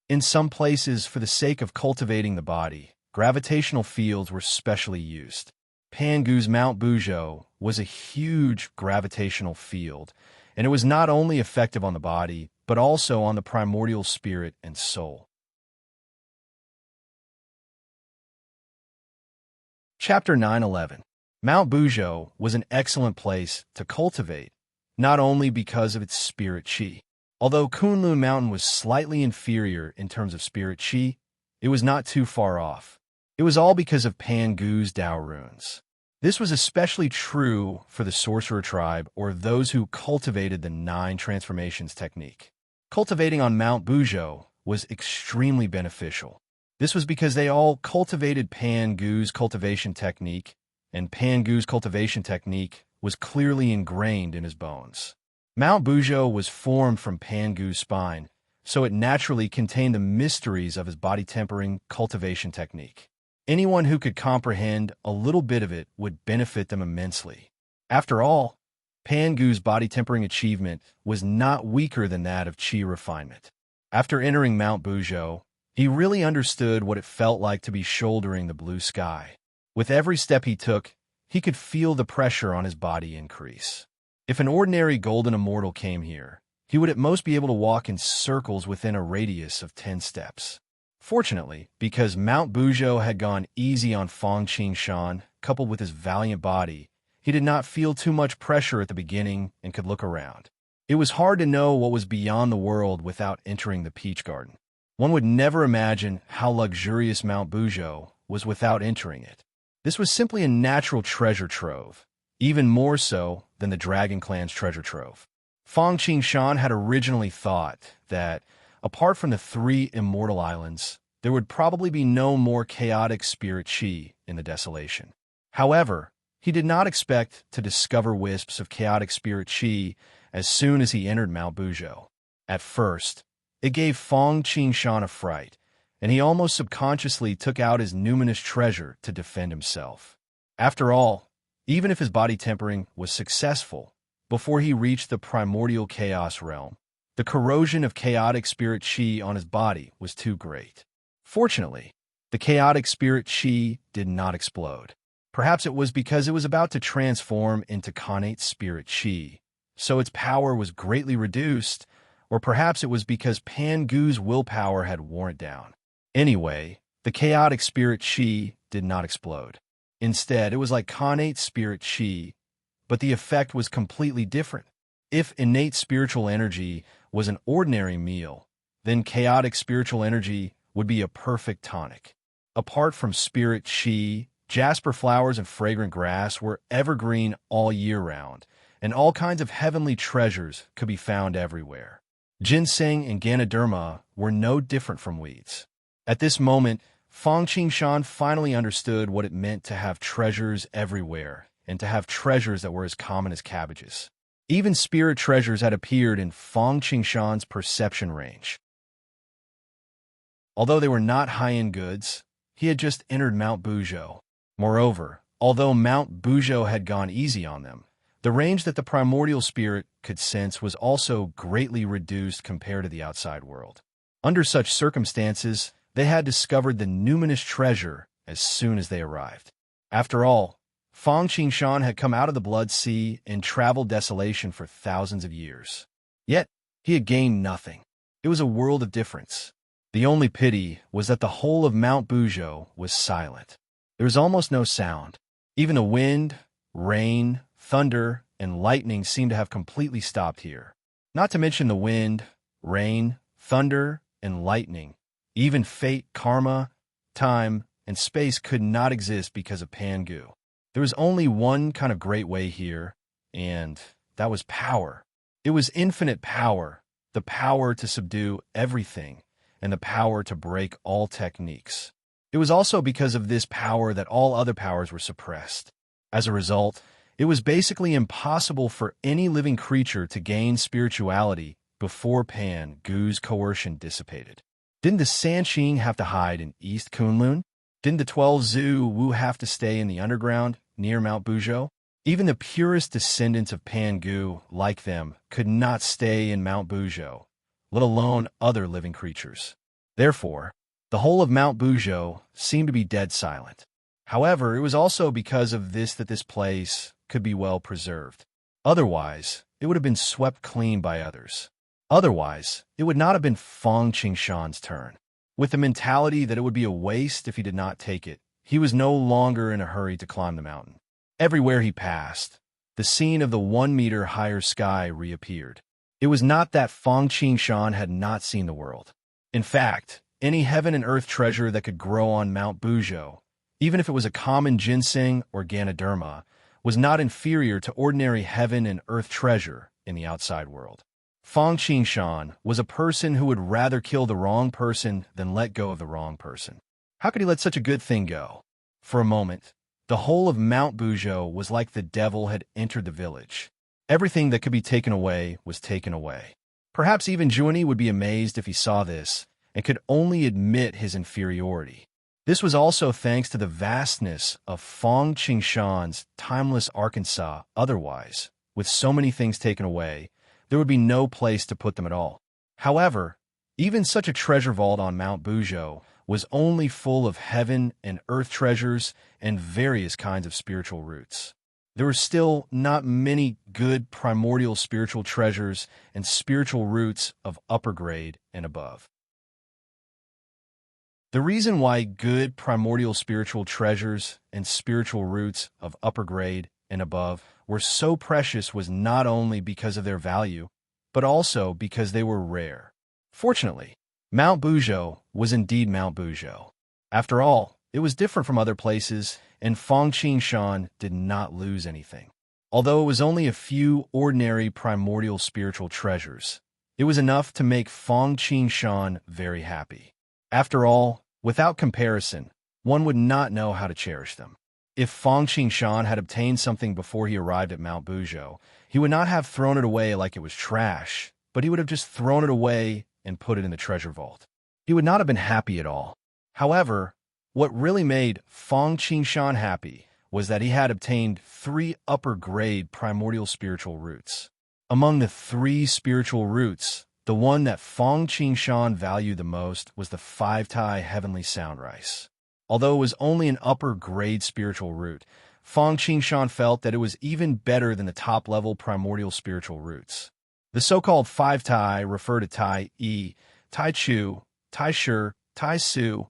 In some places, for the sake of cultivating the body, gravitational fields were specially used. Pan Gu's Mount Bujo was a huge gravitational field, and it was not only effective on the body, but also on the primordial spirit and soul. Chapter 9:11. Mount Bujo was an excellent place to cultivate, not only because of its spirit chi. Although Kunlun Mountain was slightly inferior in terms of spirit chi, it was not too far off. It was all because of Pangu's Dao runes. This was especially true for the sorcerer tribe, or those who cultivated the 9 transformations technique. Cultivating on Mount Bujo was extremely beneficial. This was because they all cultivated Pangu's cultivation technique, and Pangu's cultivation technique was clearly ingrained in his bones. Mount Bujo was formed from Pangu's spine, so it naturally contained the mysteries of his body-tempering cultivation technique. Anyone who could comprehend a little bit of it would benefit them immensely. After all, Pangu's body-tempering achievement was not weaker than that of chi refinement. After entering Mount Bujo, he really understood what it felt like to be shouldering the blue sky. With every step he took, he could feel the pressure on his body increase. If an ordinary golden immortal came here, he would at most be able to walk in circles within a radius of 10 steps. Fortunately, because Mount Bujo had gone easy on Fang Qingshan, coupled with his valiant body, he did not feel too much pressure at the beginning and could look around. It was hard to know what was beyond the world without entering the Peach Garden. One would never imagine how luxurious Mount Bujo was without entering it. This was simply a natural treasure trove, even more so than the Dragon Clan's treasure trove. Fang Qingshan had originally thought that, apart from the 3 immortal islands, there would probably be no more chaotic spirit chi in the desolation. However, he did not expect to discover wisps of chaotic spirit chi as soon as he entered Mount Bujo. At first, it gave Fang Qingshan a fright, and he almost subconsciously took out his numinous treasure to defend himself. After all, even if his body tempering was successful, before he reached the primordial chaos realm, the corrosion of chaotic spirit chi on his body was too great. Fortunately, the chaotic spirit chi did not explode. Perhaps it was because it was about to transform into connate spirit chi, so its power was greatly reduced, or perhaps it was because Pangu's willpower had worn it down. Anyway, the chaotic spirit chi did not explode. Instead, it was like connate spirit chi, but the effect was completely different. If innate spiritual energy was an ordinary meal, then chaotic spiritual energy would be a perfect tonic. Apart from spirit chi, jasper flowers and fragrant grass were evergreen all year round, and all kinds of heavenly treasures could be found everywhere. Ginseng and Ganoderma were no different from weeds. At this moment, Fang Qingshan finally understood what it meant to have treasures everywhere, and to have treasures that were as common as cabbages. Even spirit treasures had appeared in Fang Qingshan's perception range. Although they were not high-end goods, he had just entered Mount Bujo. Moreover, although Mount Bujo had gone easy on them, the range that the primordial spirit could sense was also greatly reduced compared to the outside world. Under such circumstances, they had discovered the numinous treasure as soon as they arrived. After all, Fang Qingshan had come out of the Blood Sea and traveled desolation for thousands of years. Yet, he had gained nothing. It was a world of difference. The only pity was that the whole of Mount Bujo was silent. There was almost no sound. Even the wind, rain, thunder, and lightning seemed to have completely stopped here. Not to mention the wind, rain, thunder, and lightning. Even fate, karma, time, and space could not exist because of Pangu. There was only one kind of great way here, and that was power. It was infinite power, the power to subdue everything, and the power to break all techniques. It was also because of this power that all other powers were suppressed. As a result, it was basically impossible for any living creature to gain spirituality before Pangu's coercion dissipated. Didn't the Sanqing have to hide in East Kunlun? Didn't the 12 Zhu Wu have to stay in the underground near Mount Bujo? Even the purest descendants of Pangu, like them, could not stay in Mount Bujo, let alone other living creatures. Therefore, the whole of Mount Bujo seemed to be dead silent. However, it was also because of this that this place could be well preserved. Otherwise, it would have been swept clean by others. Otherwise, it would not have been Fang Qingshan's turn. With the mentality that it would be a waste if he did not take it, he was no longer in a hurry to climb the mountain. Everywhere he passed, the scene of the 1 meter higher sky reappeared. It was not that Fang Qingshan had not seen the world. In fact, any heaven and earth treasure that could grow on Mount Buzhou, even if it was a common ginseng or Ganoderma, was not inferior to ordinary heaven and earth treasure in the outside world. Fang Qingshan was a person who would rather kill the wrong person than let go of the wrong person. How could he let such a good thing go? For a moment, the whole of Mount Buzhou was like the devil had entered the village. Everything that could be taken away was taken away. Perhaps even Juani would be amazed if he saw this and could only admit his inferiority. This was also thanks to the vastness of Fang Qingshan's timeless Arkansas. Otherwise, with so many things taken away, there would be no place to put them at all. However, even such a treasure vault on Mount Buzhou was only full of heaven and earth treasures and various kinds of spiritual roots. There were still not many good primordial spiritual treasures and spiritual roots of upper grade and above. The reason why good primordial spiritual treasures and spiritual roots of upper grade and above were so precious was not only because of their value, but also because they were rare. Fortunately, Mount Buzhou was indeed Mount Buzhou. After all, it was different from other places, and Fang Qingshan did not lose anything. Although it was only a few ordinary primordial spiritual treasures, it was enough to make Fang Qingshan very happy. After all, without comparison, one would not know how to cherish them. If Fang Qingshan had obtained something before he arrived at Mount Buzhou, he would not have thrown it away like it was trash, but he would have just thrown it away and put it in the treasure vault. He would not have been happy at all. However, what really made Fang Qingshan happy was that he had obtained 3 upper-grade primordial spiritual roots. Among the 3 spiritual roots, the one that Fang Qingshan valued the most was the 5-tai heavenly sound rice. Although it was only an upper-grade spiritual root, Fang Qingshan felt that it was even better than the top-level primordial spiritual roots. The so-called 5-tai refer to Tai Yi, Tai Chu, Tai Shi, Tai Su,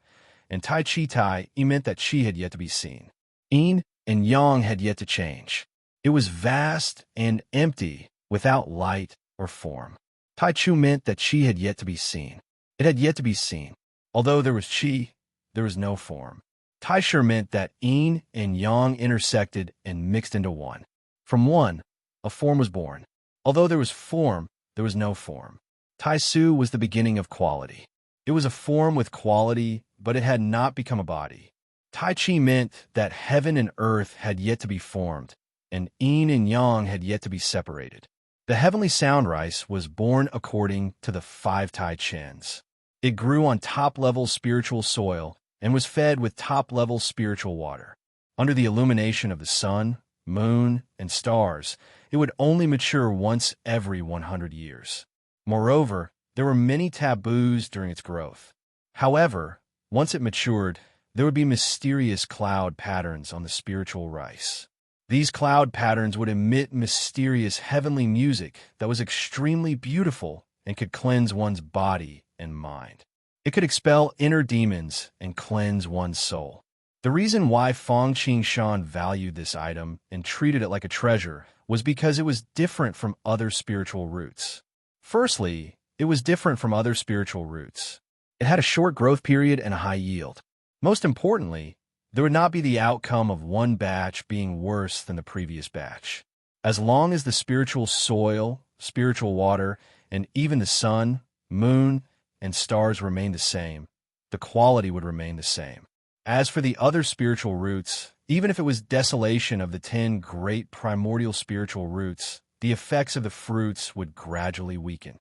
and Tai Chi Tai. It meant that Qi had yet to be seen. Yin and Yang had yet to change. It was vast and empty, without light or form. Tai Chu meant that Qi had yet to be seen. It had yet to be seen. Although there was Qi, there was no form. Tai Shi meant that Yin and Yang intersected and mixed into one. From one, a form was born. Although there was form, there was no form. Tai Su was the beginning of quality. It was a form with quality, but it had not become a body. Tai Chi meant that heaven and earth had yet to be formed, and Yin and Yang had yet to be separated. The heavenly sound rice was born according to the 5-tai chins. It grew on top-level spiritual soil and was fed with top-level spiritual water. Under the illumination of the sun, moon, and stars, it would only mature once every 100 years. Moreover, there were many taboos during its growth. However, once it matured, there would be mysterious cloud patterns on the spiritual rice. These cloud patterns would emit mysterious heavenly music that was extremely beautiful and could cleanse one's body and mind. It could expel inner demons and cleanse one's soul. The reason why Fang Qingshan valued this item and treated it like a treasure was because it was different from other spiritual roots. Firstly, it was different from other spiritual roots. It had a short growth period and a high yield. Most importantly, there would not be the outcome of one batch being worse than the previous batch. As long as the spiritual soil, spiritual water, and even the sun, moon, and stars remained the same, the quality would remain the same. As for the other spiritual roots, even if it was desolation of the 10 great primordial spiritual roots, the effects of the fruits would gradually weaken.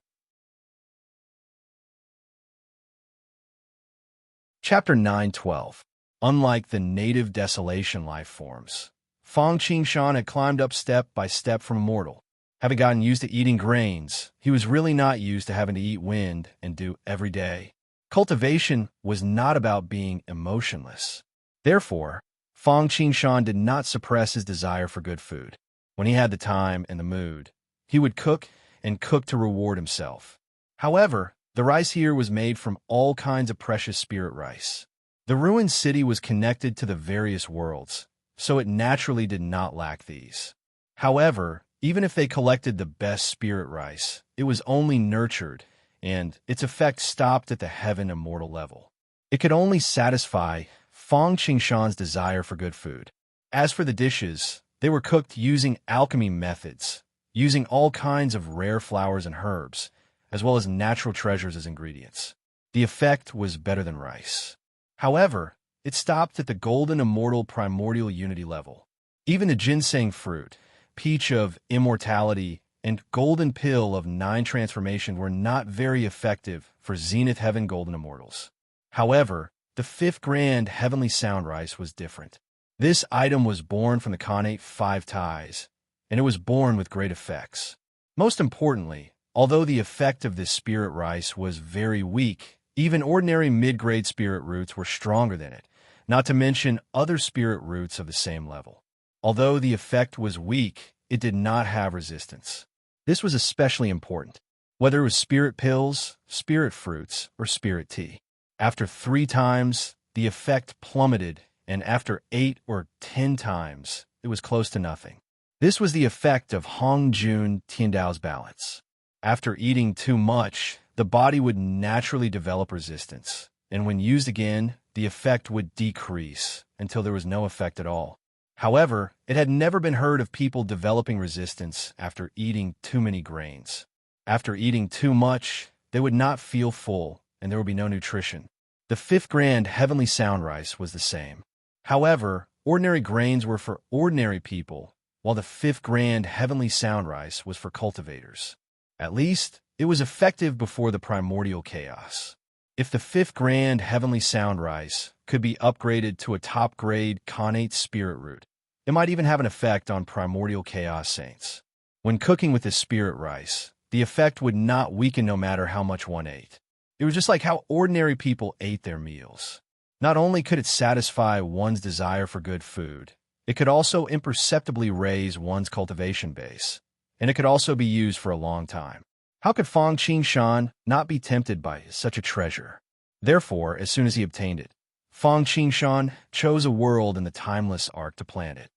Chapter 9:12. Unlike the native desolation life forms, Fang Qingshan had climbed up step by step from mortal. Having gotten used to eating grains, he was really not used to having to eat wind and dew every day. Cultivation was not about being emotionless. Therefore, Fang Qingshan did not suppress his desire for good food. When he had the time and the mood, He would cook and cook to reward himself. However, the rice here was made from all kinds of precious spirit rice. The ruined city was connected to the various worlds, so it naturally did not lack these. However, even if they collected the best spirit rice, it was only nurtured, and its effect stopped at the heaven immortal level. It could only satisfy Feng Qingshan's desire for good food. As for the dishes, they were cooked using alchemy methods, using all kinds of rare flowers and herbs, as well as natural treasures as ingredients. The effect was better than rice. However, it stopped at the golden immortal primordial unity level. Even the ginseng fruit, peach of immortality, and golden pill of 9 transformation were not very effective for Zenith Heaven Golden Immortals. However, the 5th Grand Heavenly Sound Rice was different. This item was born from the Khanate 5 ties, and it was born with great effects. Most importantly, although the effect of this spirit rice was very weak, even ordinary mid-grade spirit roots were stronger than it, not to mention other spirit roots of the same level. Although the effect was weak, it did not have resistance. This was especially important, whether it was spirit pills, spirit fruits, or spirit tea. After 3 times, the effect plummeted, and after 8 or 10 times, it was close to nothing. This was the effect of Hong Jun Tiandao's balance. After eating too much, the body would naturally develop resistance, and when used again, the effect would decrease until there was no effect at all. However, it had never been heard of people developing resistance after eating too many grains. After eating too much, they would not feel full, and there would be no nutrition. The 5th Grand Heavenly Sound Rice was the same. However, ordinary grains were for ordinary people, while the 5th Grand Heavenly Sound Rice was for cultivators. At least, it was effective before the primordial chaos. If the 5th Grand Heavenly Sound Rice could be upgraded to a top-grade Khanate spirit root, it might even have an effect on primordial chaos saints. When cooking with this spirit rice, the effect would not weaken no matter how much one ate. It was just like how ordinary people ate their meals. Not only could it satisfy one's desire for good food, it could also imperceptibly raise one's cultivation base, and it could also be used for a long time. How could Feng Qingshan not be tempted by such a treasure? Therefore, as soon as he obtained it, Feng Qingshan chose a world in the timeless arc to plant it.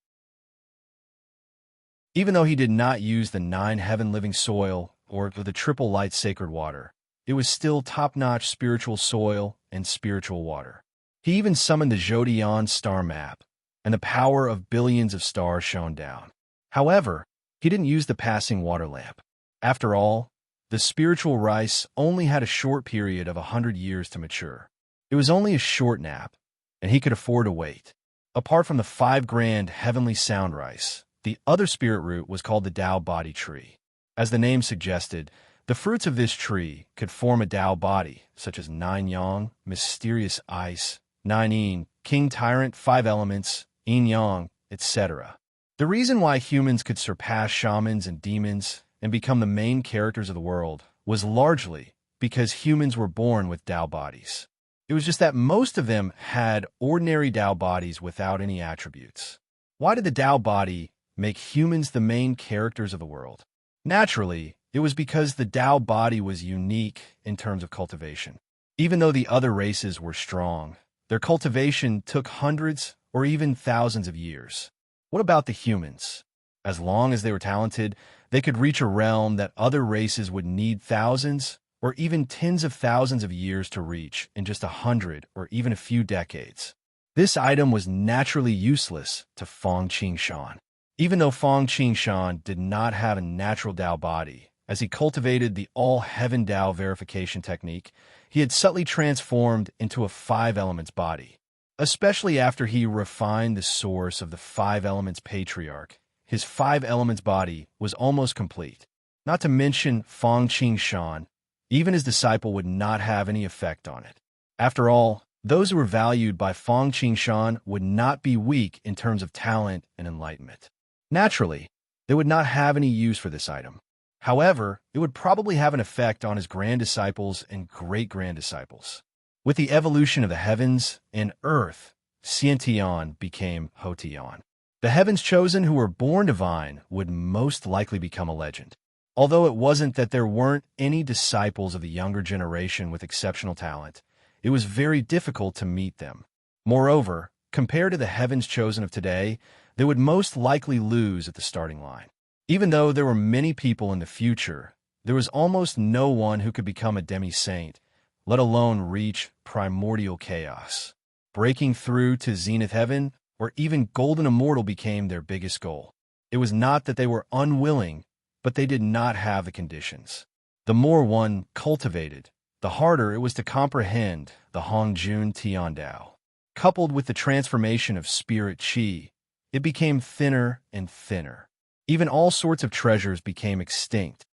Even though he did not use the 9 heaven living soil or the triple light sacred water, it was still top-notch spiritual soil and spiritual water. He even summoned the Zodiac star map, and the power of billions of stars shone down. However, he didn't use the passing water lamp. After all, the spiritual rice only had a short period of 100 years to mature. It was only a short nap, and he could afford to wait. Apart from the 5 Grand Heavenly Sound Rice, the other spirit root was called the Tao Body Tree. As the name suggested, the fruits of this tree could form a Tao body, such as 9 Yang, mysterious ice, 9 Yin, King Tyrant, 5 elements, Yin Yang, etc. The reason why humans could surpass shamans and demons and become the main characters of the world was largely because humans were born with Tao bodies. It was just that most of them had ordinary Tao bodies without any attributes. Why did the Tao body make humans the main characters of the world? Naturally, it was because the Tao body was unique in terms of cultivation. Even though the other races were strong, their cultivation took hundreds or even thousands of years. What about the humans? As long as they were talented, they could reach a realm that other races would need thousands or even tens of thousands of years to reach in just 100 or even a few decades. This item was naturally useless to Feng Qingshan. Even though Feng Qingshan did not have a natural Tao body, as he cultivated the all-heaven Tao verification technique, he had subtly transformed into a 5 elements body. Especially after he refined the source of the 5 elements patriarch, his 5 elements body was almost complete. Not to mention Feng Qingshan, even his disciple would not have any effect on it. After all, those who were valued by Feng Qingshan would not be weak in terms of talent and enlightenment. Naturally, they would not have any use for this item. However, it would probably have an effect on his grand disciples and great-grand disciples. With the evolution of the heavens and earth, Xiantian became Hotian. The heavens chosen who were born divine would most likely become a legend. Although it wasn't that there weren't any disciples of the younger generation with exceptional talent, it was very difficult to meet them. Moreover, compared to the heavens chosen of today, they would most likely lose at the starting line. Even though there were many people in the future, there was almost no one who could become a demi-saint, let alone reach primordial chaos. Breaking through to zenith heaven, or even golden immortal became their biggest goal. It was not that they were unwilling, but they did not have the conditions. The more one cultivated, the harder it was to comprehend the Hongjun Tiandao. Coupled with the transformation of spirit qi, it became thinner and thinner. Even all sorts of treasures became extinct.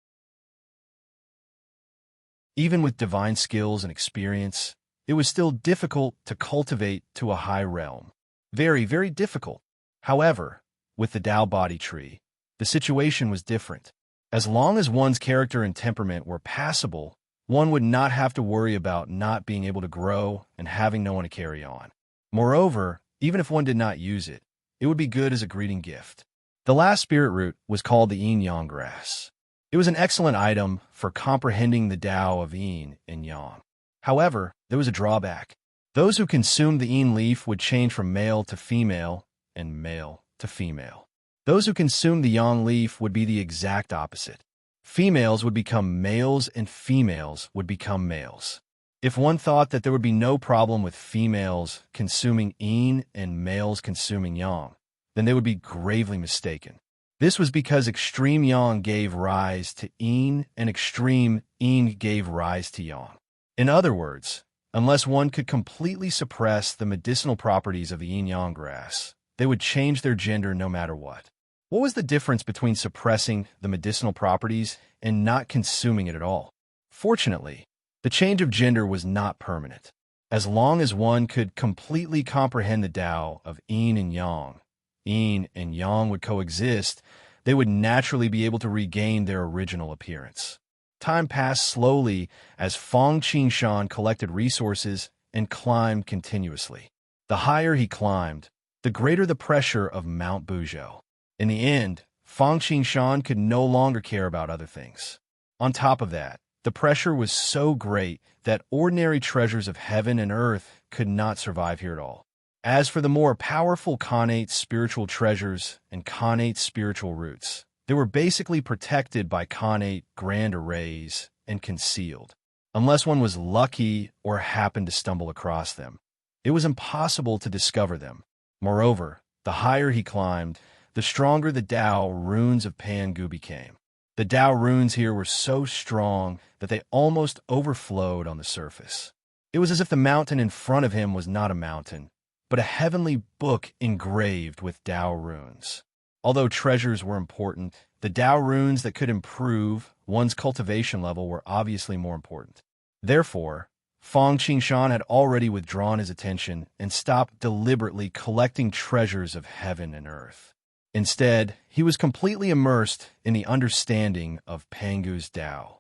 Even with divine skills and experience, it was still difficult to cultivate to a high realm. Very, very difficult. However, with the Tao body tree, the situation was different. As long as one's character and temperament were passable, one would not have to worry about not being able to grow and having no one to carry on. Moreover, even if one did not use it, it would be good as a greeting gift. The last spirit root was called the yin-yang grass. It was an excellent item for comprehending the Tao of yin and yang. However, there was a drawback. Those who consumed the yin leaf would change from male to female and male to female. Those who consumed the yang leaf would be the exact opposite. Females would become males and females would become males. If one thought that there would be no problem with females consuming yin and males consuming yang, then they would be gravely mistaken. This was because extreme yang gave rise to yin and extreme yin gave rise to yang. In other words, unless one could completely suppress the medicinal properties of the yin-yang grass, they would change their gender no matter what. What was the difference between suppressing the medicinal properties and not consuming it at all? Fortunately, the change of gender was not permanent. As long as one could completely comprehend the Tao of yin and yang would coexist, they would naturally be able to regain their original appearance. Time passed slowly as Fong Qingshan collected resources and climbed continuously. The higher he climbed, the greater the pressure of Mount Buzhou. In the end, Fong Qingshan could no longer care about other things. On top of that, the pressure was so great that ordinary treasures of heaven and earth could not survive here at all. As for the more powerful connate spiritual treasures and connate spiritual roots, they were basically protected by connate grand arrays and concealed. Unless one was lucky or happened to stumble across them, it was impossible to discover them. Moreover, the higher he climbed, the stronger the Tao runes of Pangu became. The Tao runes here were so strong that they almost overflowed on the surface. It was as if the mountain in front of him was not a mountain, but a heavenly book engraved with Tao runes. Although treasures were important, the Tao runes that could improve one's cultivation level were obviously more important. Therefore, Fong Qingshan had already withdrawn his attention and stopped deliberately collecting treasures of heaven and earth. Instead, he was completely immersed in the understanding of Pangu's Tao.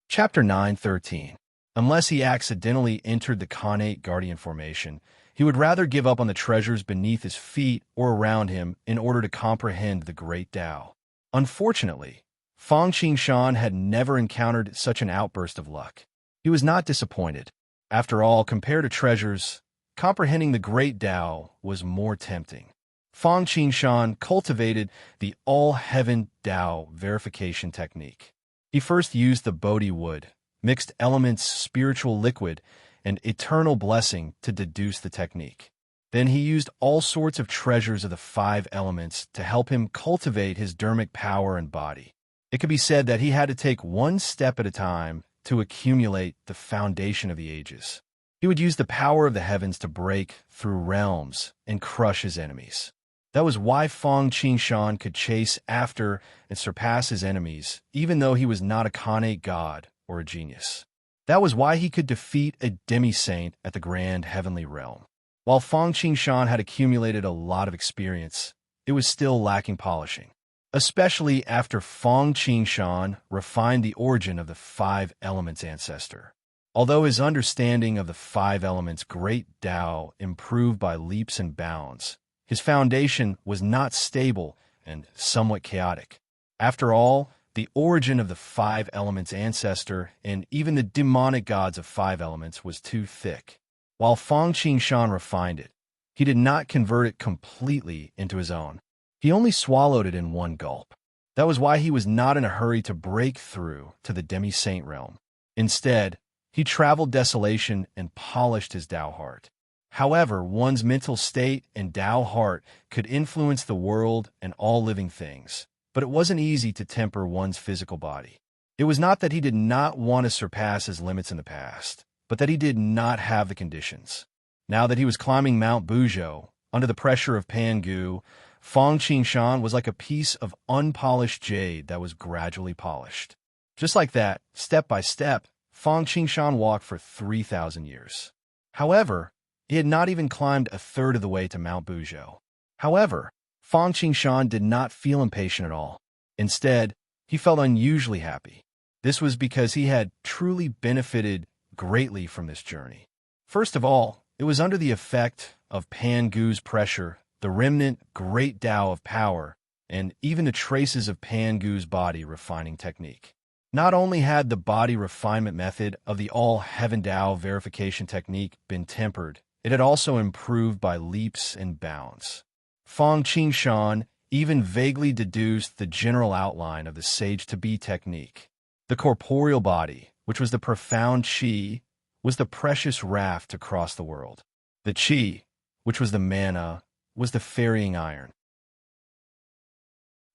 Chapter 9:13. Unless he accidentally entered the connate guardian formation, he would rather give up on the treasures beneath his feet or around him in order to comprehend the great Tao. Unfortunately, Fong Qingshan had never encountered such an outburst of luck. He was not disappointed. After all, compared to treasures, comprehending the great Tao was more tempting. Fong Qingshan cultivated the all-heaven Tao verification technique. He first used the Bodhi wood, mixed elements spiritual liquid, and eternal blessing to deduce the technique. Then he used all sorts of treasures of the 5 elements to help him cultivate his dermic power and body. It could be said that he had to take one step at a time to accumulate the foundation of the ages. He would use the power of the heavens to break through realms and crush his enemies. That was why Fong Qingshan could chase after and surpass his enemies, even though he was not a connate god or a genius. That was why he could defeat a demi-saint at the grand heavenly realm. While Fong Qingshan had accumulated a lot of experience, it was still lacking polishing, especially after Fong Qingshan refined the origin of the 5 elements ancestor. Although his understanding of the 5 elements' great Tao improved by leaps and bounds, his foundation was not stable and somewhat chaotic. After all, the origin of the five elements ancestor and even the demonic gods of five elements was too thick. While Fang Qingshan refined it, he did not convert it completely into his own. He only swallowed it in one gulp. That was why he was not in a hurry to break through to the demi-saint realm. Instead, he traveled desolation and polished his Tao heart. However, one's mental state and Tao heart could influence the world and all living things, but it wasn't easy to temper one's physical body. It was not that he did not want to surpass his limits in the past, but that he did not have the conditions. Now that he was climbing Mount Buzhou, under the pressure of Pangu, Fang Qingshan was like a piece of unpolished jade that was gradually polished. Just like that, step by step, Fang Qingshan walked for 3,000 years. However, he had not even climbed a third of the way to Mount Buzhou. However, Fang Qingshan did not feel impatient at all. Instead, he felt unusually happy. This was because he had truly benefited greatly from this journey. First of all, it was under the effect of Pangu's pressure, the remnant great Tao of power, and even the traces of Pangu's body refining technique. Not only had the body refinement method of the all-heaven Tao verification technique been tempered, it had also improved by leaps and bounds. Fang Qingshan even vaguely deduced the general outline of the sage-to-be technique. The corporeal body, which was the profound qi, was the precious raft to cross the world. The qi, which was the mana, was the ferrying iron.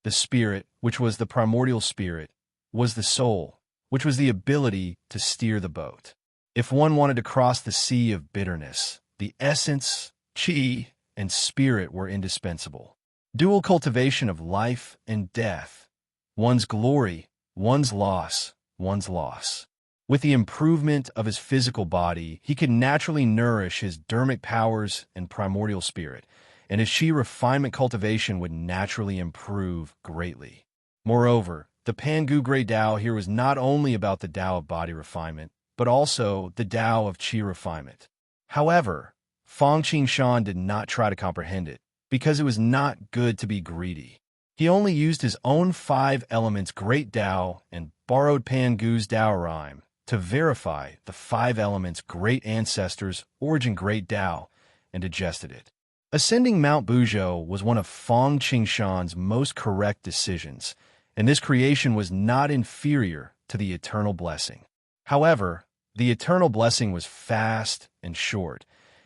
The spirit, which was the primordial spirit, was the soul, which was the ability to steer the boat. If one wanted to cross the sea of bitterness, the essence, qi, and spirit were indispensable. Dual cultivation of life and death. One's glory, one's loss, one's loss. With the improvement of his physical body, he could naturally nourish his dermic powers and primordial spirit, and his qi refinement cultivation would naturally improve greatly. Moreover, the Pangu Great Tao here was not only about the Tao of body refinement, but also the Tao of qi refinement. However, Fang Qingshan did not try to comprehend it, because it was not good to be greedy. He only used his own five elements Great Tao and borrowed Pangu's Tao rhyme to verify the five elements Great Ancestors Origin Great Tao and digested it. Ascending Mount Buzhou was one of Fang Qingshan's most correct decisions, and this creation was not inferior to the eternal blessing. However, the eternal blessing was fast and short,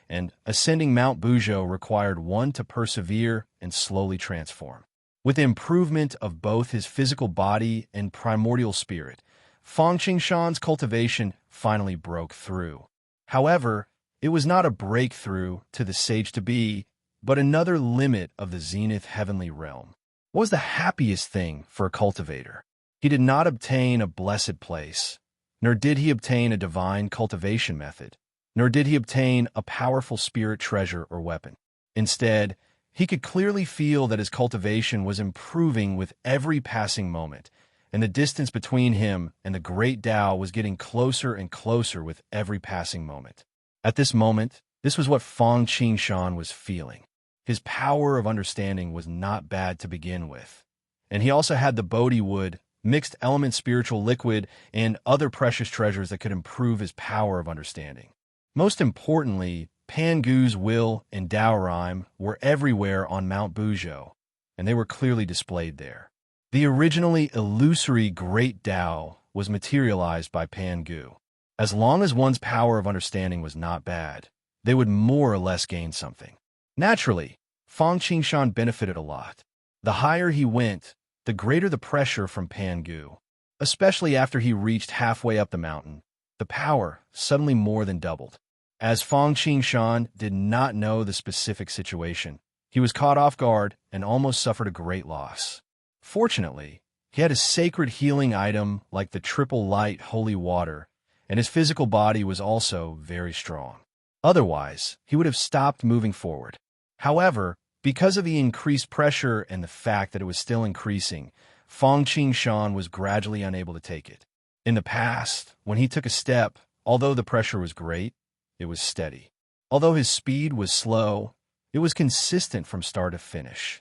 and ascending Mount Buzhou required one to persevere and slowly transform. With the improvement of both his physical body and primordial spirit, Fang Qingshan's cultivation finally broke through. However, it was not a breakthrough to the sage-to-be, but another limit of the zenith heavenly realm. What was the happiest thing for a cultivator? He did not obtain a blessed place, nor did he obtain a divine cultivation method, nor did he obtain a powerful spirit treasure or weapon. Instead, he could clearly feel that his cultivation was improving with every passing moment, and the distance between him and the great Tao was getting closer and closer with every passing moment. At this moment, this was what Fang Qingshan was feeling. His power of understanding was not bad to begin with, and he also had the Bodhi wood, mixed element spiritual liquid, and other precious treasures that could improve his power of understanding. Most importantly, Pangu's will and Tao rhyme were everywhere on Mount Buzhou, and they were clearly displayed there. The originally illusory Great Tao was materialized by Pangu. As long as one's power of understanding was not bad, they would more or less gain something. Naturally, Fang Qingshan benefited a lot. The higher he went, the greater the pressure from Pangu. Especially after he reached halfway up the mountain, the power suddenly more than doubled. As Fang Qingshan did not know the specific situation, he was caught off guard and almost suffered a great loss. Fortunately, he had a sacred healing item like the triple light holy water, and his physical body was also very strong. Otherwise, he would have stopped moving forward. However, because of the increased pressure and the fact that it was still increasing, Fang Qingshan was gradually unable to take it. In the past, when he took a step, although the pressure was great, it was steady. Although his speed was slow, It was consistent from start to finish.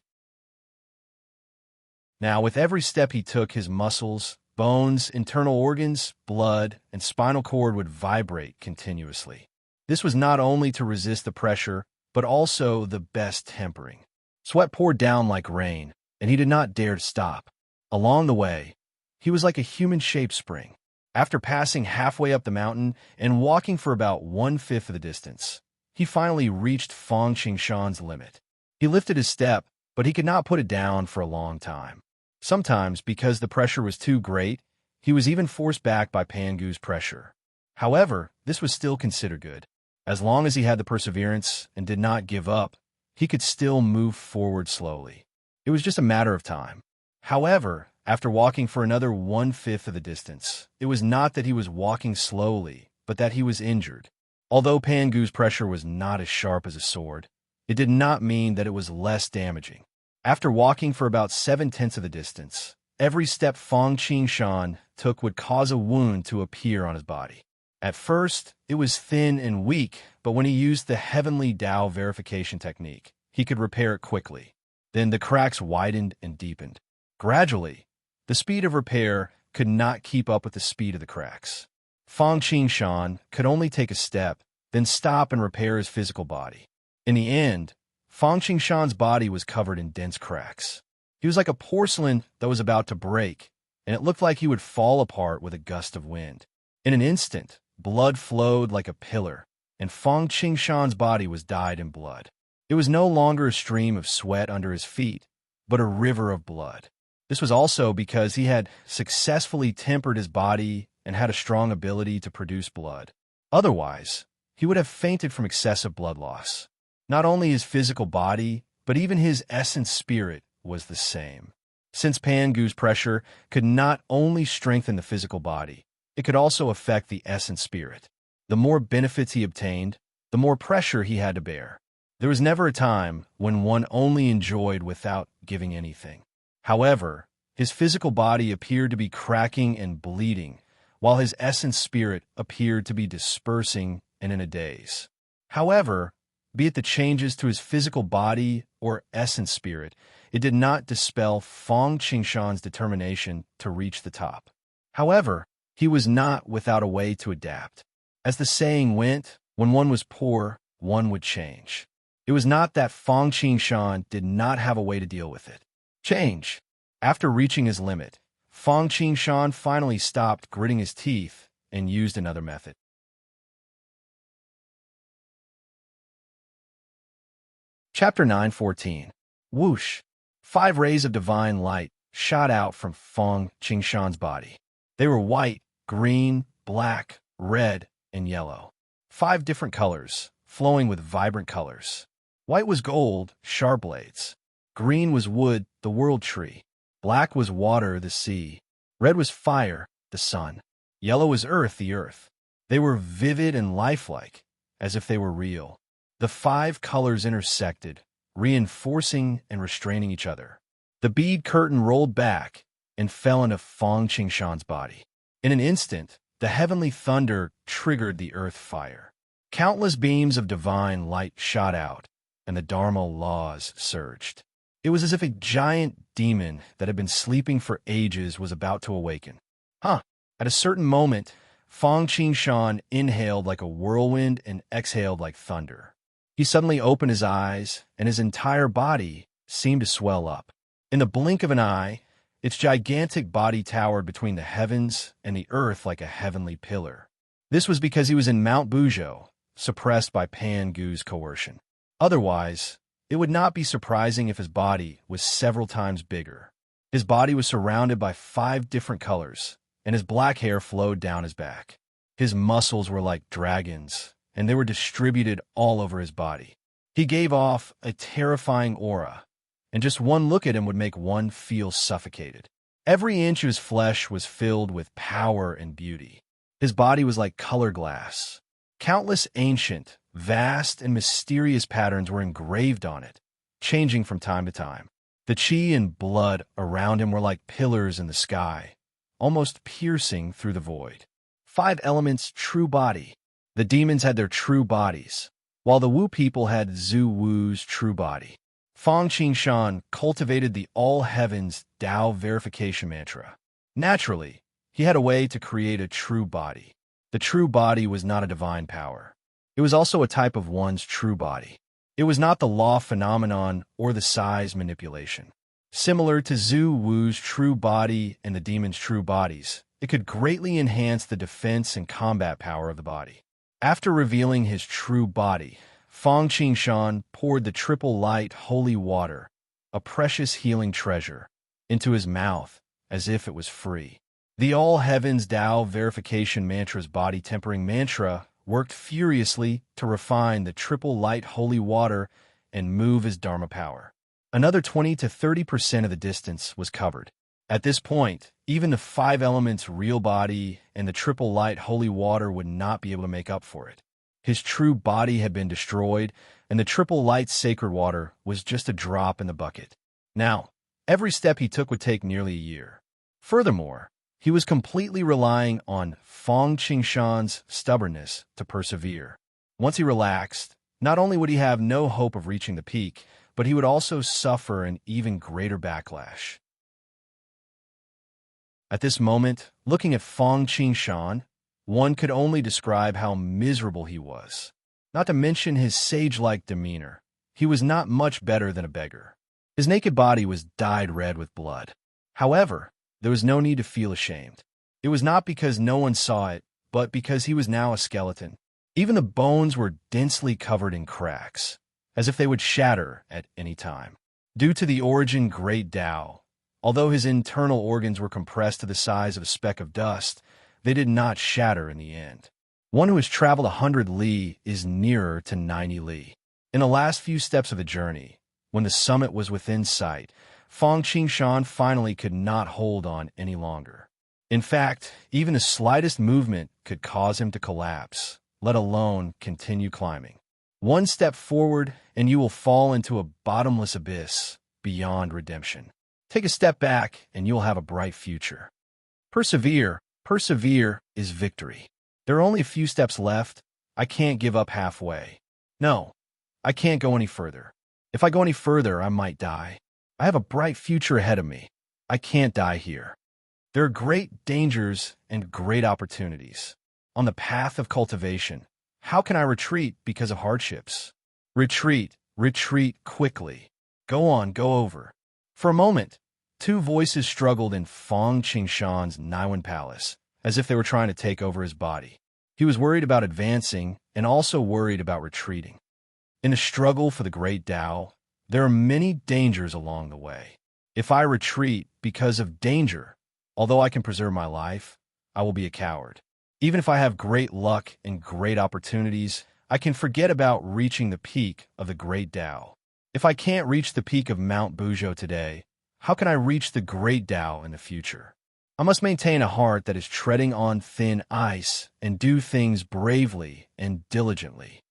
Now, with every step he took, his muscles, bones, internal organs, blood, and spinal cord would vibrate continuously. This was not only to resist the pressure, but also the best tempering. Sweat poured down like rain, and he did not dare to stop. Along the way, he was like a human-shaped spring. After passing halfway up the mountain and walking for about 1/5 of the distance, he finally reached Feng Qingshan's limit. He lifted his step, but he could not put it down for a long time. Sometimes, because the pressure was too great, he was even forced back by Pangu's pressure. However, this was still considered good. As long as he had the perseverance and did not give up, he could still move forward slowly. It was just a matter of time. However, after walking for another 1/5 of the distance, it was not that he was walking slowly, but that he was injured. Although Pangu's pressure was not as sharp as a sword, it did not mean that it was less damaging. After walking for about 7/10 of the distance, every step Feng Qingshan took would cause a wound to appear on his body. At first, it was thin and weak, but when he used the heavenly Tao verification technique, he could repair it quickly. Then the cracks widened and deepened. Gradually, the speed of repair could not keep up with the speed of the cracks. Feng Qingshan could only take a step, then stop and repair his physical body. In the end, Feng Qingshan's body was covered in dense cracks. He was like a porcelain that was about to break, and it looked like he would fall apart with a gust of wind. In an instant, blood flowed like a pillar, and Feng Qingshan's body was dyed in blood. It was no longer a stream of sweat under his feet, but a river of blood. This was also because he had successfully tempered his body and had a strong ability to produce blood. Otherwise, he would have fainted from excessive blood loss. Not only his physical body, but even his essence spirit was the same. Since Pangu's pressure could not only strengthen the physical body, it could also affect the essence spirit. The more benefits he obtained, the more pressure he had to bear. There was never a time when one only enjoyed without giving anything. However, his physical body appeared to be cracking and bleeding, while his essence spirit appeared to be dispersing and in a daze. However, be it the changes to his physical body or essence spirit, it did not dispel Feng Qingshan's determination to reach the top. However, he was not without a way to adapt. As the saying went, when one was poor, one would change. It was not that Feng Qingshan did not have a way to deal with it. Change. After reaching his limit, Feng Qingshan finally stopped gritting his teeth and used another method. Chapter 9:14. Whoosh! 5 rays of divine light shot out from Feng Qingshan's body. They were white, green, black, red, and yellow. 5 different colors, flowing with vibrant colors. White was gold, sharp blades. Green was wood, the world tree. Black was water, the sea. Red was fire, the sun. Yellow was earth, the earth. They were vivid and lifelike, as if they were real. The 5 colors intersected, reinforcing and restraining each other. The bead curtain rolled back and fell into Feng Qingshan's body. In an instant, the heavenly thunder triggered the earth fire. Countless beams of divine light shot out, and the Dharma laws surged. It was as if a giant demon that had been sleeping for ages was about to awaken. At a certain moment, Feng Qingshan inhaled like a whirlwind and exhaled like thunder. He suddenly opened his eyes, and his entire body seemed to swell up. In the blink of an eye, its gigantic body towered between the heavens and the earth like a heavenly pillar. This was because he was in Mount Buzhou, suppressed by Pangu's coercion. Otherwise, it would not be surprising if his body was several times bigger. His body was surrounded by 5 different colors, and his black hair flowed down his back. His muscles were like dragons, and they were distributed all over his body. He gave off a terrifying aura, and just one look at him would make one feel suffocated. Every inch of his flesh was filled with power and beauty. His body was like color glass. Countless ancient, vast, and mysterious patterns were engraved on it, changing from time to time. The chi and blood around him were like pillars in the sky, almost piercing through the void. 5 elements, true body. The demons had their true bodies. while the Wu people had Zhu Wu's true body. Fang Qingshan cultivated the all heavens Tao verification mantra. Naturally, he had a way to create a true body. The true body was not a divine power. It was also a type of one's true body. It was not the law phenomenon or the size manipulation. Similar to Zhu Wu's true body and the demon's true bodies, it could greatly enhance the defense and combat power of the body. After revealing his true body, Fang Qingshan poured the triple light holy water, a precious healing treasure, into his mouth as if it was free. The all heavens Tao verification mantra's body tempering mantra worked furiously to refine the triple light holy water and move his Dharma power. Another 20 to 30% of the distance was covered. At this point, even the five elements real body and the triple light holy water would not be able to make up for it. His true body had been destroyed, and the triple light sacred water was just a drop in the bucket. Now, every step he took would take nearly a year. Furthermore, he was completely relying on Fang Qingshan's stubbornness to persevere. Once he relaxed, not only would he have no hope of reaching the peak, but he would also suffer an even greater backlash. At this moment, looking at Fang Qingshan, one could only describe how miserable he was. Not to mention his sage-like demeanor, he was not much better than a beggar. His naked body was dyed red with blood. However, there was no need to feel ashamed. It was not because no one saw it, but because he was now a skeleton. Even the bones were densely covered in cracks, as if they would shatter at any time. Due to the origin great Tao, although his internal organs were compressed to the size of a speck of dust, they did not shatter in the end. One who has traveled 100 li is nearer to 90 li. In the last few steps of the journey, when the summit was within sight, Fang Qingshan finally could not hold on any longer. In fact, even the slightest movement could cause him to collapse, let alone continue climbing. One step forward, and you will fall into a bottomless abyss beyond redemption. Take a step back, and you'll have a bright future. Persevere is victory. There are only a few steps left. I can't give up halfway. No, I can't go any further. If I go any further, I might die. I have a bright future ahead of me. I can't die here. There are great dangers and great opportunities. On the path of cultivation, how can I retreat because of hardships? Retreat quickly. Go on, go over. For a moment, two voices struggled in Fang Qingshan's Naiwan palace, as if they were trying to take over his body. He was worried about advancing and also worried about retreating. In the struggle for the great Tao, there are many dangers along the way. If I retreat because of danger, although I can preserve my life, I will be a coward. Even if I have great luck and great opportunities, I can forget about reaching the peak of the great Tao. If I can't reach the peak of Mount Buzhou today, how can I reach the great Tao in the future? I must maintain a heart that is treading on thin ice and do things bravely and diligently.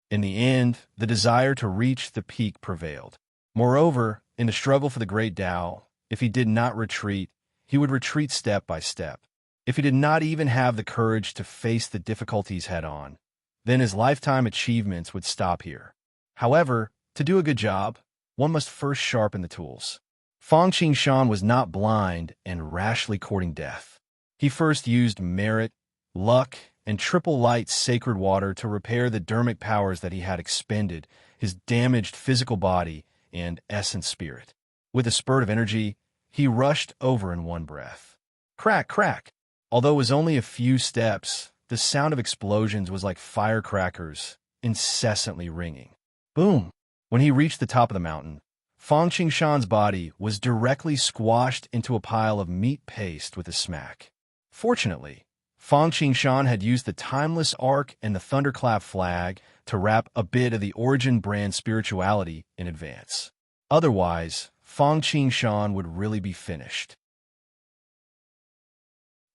In the end, the desire to reach the peak prevailed. Moreover, in the struggle for the great Tao, if he did not retreat, he would retreat step by step. If he did not even have the courage to face the difficulties head-on, then his lifetime achievements would stop here. However, to do a good job, one must first sharpen the tools. Fang Qingshan was not blind and rashly courting death. He first used merit, luck, and triple light sacred water to repair the dermic powers that he had expended, his damaged physical body and essence spirit. With a spurt of energy, he rushed over in one breath. Crack, crack! Although it was only a few steps, the sound of explosions was like firecrackers, incessantly ringing. Boom! When he reached the top of the mountain, Fang Qingshan's body was directly squashed into a pile of meat paste with a smack. Fortunately, Fang Qingshan had used the timeless arc and the thunderclap flag to wrap a bit of the origin brand spirituality in advance. Otherwise, Fang Qingshan would really be finished.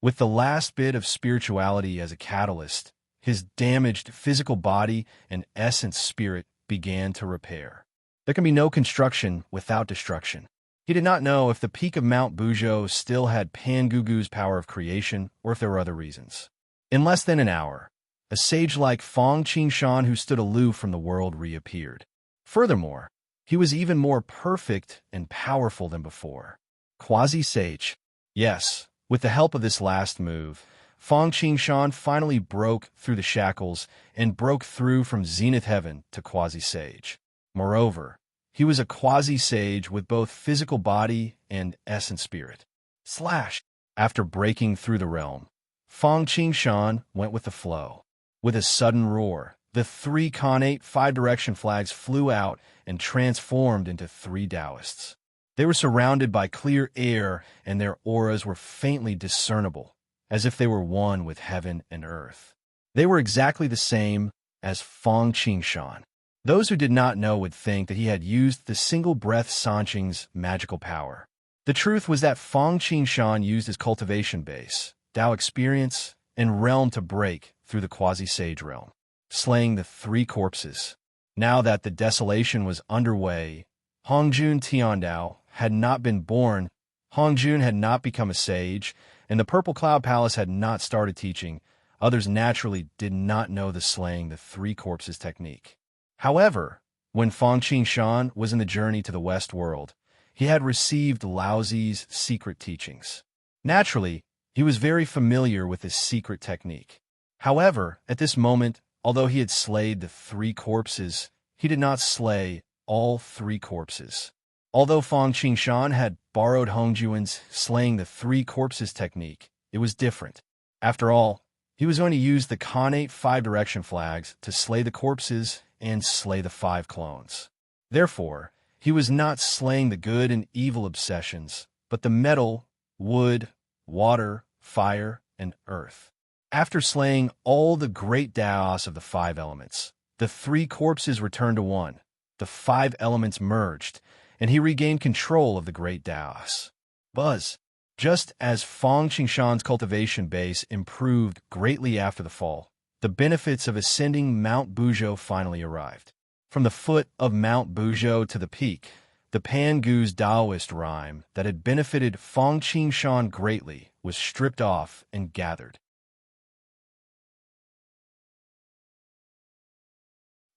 With the last bit of spirituality as a catalyst, his damaged physical body and essence spirit began to repair. There can be no construction without destruction. He did not know if the peak of Mount Buzhou still had Pangugu's power of creation or if there were other reasons. In less than an hour, A sage like Fong Qingshan who stood aloof from the world reappeared. Furthermore, he was even more perfect and powerful than before. Quasi-sage. Yes, with the help of this last move, Fong Qingshan finally broke through the shackles and broke through from zenith heaven to quasi-sage. Moreover, he was a quasi-sage with both physical body and essence spirit. Slash! After breaking through the realm, Fong Qingshan went with the flow. With a sudden roar, the three connate five-direction flags flew out and transformed into three Taoists. They were surrounded by clear air, and their auras were faintly discernible, as if they were one with heaven and earth. They were exactly the same as Fong Qingshan. Those who did not know would think that he had used the single-breath Sanqing's magical power. The truth was that Fong Qingshan used his cultivation base, Tao experience, and realm to break through the quasi-sage realm, slaying the three corpses. Now that the desolation was underway, Hongjun Tiandao had not been born, Hongjun had not become a sage, and the Purple Cloud Palace had not started teaching. Others naturally did not know the slaying the three corpses technique. However, when Fong Qingshan was in the journey to the West World, he had received Lao Zi's secret teachings. Naturally, he was very familiar with this secret technique. However, at this moment, although he had slayed the three corpses, he did not slay all three corpses. Although Fong Qingshan had borrowed Hongjuan's slaying the three corpses technique, it was different. After all, he was going to use the connate five-direction flags to slay the corpses and slay the five clones. Therefore, he was not slaying the good and evil obsessions, but the metal, wood, water, fire, and earth. After slaying all the great Daos of the five elements, the three corpses returned to one. The five elements merged, and he regained control of the great Daos. Buzz. Just as Fong Qingshan's cultivation base improved greatly after the fall, the benefits of ascending Mount Buzhou finally arrived. From the foot of Mount Buzhou to the peak, the Pangu's Taoist rhyme that had benefited Fong Qingshan greatly was stripped off and gathered.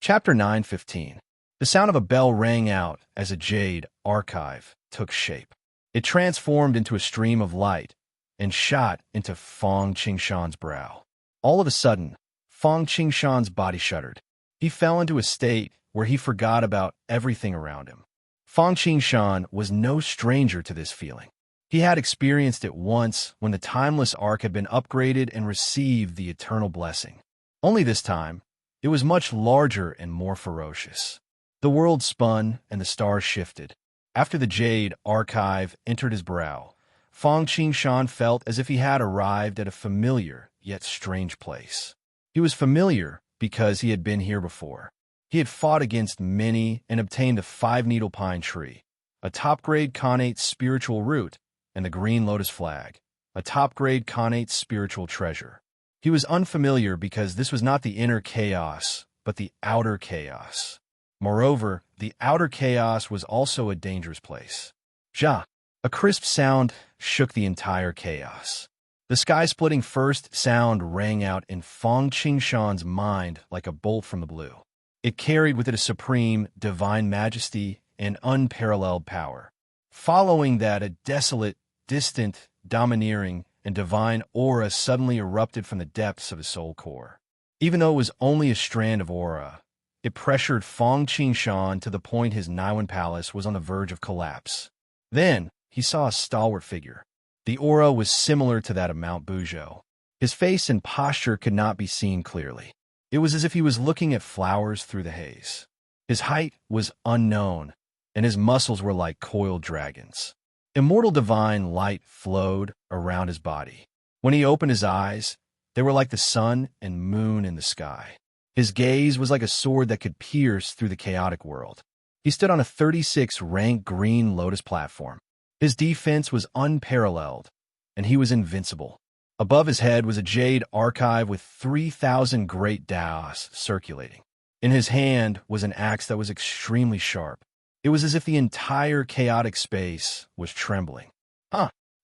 Chapter 9:15. The sound of a bell rang out as a jade archive took shape. It transformed into a stream of light and shot into Fong Qingshan's brow. All of a sudden, Fong Qingshan's body shuddered. He fell into a state where he forgot about everything around him. Fong Qingshan was no stranger to this feeling. He had experienced it once when the timeless ark had been upgraded and received the eternal blessing. Only this time, it was much larger and more ferocious. The world spun and the stars shifted. After the jade archive entered his brow, Fong Qingshan felt as if he had arrived at a familiar yet strange place. He was familiar because he had been here before. He had fought against many and obtained the five-needle pine tree, a top-grade connate spiritual root, and the green lotus flag, a top-grade connate spiritual treasure. He was unfamiliar because this was not the inner chaos, but the outer chaos. Moreover, the outer chaos was also a dangerous place. Ja! A crisp sound shook the entire chaos. The sky-splitting first sound rang out in Fong Qingshan's mind like a bolt from the blue. It carried with it a supreme, divine majesty and unparalleled power. Following that, a desolate, distant, domineering, and divine aura suddenly erupted from the depths of his soul core. Even though it was only a strand of aura, it pressured Fong Qingshan to the point his Niwen palace was on the verge of collapse. Then, he saw a stalwart figure. The aura was similar to that of Mount Buzhou. His face and posture could not be seen clearly. It was as if he was looking at flowers through the haze. His height was unknown, and his muscles were like coiled dragons. Immortal divine light flowed around his body. When he opened his eyes, they were like the sun and moon in the sky. His gaze was like a sword that could pierce through the chaotic world. He stood on a 36-rank green lotus platform. His defense was unparalleled, and he was invincible. Above his head was a jade archive with 3,000 great Daos circulating. In his hand was an axe that was extremely sharp. It was as if the entire chaotic space was trembling.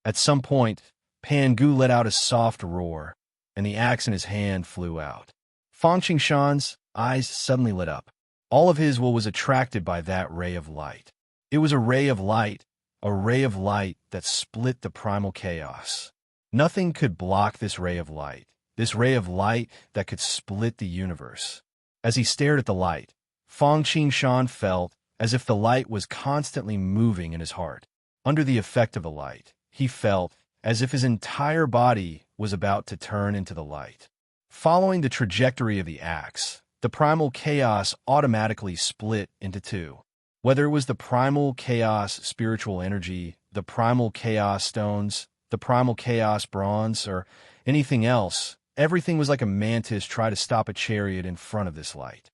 At some point, Pangu let out a soft roar, and the axe in his hand flew out. Fang Qingshan's eyes suddenly lit up. All of his will was attracted by that ray of light. It was a ray of light that split the primal chaos. Nothing could block this ray of light that could split the universe. As he stared at the light, Fang Qingshan felt as if the light was constantly moving in his heart. Under the effect of the light, he felt as if his entire body was about to turn into the light. Following the trajectory of the axe, the primal chaos automatically split into two. Whether it was the primal chaos spiritual energy, the primal chaos stones, the primal chaos bronze, or anything else, everything was like a mantis trying to stop a chariot in front of this light.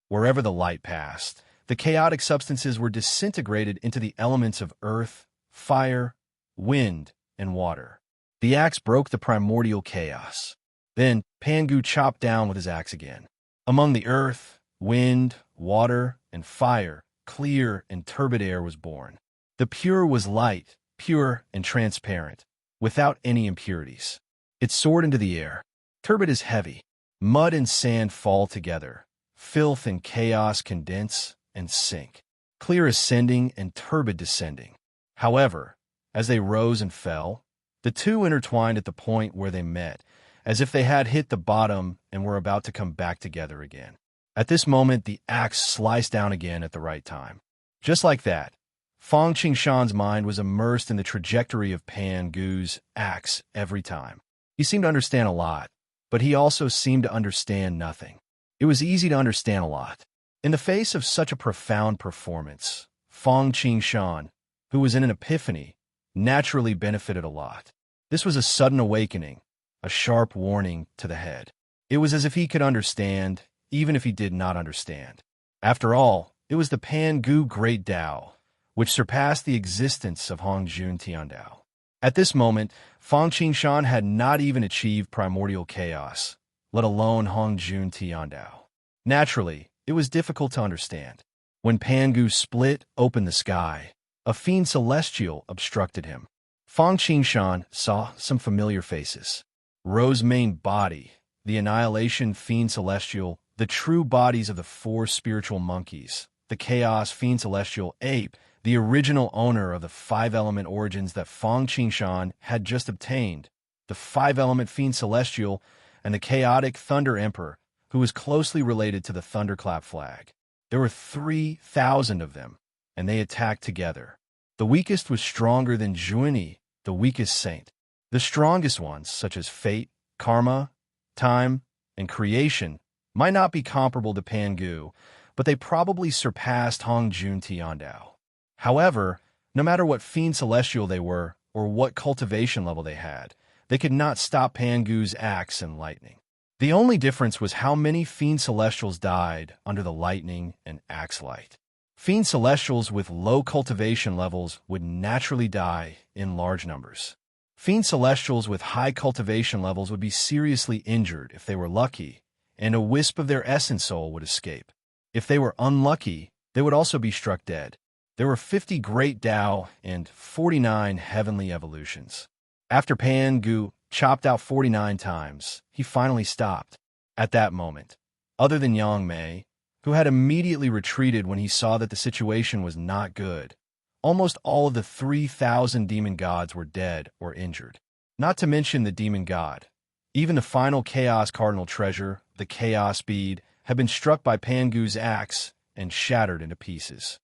Wherever the light passed, the chaotic substances were disintegrated into the elements of earth, fire, wind, and water. The axe broke the primordial chaos. Then Pangu chopped down with his axe again. Among the earth, wind, water, and fire, clear and turbid air was born. The pure was light, pure and transparent, without any impurities. It soared into the air. Turbid is heavy. Mud and sand fall together. Filth and chaos condense and sink. Clear ascending and turbid descending. However, as they rose and fell, the two intertwined at the point where they met, as if they had hit the bottom and were about to come back together again. At this moment, the axe sliced down again at the right time. Just like that, Fang Qingshan's mind was immersed in the trajectory of Pangu's axe every time. He seemed to understand a lot, but he also seemed to understand nothing. It was easy to understand a lot. In the face of such a profound performance, Fang Qingshan, who was in an epiphany, naturally benefited a lot. This was a sudden awakening, a sharp warning to the head. It was as if he could understand, even if he did not understand. After all, it was the Pangu Great Tao, which surpassed the existence of Hongjun Tiandao. At this moment, Fang Qingshan had not even achieved primordial chaos, let alone Hongjun Tiandao. Naturally, it was difficult to understand. When Pangu split open the sky, a fiend celestial obstructed him. Fang Qingshan saw some familiar faces. Rose-Mane Body, the Annihilation Fiend Celestial, the true bodies of the four spiritual monkeys, the Chaos Fiend Celestial Ape, the original owner of the five-element origins that Fang Qingshan had just obtained, the five-element Fiend Celestial, and the Chaotic Thunder Emperor, who was closely related to the Thunderclap flag. There were 3,000 of them, and they attacked together. The weakest was stronger than Juini, the weakest saint. The strongest ones, such as fate, karma, time, and creation, might not be comparable to Pangu, but they probably surpassed Hongjun Tiandao. However, no matter what fiend celestial they were, or what cultivation level they had, they could not stop Pangu's axe and lightning. The only difference was how many fiend celestials died under the lightning and axe light. Fiend celestials with low cultivation levels would naturally die in large numbers. Fiend celestials with high cultivation levels would be seriously injured if they were lucky, and a wisp of their essence soul would escape. If they were unlucky, they would also be struck dead. There were 50 great Tao and 49 heavenly evolutions. After Pangu chopped out 49 times, he finally stopped. At that moment, other than Yang Mei, who had immediately retreated when he saw that the situation was not good, almost all of the 3,000 demon gods were dead or injured. Not to mention the demon god. Even the final Chaos Cardinal treasure, the Chaos Bead, had been struck by Pangu's axe and shattered into pieces.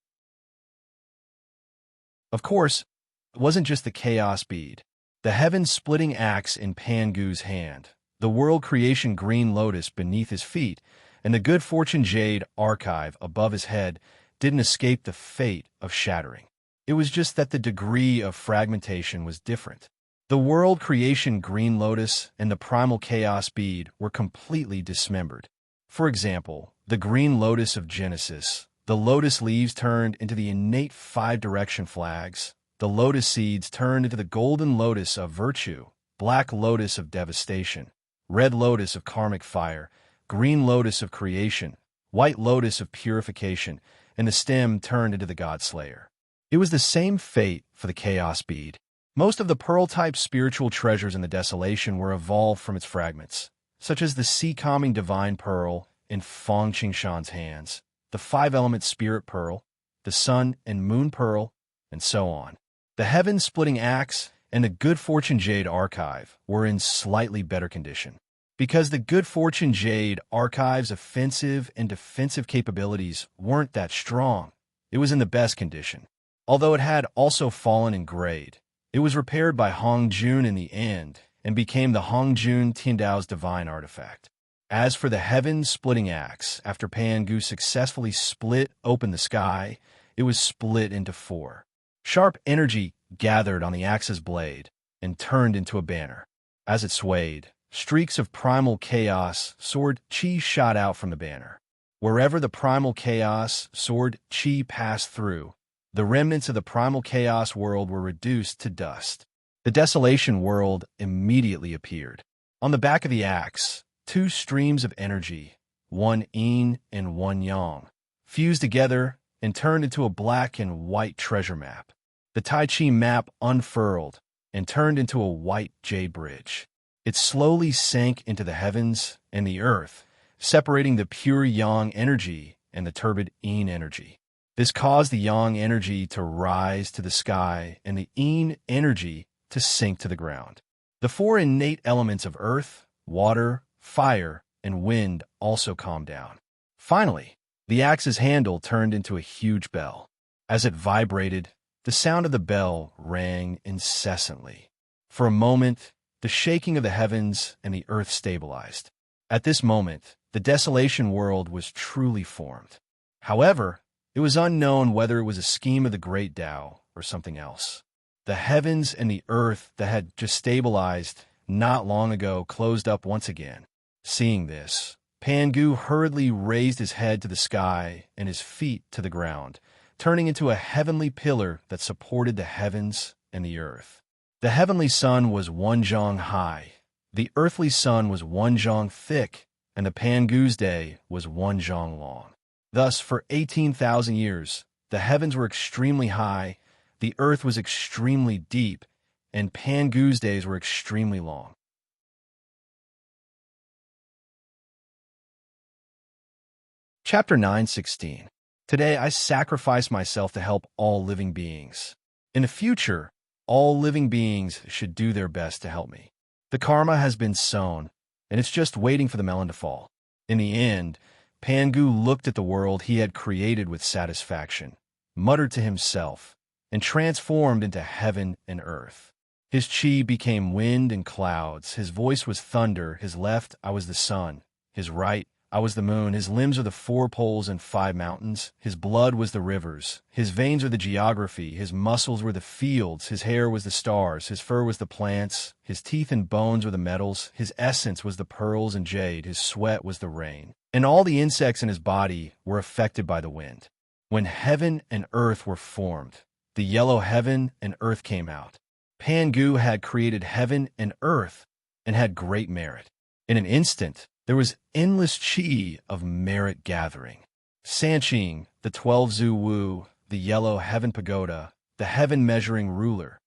Of course, it wasn't just the Chaos Bead. The heaven-splitting axe in Pangu's hand, the world creation green lotus beneath his feet, and the good fortune jade archive above his head didn't escape the fate of shattering. It was just that the degree of fragmentation was different. The world creation green lotus and the primal chaos bead were completely dismembered. For example, the green lotus of Genesis, the lotus leaves turned into the innate five-direction flags, the lotus seeds turned into the golden lotus of virtue, black lotus of devastation, red lotus of karmic fire, green lotus of creation, white lotus of purification, and the stem turned into the God Slayer. It was the same fate for the Chaos Bead. Most of the pearl-type spiritual treasures in the Desolation were evolved from its fragments. such as the sea-calming divine pearl in Feng Qingshan's hands, the five-element spirit pearl, the sun and moon pearl, and so on. The heaven-splitting axe and the good fortune jade archive were in slightly better condition. Because the good fortune jade archive's offensive and defensive capabilities weren't that strong, it was in the best condition. Although it had also fallen in grade, it was repaired by Hong Jun in the end and became the Hong Jun Tiandao's divine artifact. As for the heaven-splitting axe, after Pangu successfully split open the sky, it was split into four. Sharp energy gathered on the axe's blade and turned into a banner. As it swayed, streaks of primal chaos sword chi shot out from the banner. Wherever the primal chaos sword chi passed through, the remnants of the primal chaos world were reduced to dust. The desolation world immediately appeared. On the back of the axe, two streams of energy, one yin and one yang, fused together and turned into a black and white treasure map. The Tai Chi map unfurled and turned into a white jade bridge. It slowly sank into the heavens and the earth, separating the pure yang energy and the turbid yin energy. This caused the yang energy to rise to the sky and the yin energy to sink to the ground. The four innate elements of earth, water, fire, and wind also calmed down. Finally, the axe's handle turned into a huge bell. As it vibrated, the sound of the bell rang incessantly. For a moment, the shaking of the heavens and the earth stabilized. At this moment, the desolation world was truly formed. However, it was unknown whether it was a scheme of the great Tao or something else. The heavens and the earth that had just stabilized not long ago closed up once again. Seeing this, Pangu hurriedly raised his head to the sky and his feet to the ground, turning into a heavenly pillar that supported the heavens and the earth. The heavenly sun was 1 zhang high, the earthly sun was 1 zhang thick, and the Pangu's day was 1 zhang long. Thus, for 18,000 years, the heavens were extremely high, the earth was extremely deep, and Pangu's days were extremely long. Chapter 9:16. Today I sacrifice myself to help all living beings. In the future, all living beings should do their best to help me. The karma has been sown, and it's just waiting for the melon to fall. In the end, Pangu looked at the world he had created with satisfaction, muttered to himself, and transformed into heaven and earth. His chi became wind and clouds, his voice was thunder, his left I was the sun, his right I was the moon, his limbs are the 4 poles and 5 mountains, his blood was the rivers, his veins are the geography, his muscles were the fields, his hair was the stars, his fur was the plants, his teeth and bones were the metals, his essence was the pearls and jade, his sweat was the rain, and all the insects in his body were affected by the wind. When heaven and earth were formed, the yellow heaven and earth came out. Pangu had created heaven and earth and had great merit. In an instant, there was endless chi of merit gathering. Sanqing, the 12 Zhu Wu, the yellow heaven pagoda, the heaven measuring ruler,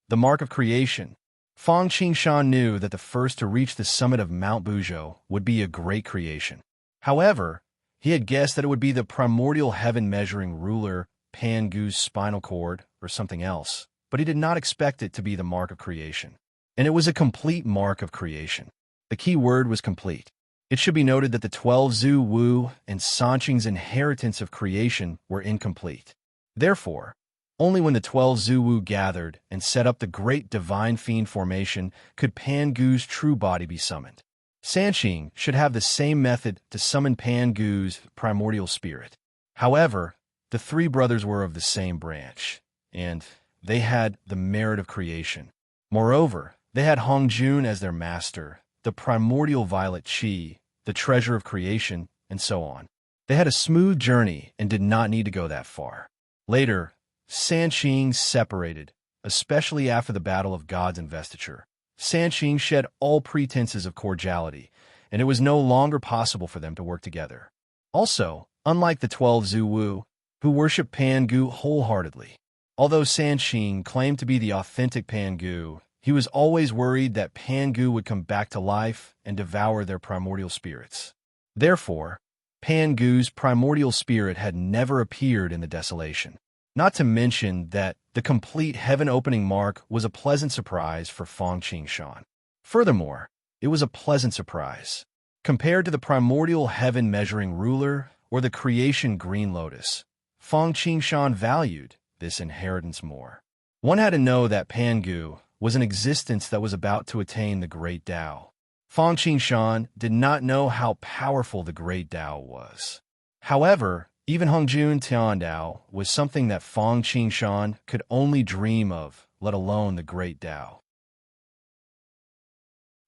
the mark of creation. Feng Qingshan knew that the first to reach the summit of Mount Buzhou would be a great creation. However, he had guessed that it would be the primordial heaven measuring ruler Pangu's spinal cord or something else, but he did not expect it to be the mark of creation. And it was a complete mark of creation. The key word was complete. It should be noted that the 12 Zhu Wu and Sanqing's inheritance of creation were incomplete. Therefore, only when the 12 Zhu Wu gathered and set up the great divine fiend formation could Pangu's true body be summoned. Sanqing should have the same method to summon Pangu's primordial spirit. However, the 3 brothers were of the same branch, and they had the merit of creation. Moreover, they had Hong Jun as their master, the primordial violet chi, the treasure of creation, and so on. They had a smooth journey and did not need to go that far. Later, Sanqing separated, especially after the Battle of God's Investiture. Sanqing shed all pretenses of cordiality, and it was no longer possible for them to work together. Also, unlike the 12 Zhu Wu, who worshipped Pangu wholeheartedly, although Sanqing claimed to be the authentic Pangu, He was always worried that Pangu would come back to life and devour their primordial spirits. Therefore, Pangu's primordial spirit had never appeared in the desolation. Not to mention that the complete heaven-opening mark was a pleasant surprise for Feng Qingshan. Furthermore, it was a pleasant surprise. Compared to the primordial heaven-measuring ruler or the creation green lotus, Feng Qingshan valued this inheritance more. One had to know that Pangu was an existence that was about to attain the Great Tao. Feng Qingshan did not know how powerful the Great Tao was. However, even Hongjun Tiandao was something that Feng Qingshan could only dream of, let alone the Great Tao.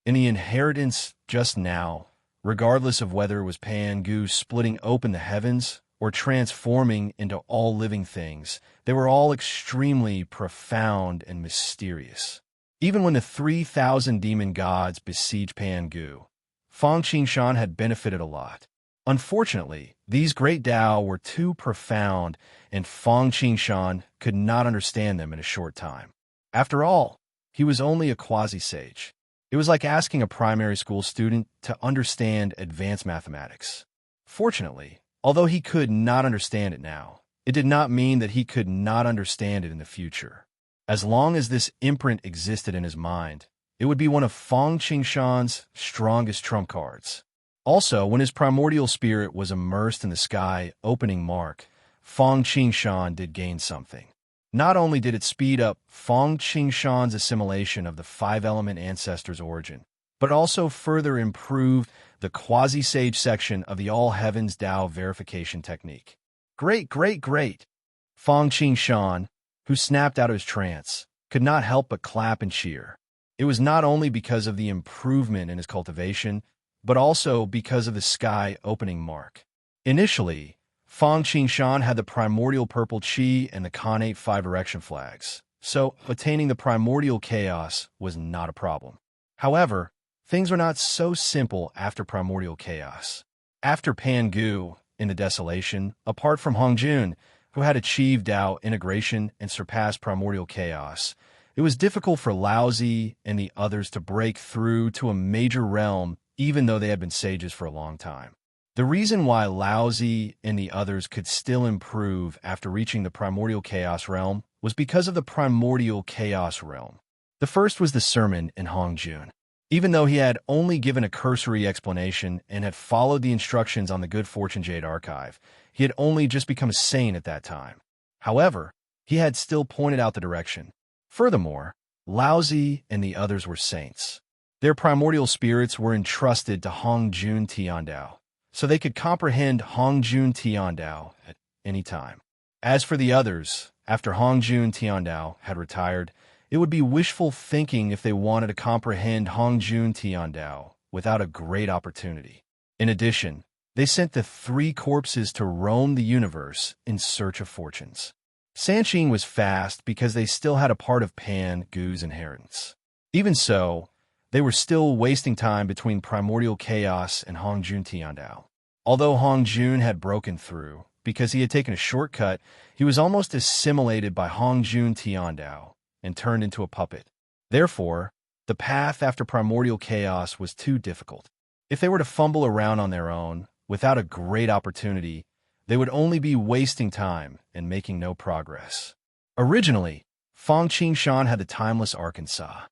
In the inheritance just now, regardless of whether it was Pangu splitting open the heavens or transforming into all living things, they were all extremely profound and mysterious. Even when the 3,000 demon gods besieged Pangu, Feng Qingshan had benefited a lot. Unfortunately, these great Tao were too profound, and Feng Qingshan could not understand them in a short time. After all, he was only a quasi-sage. It was like asking a primary school student to understand advanced mathematics. Fortunately, although he could not understand it now, it did not mean that he could not understand it in the future. As long as this imprint existed in his mind, it would be one of Feng Qingshan's strongest trump cards. Also, when his primordial spirit was immersed in the sky-opening mark, Feng Qingshan did gain something. Not only did it speed up Feng Qingshan's assimilation of the five-element ancestor's origin, but also further improved the quasi-sage section of the All Heavens Tao verification technique. Great! Feng Qingshan, who snapped out of his trance, could not help but clap and cheer. It was not only because of the improvement in his cultivation, but also because of the sky-opening mark. Initially, Feng Qingshan had the primordial purple chi and the connate 5 erection flags, so attaining the primordial chaos was not a problem. However, things were not so simple after primordial chaos. After Pangu, in the desolation, apart from Hongjun, who had achieved Tao integration and surpassed primordial chaos, it was difficult for Laozi and the others to break through to a major realm even though they had been sages for a long time. The reason why Laozi and the others could still improve after reaching the primordial chaos realm was because of the primordial chaos realm. The first was the sermon in Hongjun. Even though he had only given a cursory explanation and had followed the instructions on the Good Fortune Jade archive, he had only just become a saint at that time. However, he had still pointed out the direction. Furthermore, Laozi and the others were saints. Their primordial spirits were entrusted to Hongjun Tiandao, so they could comprehend Hongjun Tiandao at any time. As for the others, after Hongjun Tiandao had retired, it would be wishful thinking if they wanted to comprehend Hongjun Tiandao without a great opportunity. In addition, they sent the 3 corpses to roam the universe in search of fortunes. Sanqing was fast because they still had a part of Pangu's inheritance. Even so, they were still wasting time between primordial chaos and Hongjun Tiandao. Although Hongjun had broken through, because he had taken a shortcut, he was almost assimilated by Hongjun Tiandao and turned into a puppet. Therefore, the path after primordial chaos was too difficult. If they were to fumble around on their own, without a great opportunity, they would only be wasting time and making no progress. Originally, Feng Qingshan had the timeless arc in Sa.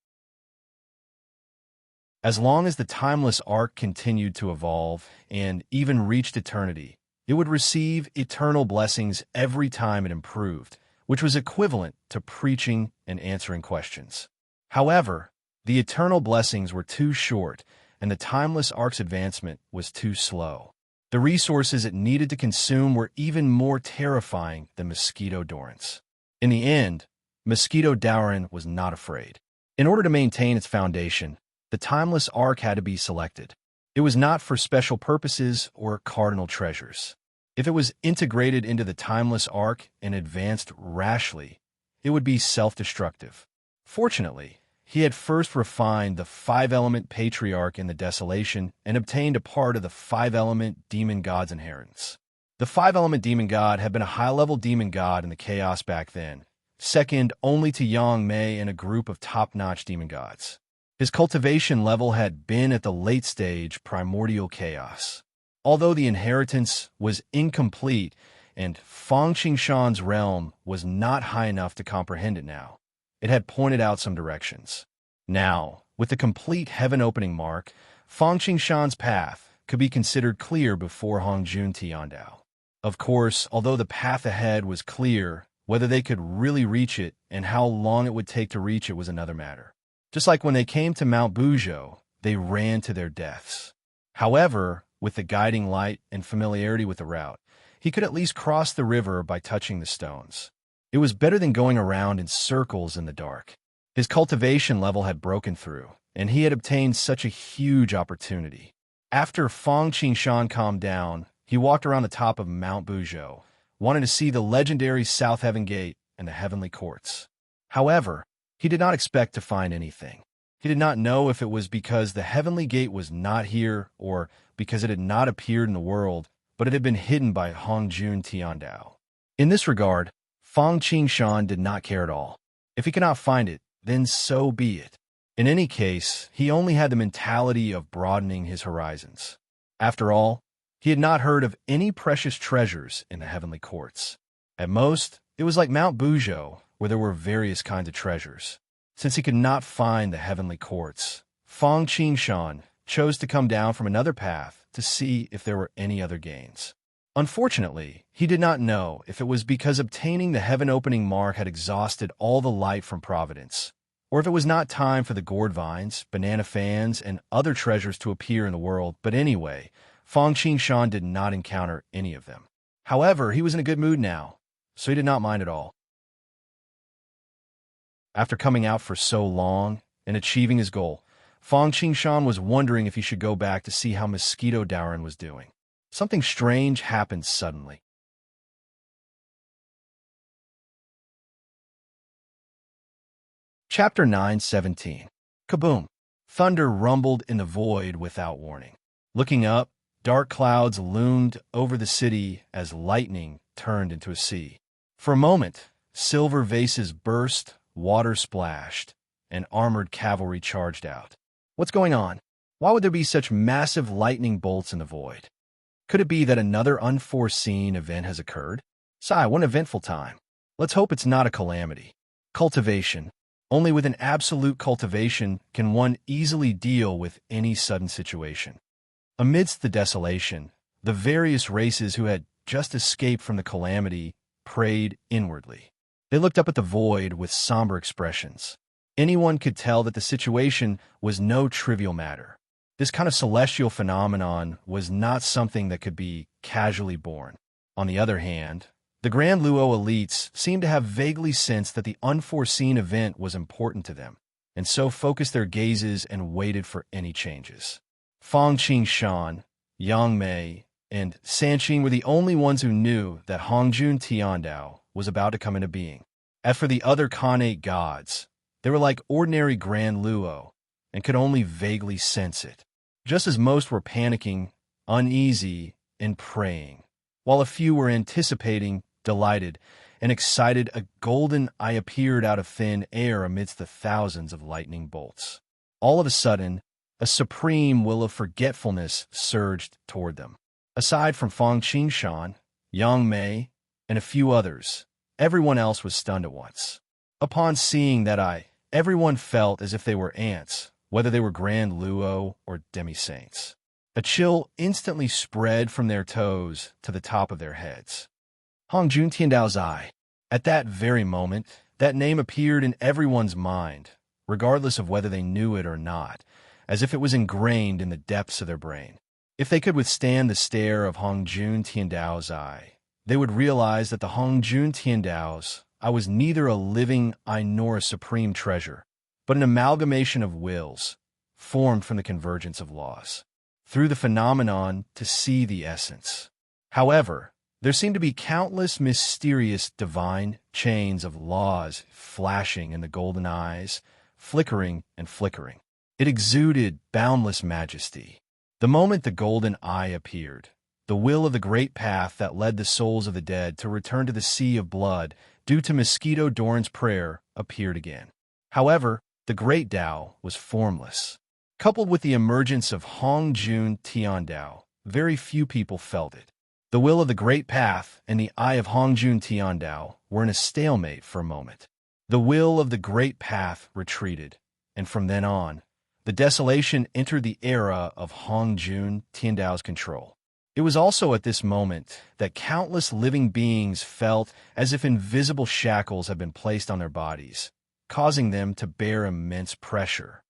As long as the timeless arc continued to evolve and even reached eternity, it would receive eternal blessings every time it improved, which was equivalent to preaching and answering questions. However, the eternal blessings were too short, and the timeless arc's advancement was too slow. The resources it needed to consume were even more terrifying than Mosquito Dorrance. In the end, Mosquito Dowrin was not afraid. In order to maintain its foundation, the timeless arc had to be selected. It was not for special purposes or cardinal treasures. If it was integrated into the timeless arc and advanced rashly, it would be self-destructive. Fortunately, he had first refined the 5-element patriarch in the desolation and obtained a part of the 5-element demon god's inheritance. The 5-element demon god had been a high-level demon god in the chaos back then, second only to Yang Mei and a group of top-notch demon gods. His cultivation level had been at the late-stage primordial chaos. Although the inheritance was incomplete and Fang Qingshan's realm was not high enough to comprehend it now, it had pointed out some directions. Now, with the complete heaven-opening mark, Fang Qingshan's path could be considered clear before Hongjun Tiandao. Of course, although the path ahead was clear, whether they could really reach it and how long it would take to reach it was another matter. Just like when they came to Mount Buzhou, they ran to their deaths. However, with the guiding light and familiarity with the route, he could at least cross the river by touching the stones. It was better than going around in circles in the dark. His cultivation level had broken through, and he had obtained such a huge opportunity. After Fang Qingshan calmed down, he walked around the top of Mount Buzhou, wanting to see the legendary South Heaven Gate and the heavenly courts. However, he did not expect to find anything. He did not know if it was because the heavenly gate was not here or because it had not appeared in the world, but it had been hidden by Hongjun Tiandao. In this regard, Fang Qingshan did not care at all. If he could not find it, then so be it. In any case, he only had the mentality of broadening his horizons. After all, he had not heard of any precious treasures in the heavenly courts. At most, it was like Mount Buzhou, where there were various kinds of treasures. Since he could not find the heavenly courts, Fang Qingshan chose to come down from another path to see if there were any other gains. Unfortunately, he did not know if it was because obtaining the heaven-opening mark had exhausted all the light from Providence, or if it was not time for the gourd vines, banana fans, and other treasures to appear in the world. But anyway, Fang Qingshan did not encounter any of them. However, he was in a good mood now, so he did not mind at all. After coming out for so long and achieving his goal, Fang Qingshan was wondering if he should go back to see how Mosquito Darren was doing. Something strange happened suddenly. Chapter 9:17. Kaboom! Thunder rumbled in the void without warning. Looking up, dark clouds loomed over the city as lightning turned into a sea. For a moment, silver vases burst, water splashed, and armored cavalry charged out. What's going on? Why would there be such massive lightning bolts in the void? Could it be that another unforeseen event has occurred? Sigh, what an eventful time. Let's hope it's not a calamity. Cultivation. Only with an absolute cultivation can one easily deal with any sudden situation. Amidst the desolation, the various races who had just escaped from the calamity prayed inwardly. They looked up at the void with somber expressions. Anyone could tell that the situation was no trivial matter. This kind of celestial phenomenon was not something that could be casually borne. On the other hand, the Grand Luo elites seemed to have vaguely sensed that the unforeseen event was important to them, and so focused their gazes and waited for any changes. Fang Qingshan, Yang Mei, and Sanqing were the only ones who knew that Hongjun Tiandao was about to come into being. As for the other Khanate gods, they were like ordinary Grand Luo and could only vaguely sense it. Just as most were panicking, uneasy, and praying, while a few were anticipating, delighted, and excited, a golden eye appeared out of thin air amidst the thousands of lightning bolts. All of a sudden, a supreme will of forgetfulness surged toward them. Aside from Fang Qingshan, Yang Mei, and a few others, everyone else was stunned at once. Upon seeing that eye, everyone felt as if they were ants, whether they were Grand Luo or demi-saints. A chill instantly spread from their toes to the top of their heads. Hongjun Tiandao's eye. At that very moment, that name appeared in everyone's mind, regardless of whether they knew it or not, as if it was ingrained in the depths of their brain. If they could withstand the stare of Hongjun Tiandao's eye, they would realize that the Hongjun Tiandao's eye was neither a living eye nor a supreme treasure, but an amalgamation of wills, formed from the convergence of laws. Through the phenomenon to see the essence. However, there seemed to be countless mysterious divine chains of laws flashing in the golden eyes, flickering and flickering. It exuded boundless majesty. The moment the golden eye appeared, the will of the great path that led the souls of the dead to return to the sea of blood due to Mosquito Doran's prayer, appeared again. However, the Great Tao was formless. Coupled with the emergence of Hongjun Tian Tao, very few people felt it. The will of the Great Path and the eye of Hongjun Tian Tao were in a stalemate for a moment. The will of the Great Path retreated, and from then on, the desolation entered the era of Hongjun Tian Tao's control. It was also at this moment that countless living beings felt as if invisible shackles had been placed on their bodies, causing them to bear immense pressure.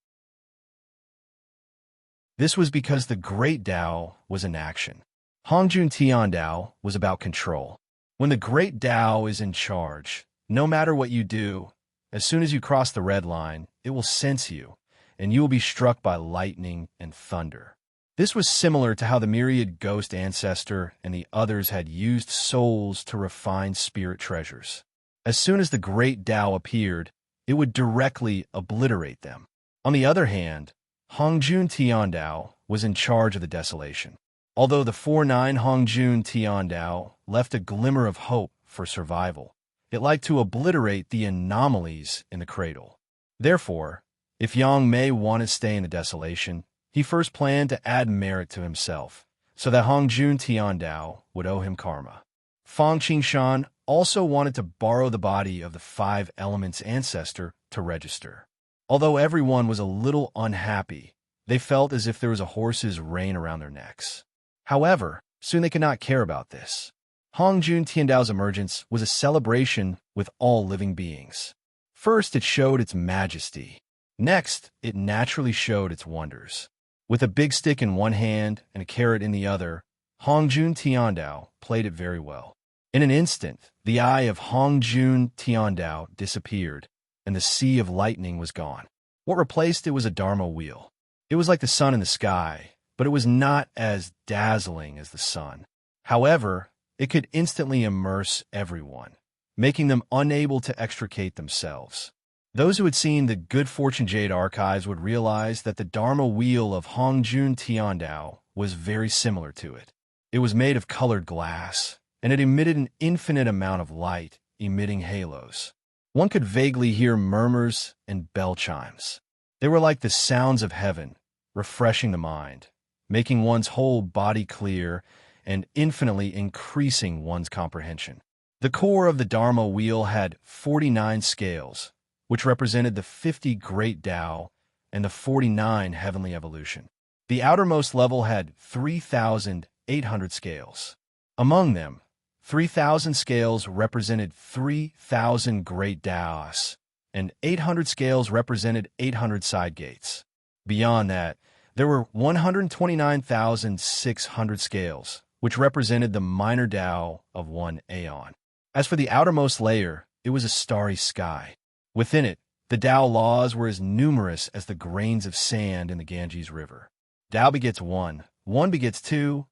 This was because the Great Tao was in action. Hongjun Tian Tao was about control. When the Great Tao is in charge, no matter what you do, as soon as you cross the red line, it will sense you, and you will be struck by lightning and thunder. This was similar to how the myriad ghost ancestor and the others had used souls to refine spirit treasures. As soon as the Great Tao appeared, it would directly obliterate them. On the other hand, Hongjun Tian Tao was in charge of the desolation. Although the 4-9 Hongjun Tian Tao left a glimmer of hope for survival, it liked to obliterate the anomalies in the cradle. Therefore, if Yang Mei wanted to stay in the desolation, he first planned to add merit to himself, so that Hongjun Tian Tao would owe him karma. Fang Qingshan also wanted to borrow the body of the 5 elements ancestor to register. Although everyone was a little unhappy, they felt as if there was a horse's rein around their necks. However, soon they could not care about this. Hongjun Tian Tao's emergence was a celebration with all living beings. First, it showed its majesty. Next, it naturally showed its wonders. With a big stick in one hand and a carrot in the other, Hongjun Tian Tao played it very well. In an instant, the eye of Hongjun Tian Tao disappeared, and the sea of lightning was gone. What replaced it was a Dharma wheel. It was like the sun in the sky, but it was not as dazzling as the sun. However, it could instantly immerse everyone, making them unable to extricate themselves. Those who had seen the Good Fortune Jade archives would realize that the Dharma wheel of Hongjun Tian Tao was very similar to it. It was made of colored glass, and it emitted an infinite amount of light, emitting halos. One could vaguely hear murmurs and bell chimes. They were like the sounds of heaven, refreshing the mind, making one's whole body clear, and infinitely increasing one's comprehension. The core of the Dharma wheel had 49 scales, which represented the 50 Great Tao and the 49 heavenly evolution. The outermost level had 3,800 scales. Among them, 3,000 scales represented 3,000 Great Taos, and 800 scales represented 800 side gates. Beyond that, there were 129,600 scales, which represented the minor Tao of 1 aeon. As for the outermost layer, it was a starry sky. Within it, the Tao laws were as numerous as the grains of sand in the Ganges River. Tao begets 1, 1 begets 2,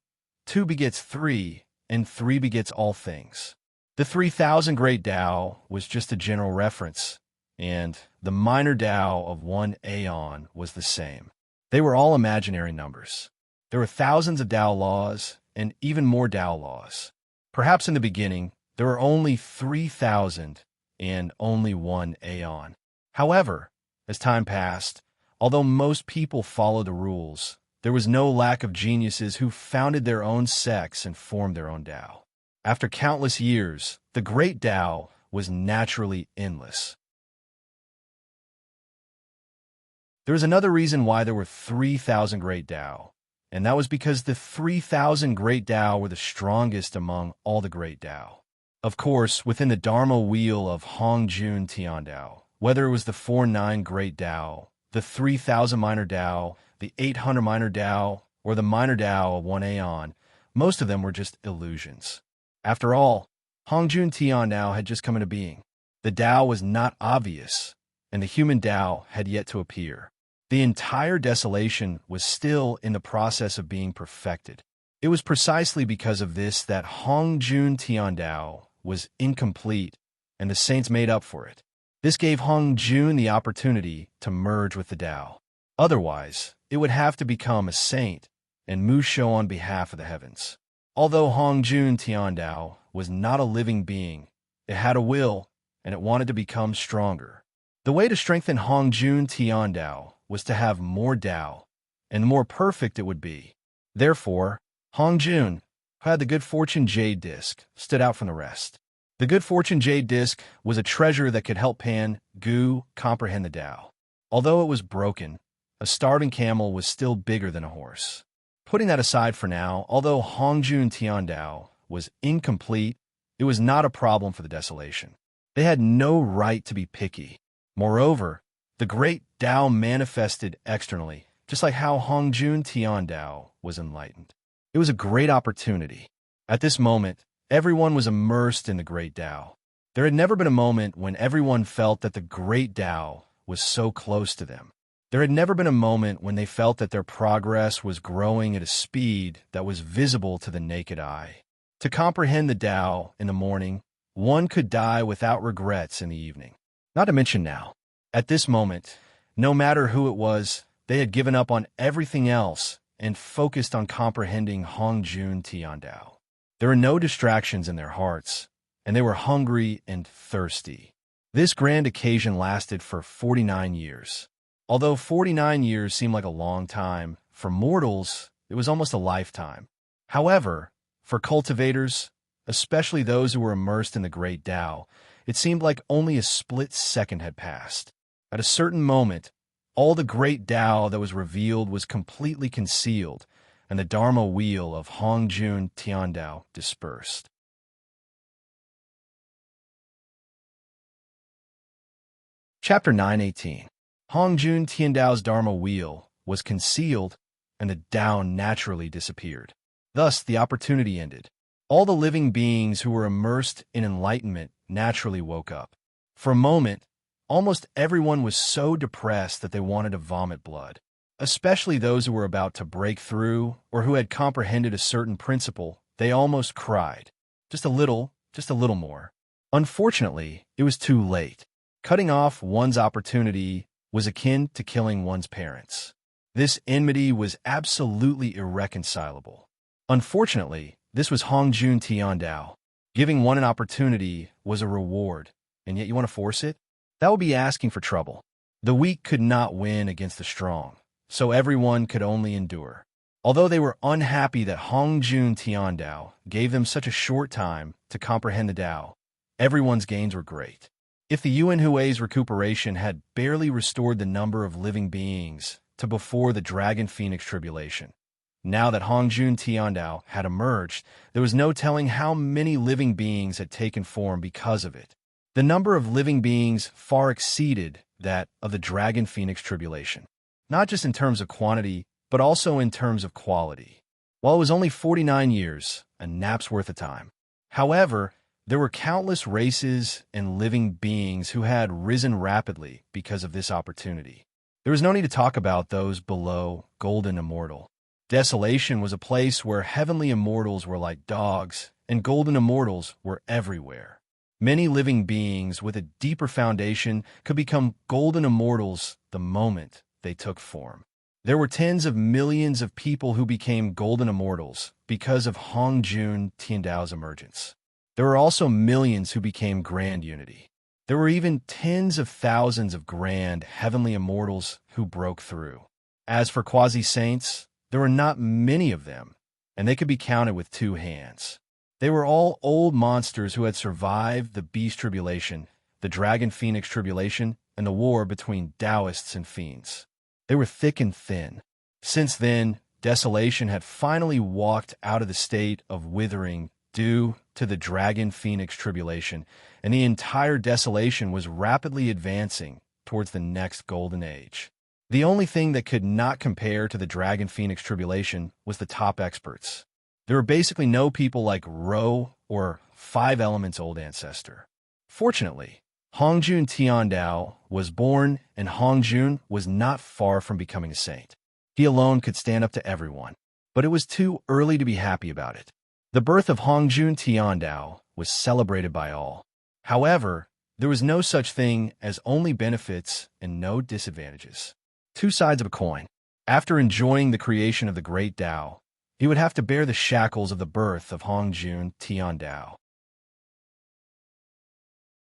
2 begets 3, and 3 begets all things. The 3,000 Great Tao was just a general reference, and the minor Tao of 1 aeon was the same. They were all imaginary numbers. There were thousands of Tao laws, and even more Tao laws. Perhaps in the beginning, there were only 3,000 and only 1 aeon. However, as time passed, although most people followed the rules, there was no lack of geniuses who founded their own sects and formed their own Tao. After countless years, the Great Tao was naturally endless. There is another reason why there were 3,000 Great Tao, and that was because the 3,000 Great Tao were the strongest among all the Great Tao. Of course, within the Dharma wheel of Hongjun Tian Tao, whether it was the 4-9 Great Tao, the 3,000 minor Tao, the 800 minor Tao, or the minor Tao of 1 aeon, most of them were just illusions. After all, Hongjun Tian Tao had just come into being. The Tao was not obvious, and the human Tao had yet to appear. The entire desolation was still in the process of being perfected. It was precisely because of this that Hongjun Tian Tao was incomplete, and the saints made up for it. This gave Hongjun the opportunity to merge with the Tao. Otherwise, it would have to become a saint and Musho on behalf of the heavens. Although Hongjun Tian Tao was not a living being, it had a will and it wanted to become stronger. The way to strengthen Hongjun Tiandao was to have more Dao, and the more perfect it would be. Therefore, Hongjun, who had the good fortune jade disc, stood out from the rest. The good fortune jade disc was a treasure that could help Pan Gu comprehend the Dao. Although it was broken, a starving camel was still bigger than a horse. Putting that aside for now, although Hongjun Tiandao was incomplete, it was not a problem for the desolation. They had no right to be picky. Moreover, the great Dao manifested externally, just like how Hongjun Tiandao was enlightened. It was a great opportunity. At this moment, everyone was immersed in the great Dao. There had never been a moment when everyone felt that the great Dao was so close to them. There had never been a moment when they felt that their progress was growing at a speed that was visible to the naked eye. To comprehend the Tao in the morning, one could die without regrets in the evening. Not to mention now, at this moment, no matter who it was, they had given up on everything else and focused on comprehending Hongjun Tiandao. There were no distractions in their hearts, and they were hungry and thirsty. This grand occasion lasted for 49 years. Although 49 years seemed like a long time, for mortals, it was almost a lifetime. However, for cultivators, especially those who were immersed in the great Tao, it seemed like only a split second had passed. At a certain moment, all the great Tao that was revealed was completely concealed, and the Dharma wheel of Hongjun Tiandao dispersed. Chapter 9:18. Hongjun Tiandao's Dharma wheel was concealed, and the Tao naturally disappeared. Thus, the opportunity ended. All the living beings who were immersed in enlightenment naturally woke up. For a moment, almost everyone was so depressed that they wanted to vomit blood, especially those who were about to break through or who had comprehended a certain principle. They almost cried. Just a little more. Unfortunately, it was too late. Cutting off one's opportunity was akin to killing one's parents. This enmity was absolutely irreconcilable. Unfortunately, this was Hongjun Tiandao. Giving one an opportunity was a reward, and yet you want to force it? That would be asking for trouble. The weak could not win against the strong, so everyone could only endure. Although they were unhappy that Hongjun Tiandao gave them such a short time to comprehend the Tao, everyone's gains were great. If the Yuan Hui's recuperation had barely restored the number of living beings to before the Dragon Phoenix tribulation, now that Hongjun Tiandao had emerged, there was no telling how many living beings had taken form because of it. The number of living beings far exceeded that of the Dragon Phoenix tribulation, not just in terms of quantity, but also in terms of quality. While it was only 49 years, a nap's worth of time. However, there were countless races and living beings who had risen rapidly because of this opportunity. There was no need to talk about those below Golden Immortal. Desolation was a place where heavenly immortals were like dogs, and golden immortals were everywhere. Many living beings with a deeper foundation could become golden immortals the moment they took form. There were tens of millions of people who became golden immortals because of Hongjun Tiandao's emergence. There were also millions who became grand unity. There were even tens of thousands of grand heavenly immortals who broke through. As for quasi-saints, there were not many of them, and they could be counted with two hands. They were all old monsters who had survived the Beast Tribulation, the Dragon Phoenix Tribulation, and the war between Taoists and fiends. They were thick and thin. Since then, desolation had finally walked out of the state of withering due to the Dragon Phoenix Tribulation, and the entire desolation was rapidly advancing towards the next golden age. The only thing that could not compare to the Dragon Phoenix Tribulation was the top experts. There were basically no people like Ro or Five Elements' old ancestor. Fortunately, Hongjun Tiandao was born, and Hongjun was not far from becoming a saint. He alone could stand up to everyone, but it was too early to be happy about it. The birth of Hongjun Tiandao was celebrated by all. However, there was no such thing as only benefits and no disadvantages. Two sides of a coin. After enjoying the creation of the great Tao, he would have to bear the shackles of the birth of Hongjun Tiandao.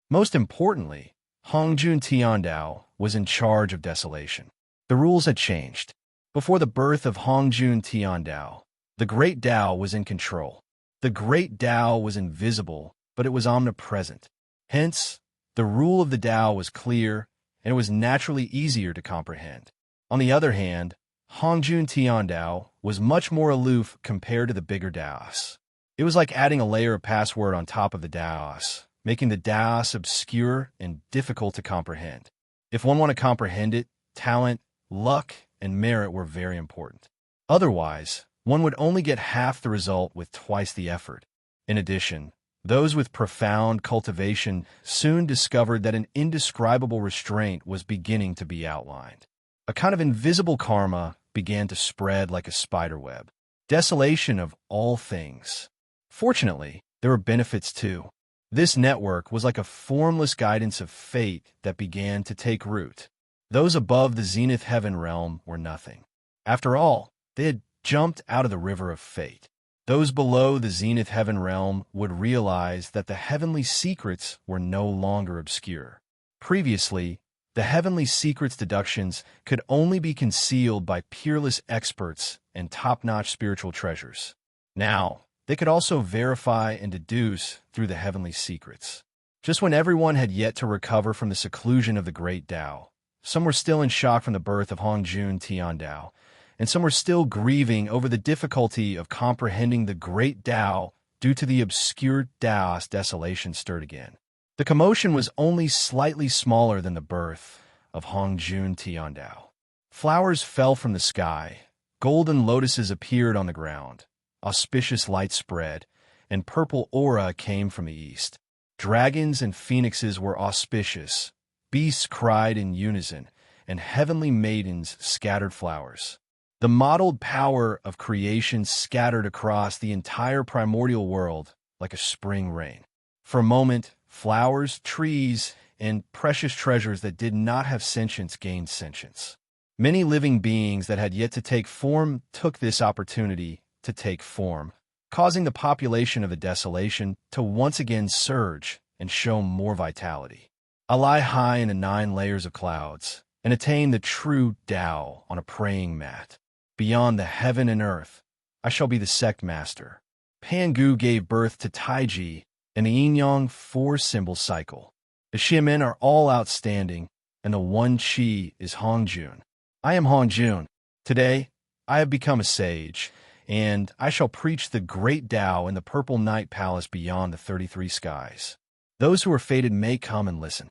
Most importantly, Hongjun Tiandao was in charge of desolation. The rules had changed. Before the birth of Hongjun Tiandao, the Great Tao was in control. The Great Tao was invisible, but it was omnipresent. Hence, the rule of the Tao was clear, and it was naturally easier to comprehend. On the other hand, Hongjun Tiandao was much more aloof compared to the bigger Taos. It was like adding a layer of password on top of the Taos, making the Taos obscure and difficult to comprehend. If one wanted to comprehend it, talent, luck, and merit were very important. Otherwise, one would only get half the result with twice the effort. In addition, those with profound cultivation soon discovered that an indescribable restraint was beginning to be outlined. A kind of invisible karma began to spread like a spiderweb. Desolation of all things. Fortunately, there were benefits too. This network was like a formless guidance of fate that began to take root. Those above the zenith heaven realm were nothing. After all, they had jumped out of the river of fate. Those below the zenith heaven realm would realize that the heavenly secrets were no longer obscure. Previously, the heavenly secrets deductions could only be concealed by peerless experts and top-notch spiritual treasures. Now, they could also verify and deduce through the heavenly secrets. Just when everyone had yet to recover from the seclusion of the Great Tao, some were still in shock from the birth of Hongjun Tiandao, and some were still grieving over the difficulty of comprehending the Great Tao due to the obscure Tao's desolation stirred again. The commotion was only slightly smaller than the birth of Hongjun Tiandao. Flowers fell from the sky, golden lotuses appeared on the ground, auspicious light spread, and purple aura came from the east. Dragons and phoenixes were auspicious, beasts cried in unison, and heavenly maidens scattered flowers. The mottled power of creation scattered across the entire primordial world like a spring rain. For a moment, flowers, trees, and precious treasures that did not have sentience gained sentience. Many living beings that had yet to take form took this opportunity to take form, causing the population of the desolation to once again surge and show more vitality. I lie high in the 9 layers of clouds and attain the true Tao on a praying mat. Beyond the heaven and earth, I shall be the sect master. Pangu gave birth to Taiji and the yin-yang 4-symbol cycle. The Xiamen are all outstanding, and the one Qi is Hongjun. I am Hongjun. Today, I have become a sage, and I shall preach the great Tao in the purple night palace beyond the 33 skies. Those who are fated may come and listen.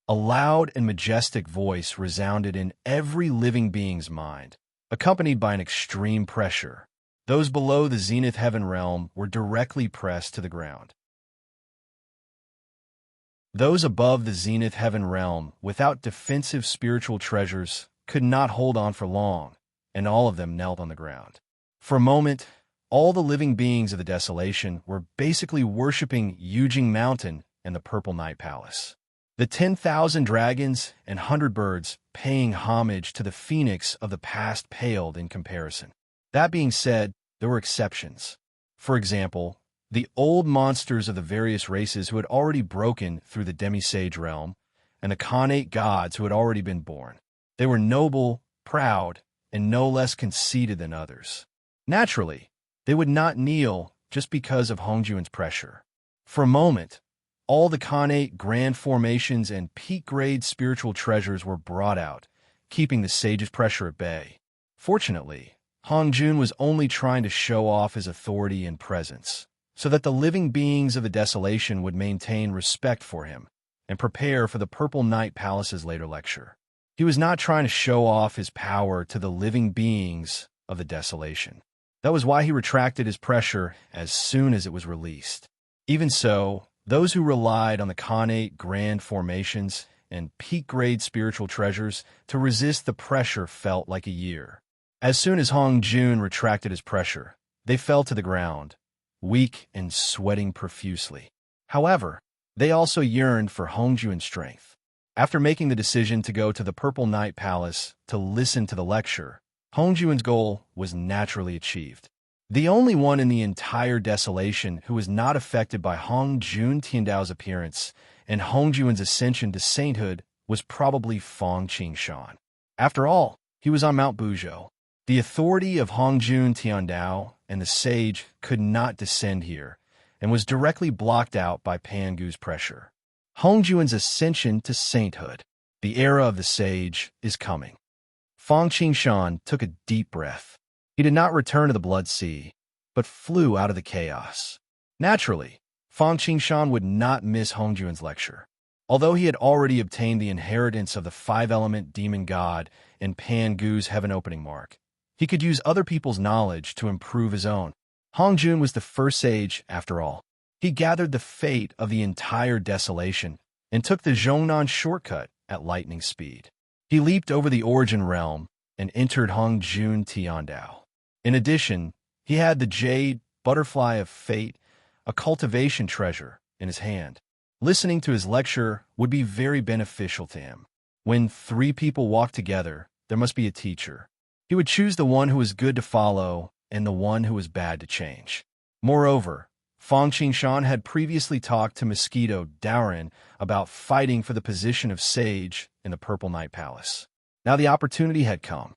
A loud and majestic voice resounded in every living being's mind, accompanied by an extreme pressure. Those below the zenith heaven realm were directly pressed to the ground. Those above the zenith heaven realm, without defensive spiritual treasures, could not hold on for long, and all of them knelt on the ground. For a moment, all the living beings of the desolation were basically worshipping Yujing Mountain and the Purple Night Palace. The 10,000 dragons and 100 birds paying homage to the phoenix of the past paled in comparison. That being said, there were exceptions. For example, the old monsters of the various races who had already broken through the demi-sage realm, and the Khanate gods who had already been born. They were noble, proud, and no less conceited than others. Naturally, they would not kneel just because of Hongjun's pressure. For a moment, all the Khanate grand formations and peak-grade spiritual treasures were brought out, keeping the sage's pressure at bay. Fortunately, Hongjun was only trying to show off his authority and presence, so that the living beings of the desolation would maintain respect for him and prepare for the Purple Night Palace's later lecture. He was not trying to show off his power to the living beings of the desolation. That was why he retracted his pressure as soon as it was released. Even so, those who relied on the Khanate grand formations and peak-grade spiritual treasures to resist the pressure felt like a year. As soon as Hongjun retracted his pressure, they fell to the ground, weak and sweating profusely. However, they also yearned for Hongjun's strength. After making the decision to go to the Purple Night Palace to listen to the lecture, Hongjun's goal was naturally achieved. The only one in the entire desolation who was not affected by Hongjun Tiandao's appearance and Hongjuan's ascension to sainthood was probably Fang Qingshan. After all, he was on Mount Buzhou. The authority of Hongjun Tiandao and the sage could not descend here, and was directly blocked out by Pangu's pressure. Hongjuan's ascension to sainthood. The era of the sage is coming. Fang Qingshan took a deep breath. He did not return to the Blood Sea, but flew out of the chaos. Naturally, Fang Qingshan would not miss Hongjuan's lecture. Although he had already obtained the inheritance of the five-element demon god in Pangu's heaven-opening mark, he could use other people's knowledge to improve his own. Hongjun was the first sage, after all. He gathered the fate of the entire desolation and took the Zhongnan shortcut at lightning speed. He leaped over the origin realm and entered Hongjun Tiandao. In addition, he had the jade butterfly of fate, a cultivation treasure, in his hand. Listening to his lecture would be very beneficial to him. When three people walk together, there must be a teacher. He would choose the one who was good to follow and the one who was bad to change. Moreover, Fang Qingshan had previously talked to Mosquito Daorin about fighting for the position of sage in the Purple Night Palace. Now the opportunity had come.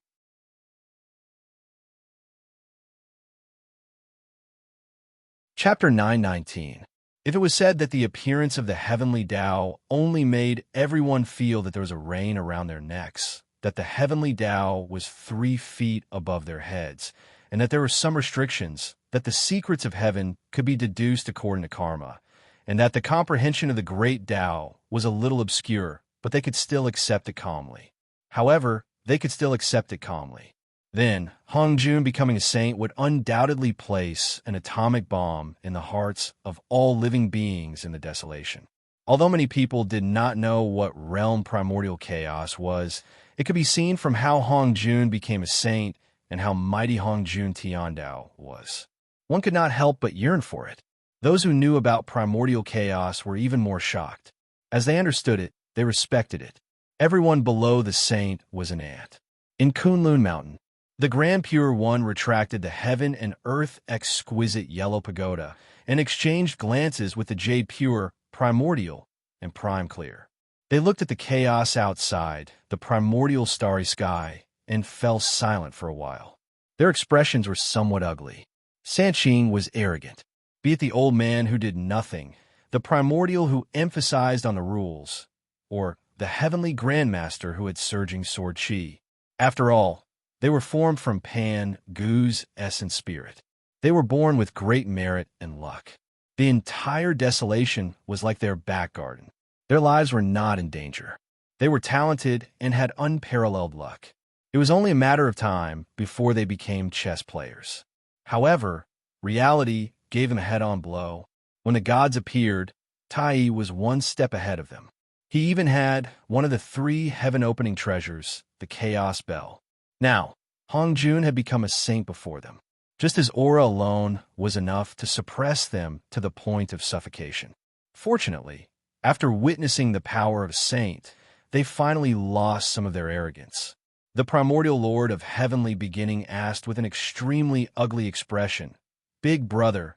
Chapter 919. If it was said that the appearance of the heavenly Tao only made everyone feel that there was a rain around their necks, that the heavenly Tao was 3 feet above their heads, and that there were some restrictions, that the secrets of heaven could be deduced according to karma, and that the comprehension of the great Tao was a little obscure, but they could still accept it calmly. However, they could still accept it calmly. Then, Hongjun becoming a saint would undoubtedly place an atomic bomb in the hearts of all living beings in the desolation. Although many people did not know what realm primordial chaos was, it could be seen from how Hongjun became a saint and how mighty Hongjun Tiandao was. One could not help but yearn for it. Those who knew about primordial chaos were even more shocked. As they understood it, they respected it. Everyone below the saint was an ant. In Kunlun Mountain, the Grand Pure One retracted the heaven and earth exquisite yellow pagoda and exchanged glances with the Jade Pure, Primordial, and Prime Clear. They looked at the chaos outside, the primordial starry sky, and fell silent for a while. Their expressions were somewhat ugly. Sanqing was arrogant, be it the old man who did nothing, the primordial who emphasized on the rules, or the heavenly grandmaster who had surging sword chi. After all, they were formed from Pan Gu's essence spirit. They were born with great merit and luck. The entire desolation was like their back garden. Their lives were not in danger. They were talented and had unparalleled luck. It was only a matter of time before they became chess players. However, reality gave them a head-on blow. When the gods appeared, Tai was 1 step ahead of them. He even had one of the 3 heaven-opening treasures, the Chaos Bell. Now, Hongjun had become a saint before them. Just his aura alone was enough to suppress them to the point of suffocation. Fortunately, after witnessing the power of a saint, they finally lost some of their arrogance. The primordial lord of heavenly beginning asked with an extremely ugly expression, "Big brother,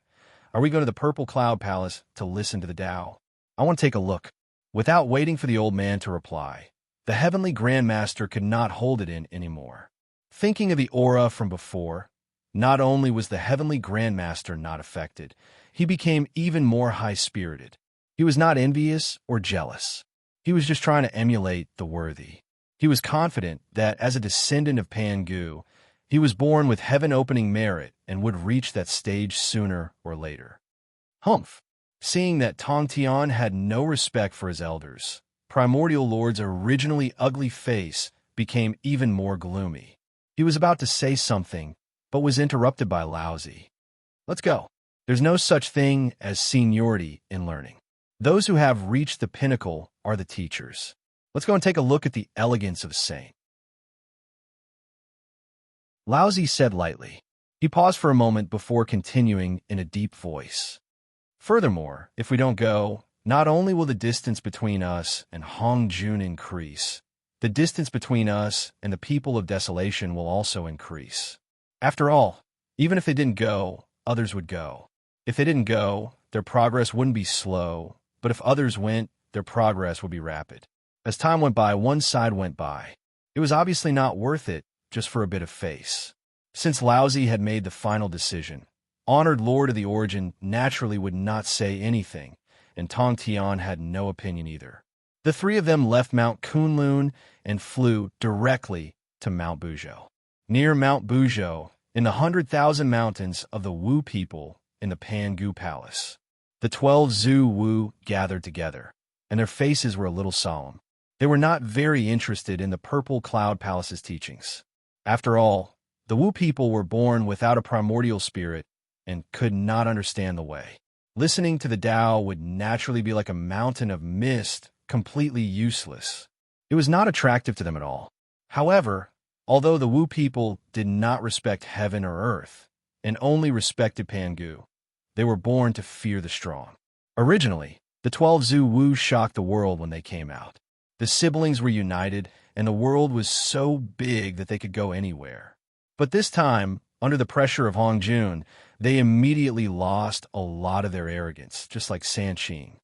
are we going to the Purple Cloud Palace to listen to the Tao? I want to take a look." Without waiting for the old man to reply, the heavenly grandmaster could not hold it in anymore. Thinking of the aura from before, not only was the heavenly grandmaster not affected, he became even more high-spirited. He was not envious or jealous. He was just trying to emulate the worthy. He was confident that as a descendant of Pangu, he was born with heaven-opening merit and would reach that stage sooner or later. Humph! Seeing that Tongtian had no respect for his elders, Primordial Lord's originally ugly face became even more gloomy. He was about to say something, but was interrupted by Laozi. "Let's go. There's no such thing as seniority in learning. Those who have reached the pinnacle are the teachers. Let's go and take a look at the elegance of a saint." Laozi said lightly. He paused for a moment before continuing in a deep voice. "Furthermore, if we don't go, not only will the distance between us and Hongjun increase, the distance between us and the people of desolation will also increase. After all, even if they didn't go, others would go. If they didn't go, their progress wouldn't be slow, but if others went, their progress would be rapid. As time went by, one side went by. It was obviously not worth it just for a bit of face. Since Laozi had made the final decision, honored lord of the origin naturally would not say anything, and Tong Tian had no opinion either. The three of them left Mount Kunlun and flew directly to Mount Buzhou. Near Mount Buzhou, in the 100,000 mountains of the Wu people in the Pangu Palace, the 12 Zhu Wu gathered together, and their faces were a little solemn. They were not very interested in the Purple Cloud Palace's teachings. After all, the Wu people were born without a primordial spirit and could not understand the way. Listening to the Tao would naturally be like a mountain of mist, completely useless. It was not attractive to them at all. However, although the Wu people did not respect heaven or earth, and only respected Pangu, they were born to fear the strong. Originally, the 12 Zhu Wu shocked the world when they came out. The siblings were united, and the world was so big that they could go anywhere. But this time, under the pressure of Hong Jun, they immediately lost a lot of their arrogance, just like San Qing.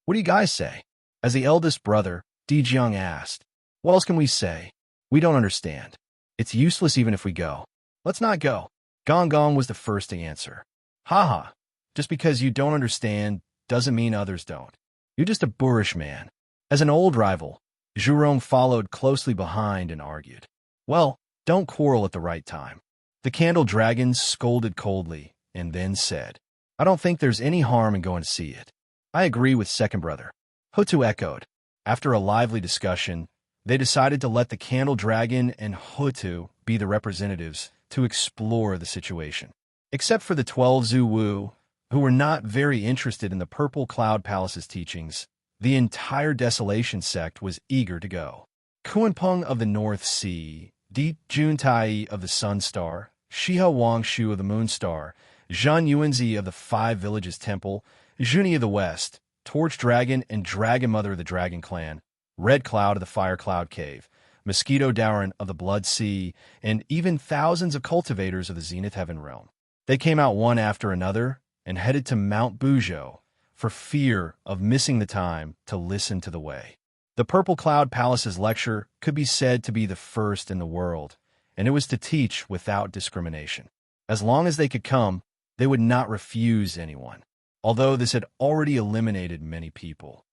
What do you guys say? As the eldest brother, Di Jiang asked, what else can we say? We don't understand. It's useless even if we go. Let's not go. Gong Gong was the first to answer. Haha, just because you don't understand doesn't mean others don't. You're just a boorish man. As an old rival, Zhurong followed closely behind and argued. Well, don't quarrel at the right time. The candle dragon scolded coldly and then said, I don't think there's any harm in going to see it. I agree with second brother. Hutu echoed. After a lively discussion, they decided to let the candle dragon and Hutu be the representatives to explore the situation. Except for the 12 Zhu Wu, who were not very interested in the Purple Cloud Palace's teachings, the entire Desolation sect was eager to go. Kuanpeng of the North Sea, Di Juntai of the Sun Star, Shiha Wangshu of the Moon Star, Zhan Yuanzi of the Five Villages Temple, Juni of the West, Torch Dragon and Dragon Mother of the Dragon Clan, Red Cloud of the Fire Cloud Cave, Mosquito Dowrin of the Blood Sea, and even thousands of cultivators of the Zenith Heaven Realm. They came out one after another and headed to Mount Buzhou for fear of missing the time to listen to the way. The Purple Cloud Palace's lecture could be said to be the first in the world, and it was to teach without discrimination. As long as they could come, they would not refuse anyone, although this had already eliminated many people.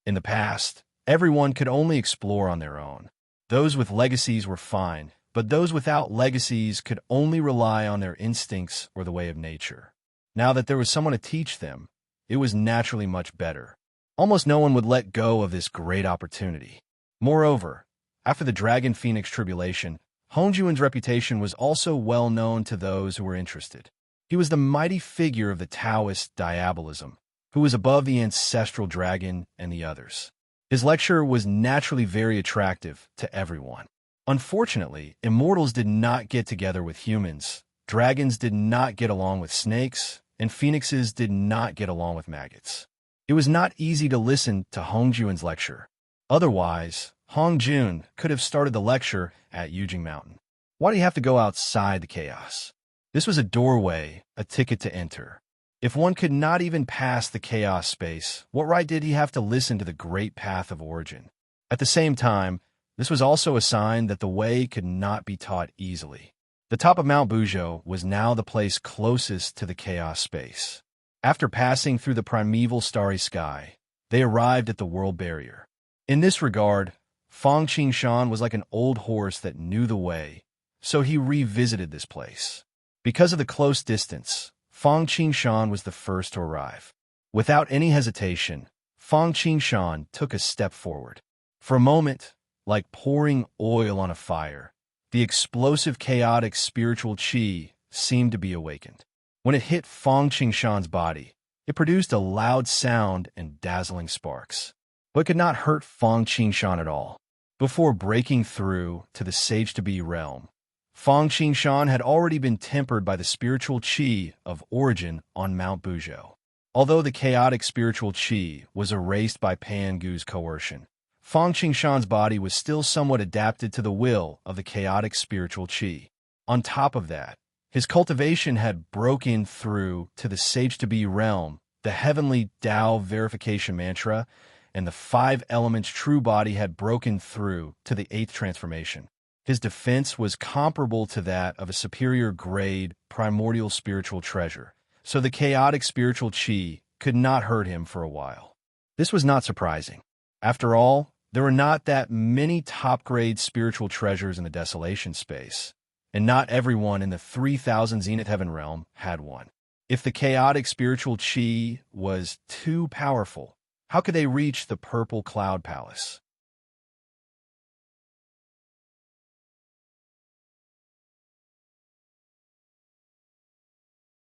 In the past, everyone could only explore on their own. Those with legacies were fine, but those without legacies could only rely on their instincts or the way of nature. Now that there was someone to teach them, it was naturally much better. Almost no one would let go of this great opportunity. Moreover, after the Dragon Phoenix tribulation, Hongjuan's reputation was also well known to those who were interested. He was the mighty figure of the Taoist diabolism, who was above the ancestral dragon and the others. His lecture was naturally very attractive to everyone. Unfortunately, immortals did not get together with humans, dragons did not get along with snakes, and phoenixes did not get along with maggots. It was not easy to listen to Hongjuan's lecture. Otherwise, Hongjun could have started the lecture at Yujing Mountain. Why do you have to go outside the chaos? This was a doorway, a ticket to enter. If one could not even pass the chaos space, what right did he have to listen to the great path of origin? At the same time, this was also a sign that the way could not be taught easily. The top of Mount Buzhou was now the place closest to the chaos space. After passing through the primeval starry sky, they arrived at the world barrier. In this regard, Fang Qingshan was like an old horse that knew the way, so he revisited this place. Because of the close distance, Fang Qingshan was the first to arrive. Without any hesitation, Fang Qingshan took a step forward. For a moment, like pouring oil on a fire, the explosive chaotic spiritual qi seemed to be awakened. When it hit Fang Qingshan's body, it produced a loud sound and dazzling sparks. But it could not hurt Fang Qingshan at all. Before breaking through to the sage-to-be realm, Fang Qingshan had already been tempered by the spiritual qi of origin on Mount Buzhou. Although the chaotic spiritual qi was erased by Pangu's coercion, Fang Qingshan's body was still somewhat adapted to the will of the chaotic spiritual qi. On top of that, his cultivation had broken through to the sage-to-be realm the heavenly Tao verification mantra, and the 5 elements true body had broken through to the 8th transformation. His defense was comparable to that of a superior grade primordial spiritual treasure, so the chaotic spiritual chi could not hurt him for a while. This was not surprising. After all, there were not that many top-grade spiritual treasures in the desolation space, and not everyone in the 3,000 Zenith Heaven realm had one. If the chaotic spiritual chi was too powerful, how could they reach the Purple Cloud Palace?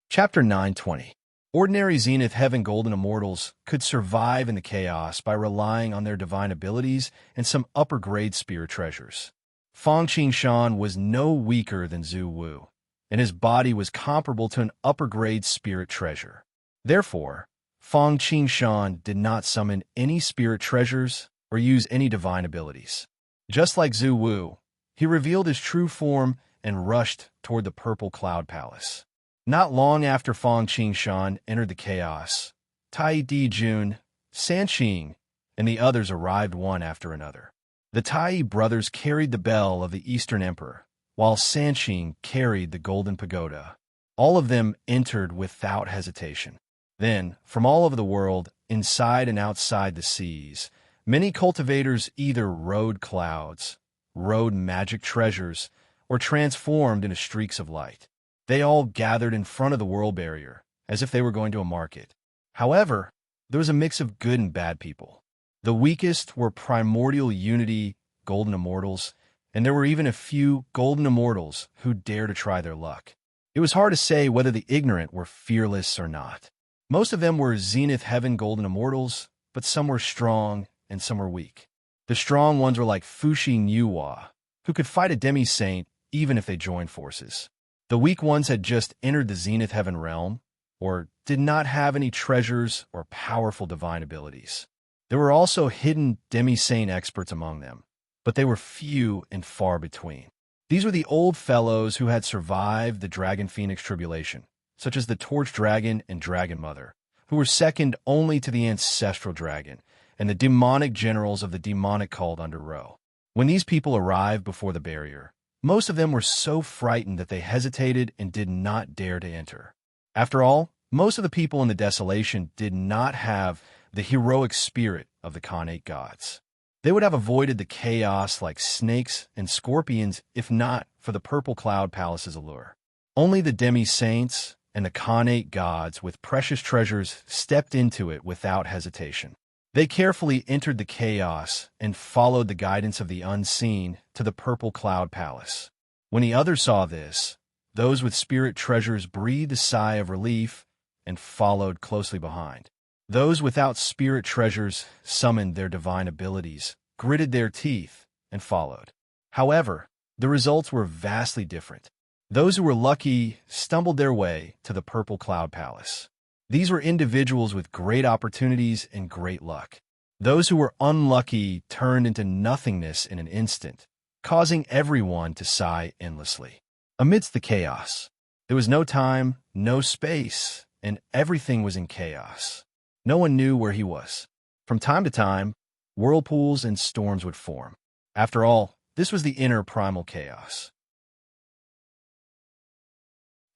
Chapter 920. Ordinary Zenith Heaven Golden Immortals could survive in the chaos by relying on their divine abilities and some upper-grade spirit treasures. Fang Qingshan was no weaker than Zhu Wu, and his body was comparable to an upper-grade spirit treasure. Therefore, Fang Qingshan did not summon any spirit treasures or use any divine abilities. Just like Zhu Wu, he revealed his true form and rushed toward the Purple Cloud Palace. Not long after Fang Qingshan entered the chaos, Tai Dijun, Sanqing, and the others arrived one after another. The Tai brothers carried the bell of the Eastern Emperor, while Sanqing carried the Golden Pagoda. All of them entered without hesitation. Then, from all over the world, inside and outside the seas, many cultivators either rode clouds, rode magic treasures, or transformed into streaks of light. They all gathered in front of the world barrier, as if they were going to a market. However, there was a mix of good and bad people. The weakest were primordial unity golden immortals, and there were even a few golden immortals who dared to try their luck. It was hard to say whether the ignorant were fearless or not. Most of them were Zenith Heaven golden immortals, but some were strong and some were weak. The strong ones were like Fuxi Niuhua, who could fight a demi-saint even if they joined forces. The weak ones had just entered the Zenith Heaven realm, or did not have any treasures or powerful divine abilities. There were also hidden demi-saint experts among them, but they were few and far between. These were the old fellows who had survived the Dragon Phoenix tribulation, such as the Torch Dragon and Dragon Mother, who were second only to the Ancestral Dragon and the demonic generals of the demonic cult under Ro. When these people arrived before the barrier, most of them were so frightened that they hesitated and did not dare to enter. After all, most of the people in the desolation did not have the heroic spirit of the Khanate gods. They would have avoided the chaos like snakes and scorpions if not for the Purple Cloud Palace's allure. Only the demi-saints and the Khanate gods with precious treasures stepped into it without hesitation. They carefully entered the chaos and followed the guidance of the unseen to the Purple Cloud Palace. When the others saw this, those with spirit treasures breathed a sigh of relief and followed closely behind. Those without spirit treasures summoned their divine abilities, gritted their teeth, and followed. However, the results were vastly different. Those who were lucky stumbled their way to the Purple Cloud Palace. These were individuals with great opportunities and great luck. Those who were unlucky turned into nothingness in an instant, causing everyone to sigh endlessly. Amidst the chaos, there was no time, no space, and everything was in chaos. No one knew where he was. From time to time, whirlpools and storms would form. After all, this was the inner primal chaos.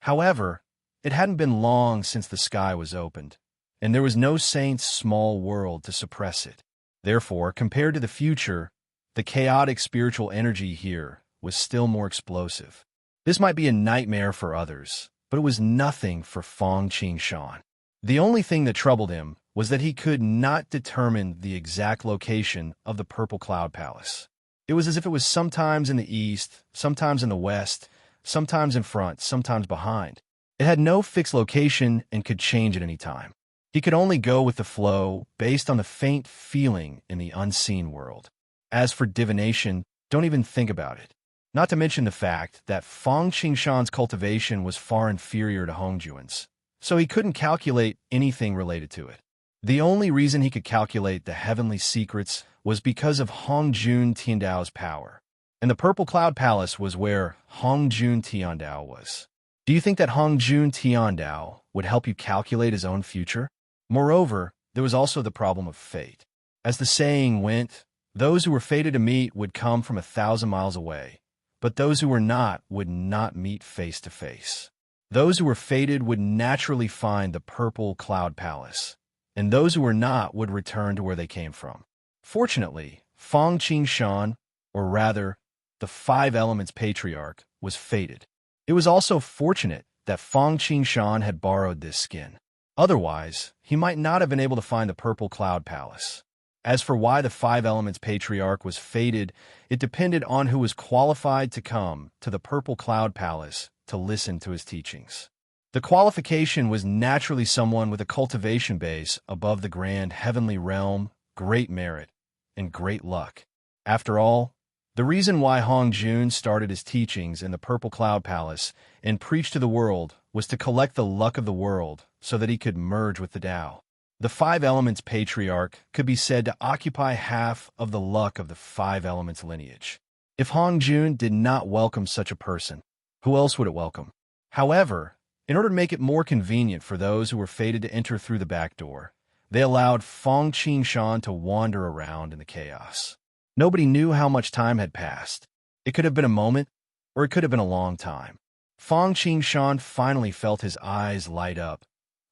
However, it hadn't been long since the sky was opened, and there was no saint's small world to suppress it. Therefore, compared to the future, the chaotic spiritual energy here was still more explosive. This might be a nightmare for others, but it was nothing for Fang Qingshan. The only thing that troubled him was that he could not determine the exact location of the Purple Cloud Palace. It was as if it was sometimes in the east, sometimes in the west, sometimes in front, sometimes behind. It had no fixed location and could change at any time. He could only go with the flow based on the faint feeling in the unseen world. As for divination, don't even think about it. Not to mention the fact that Fang Qingshan's cultivation was far inferior to Hongjuan's, so he couldn't calculate anything related to it. The only reason he could calculate the heavenly secrets was because of Hongjun Tiandao's power. And the Purple Cloud Palace was where Hongjun Tiandao was. Do you think that Hongjun Tiandao would help you calculate his own future? Moreover, there was also the problem of fate. As the saying went, those who were fated to meet would come from 1,000 miles away, but those who were not would not meet face to face. Those who were fated would naturally find the purple cloud palace, and those who were not would return to where they came from. Fortunately, Fang Qingshan, or rather, the Five Elements Patriarch, was fated. It was also fortunate that Fang Qingshan had borrowed this skin. Otherwise, he might not have been able to find the Purple Cloud Palace. As for why the Five Elements Patriarch was fated, it depended on who was qualified to come to the Purple Cloud Palace to listen to his teachings. The qualification was naturally someone with a cultivation base above the grand heavenly realm, great merit, and great luck. After all, the reason why Hong Jun started his teachings in the Purple Cloud Palace and preached to the world was to collect the luck of the world so that he could merge with the Tao. The Five Elements Patriarch could be said to occupy half of the luck of the Five Elements lineage. If Hong Jun did not welcome such a person, who else would it welcome? However, in order to make it more convenient for those who were fated to enter through the back door, they allowed Fang Qingshan to wander around in the chaos. Nobody knew how much time had passed. It could have been a moment, or it could have been a long time. Fang Qingshan finally felt his eyes light up,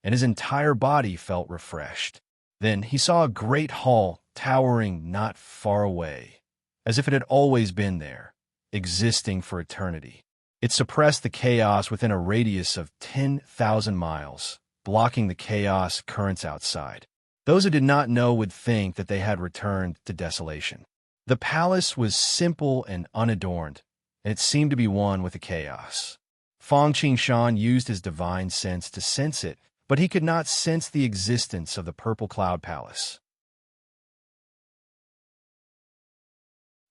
and his entire body felt refreshed. Then he saw a great hall towering not far away, as if it had always been there, existing for eternity. It suppressed the chaos within a radius of 10,000 miles, blocking the chaos currents outside. Those who did not know would think that they had returned to desolation. The palace was simple and unadorned, and it seemed to be one with the chaos. Fang Qingshan used his divine sense to sense it, but he could not sense the existence of the Purple Cloud Palace.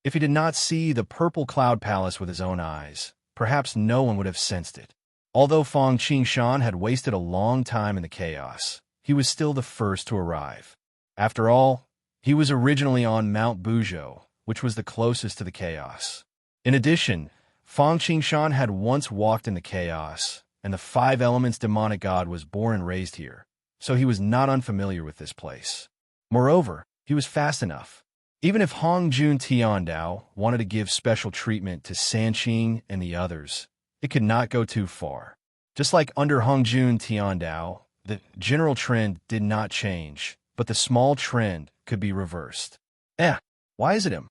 If he did not see the Purple Cloud Palace with his own eyes, perhaps no one would have sensed it. Although Fang Qingshan had wasted a long time in the chaos, he was still the first to arrive. After all, he was originally on Mount Buzhou, which was the closest to the chaos. In addition, Fang Qingshan had once walked in the chaos, and the Five Elements demonic god was born and raised here, so he was not unfamiliar with this place. Moreover, he was fast enough. Even if Hong Jun Tiandao wanted to give special treatment to Sanqing and the others, it could not go too far. Just like under Hong Jun Tiandao, the general trend did not change, but the small trend could be reversed. Why is it him?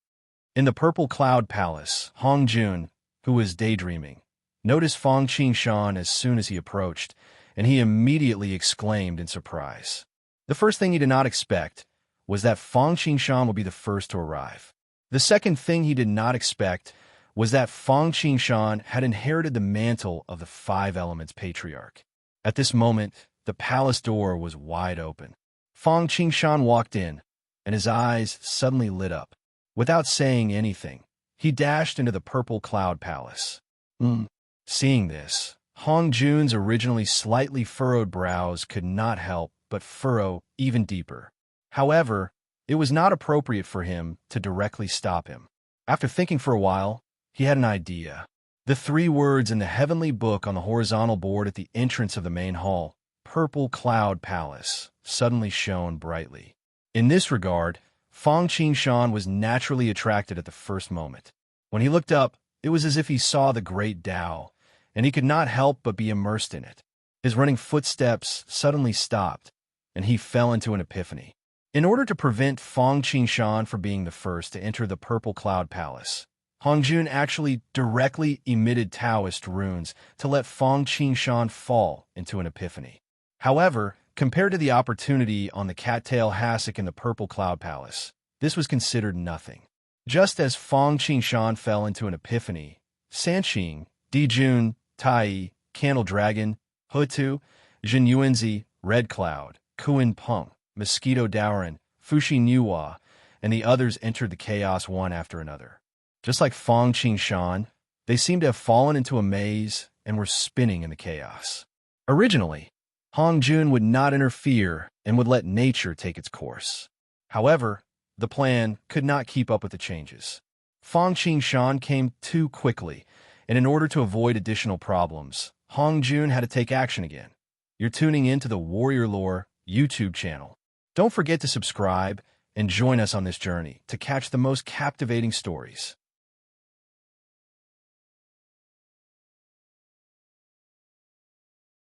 In the Purple Cloud Palace, Hong Jun, who was daydreaming, noticed Fang Qingshan as soon as he approached, and he immediately exclaimed in surprise. The first thing he did not expect was that Fang Qingshan would be the first to arrive. The second thing he did not expect was that Fang Qingshan had inherited the mantle of the Five Elements Patriarch. At this moment, the palace door was wide open. Fang Qingshan walked in, and his eyes suddenly lit up. Without saying anything, he dashed into the Purple Cloud Palace. Seeing this, Hong Jun's originally slightly furrowed brows could not help but furrow even deeper. However, it was not appropriate for him to directly stop him. After thinking for a while, he had an idea. The three words in the heavenly book on the horizontal board at the entrance of the main hall, Purple Cloud Palace, suddenly shone brightly. In this regard, Fang Qingshan was naturally attracted at the first moment. When he looked up, it was as if he saw the great Tao, and he could not help but be immersed in it. His running footsteps suddenly stopped, and he fell into an epiphany. In order to prevent Fang Qingshan from being the first to enter the Purple Cloud Palace, Hong Jun actually directly emitted Taoist runes to let Fang Qingshan fall into an epiphany. However, compared to the opportunity on the cattail hassock in the Purple Cloud Palace, this was considered nothing. Just as Fang Qingshan fell into an epiphany, Sanqing, Dijun, Tai, Candle Dragon, Hutu, Jin Yuanzi, Red Cloud, Kuan Peng, Mosquito Daoran, Fushi Niuhua, and the others entered the chaos one after another. Just like Fang Qingshan, they seemed to have fallen into a maze and were spinning in the chaos. Originally, Hong Jun would not interfere and would let nature take its course. However, the plan could not keep up with the changes. Fang Qingshan came too quickly, and in order to avoid additional problems, Hong Jun had to take action again. You're tuning in to the Warrior Lore YouTube channel. Don't forget to subscribe and join us on this journey to catch the most captivating stories.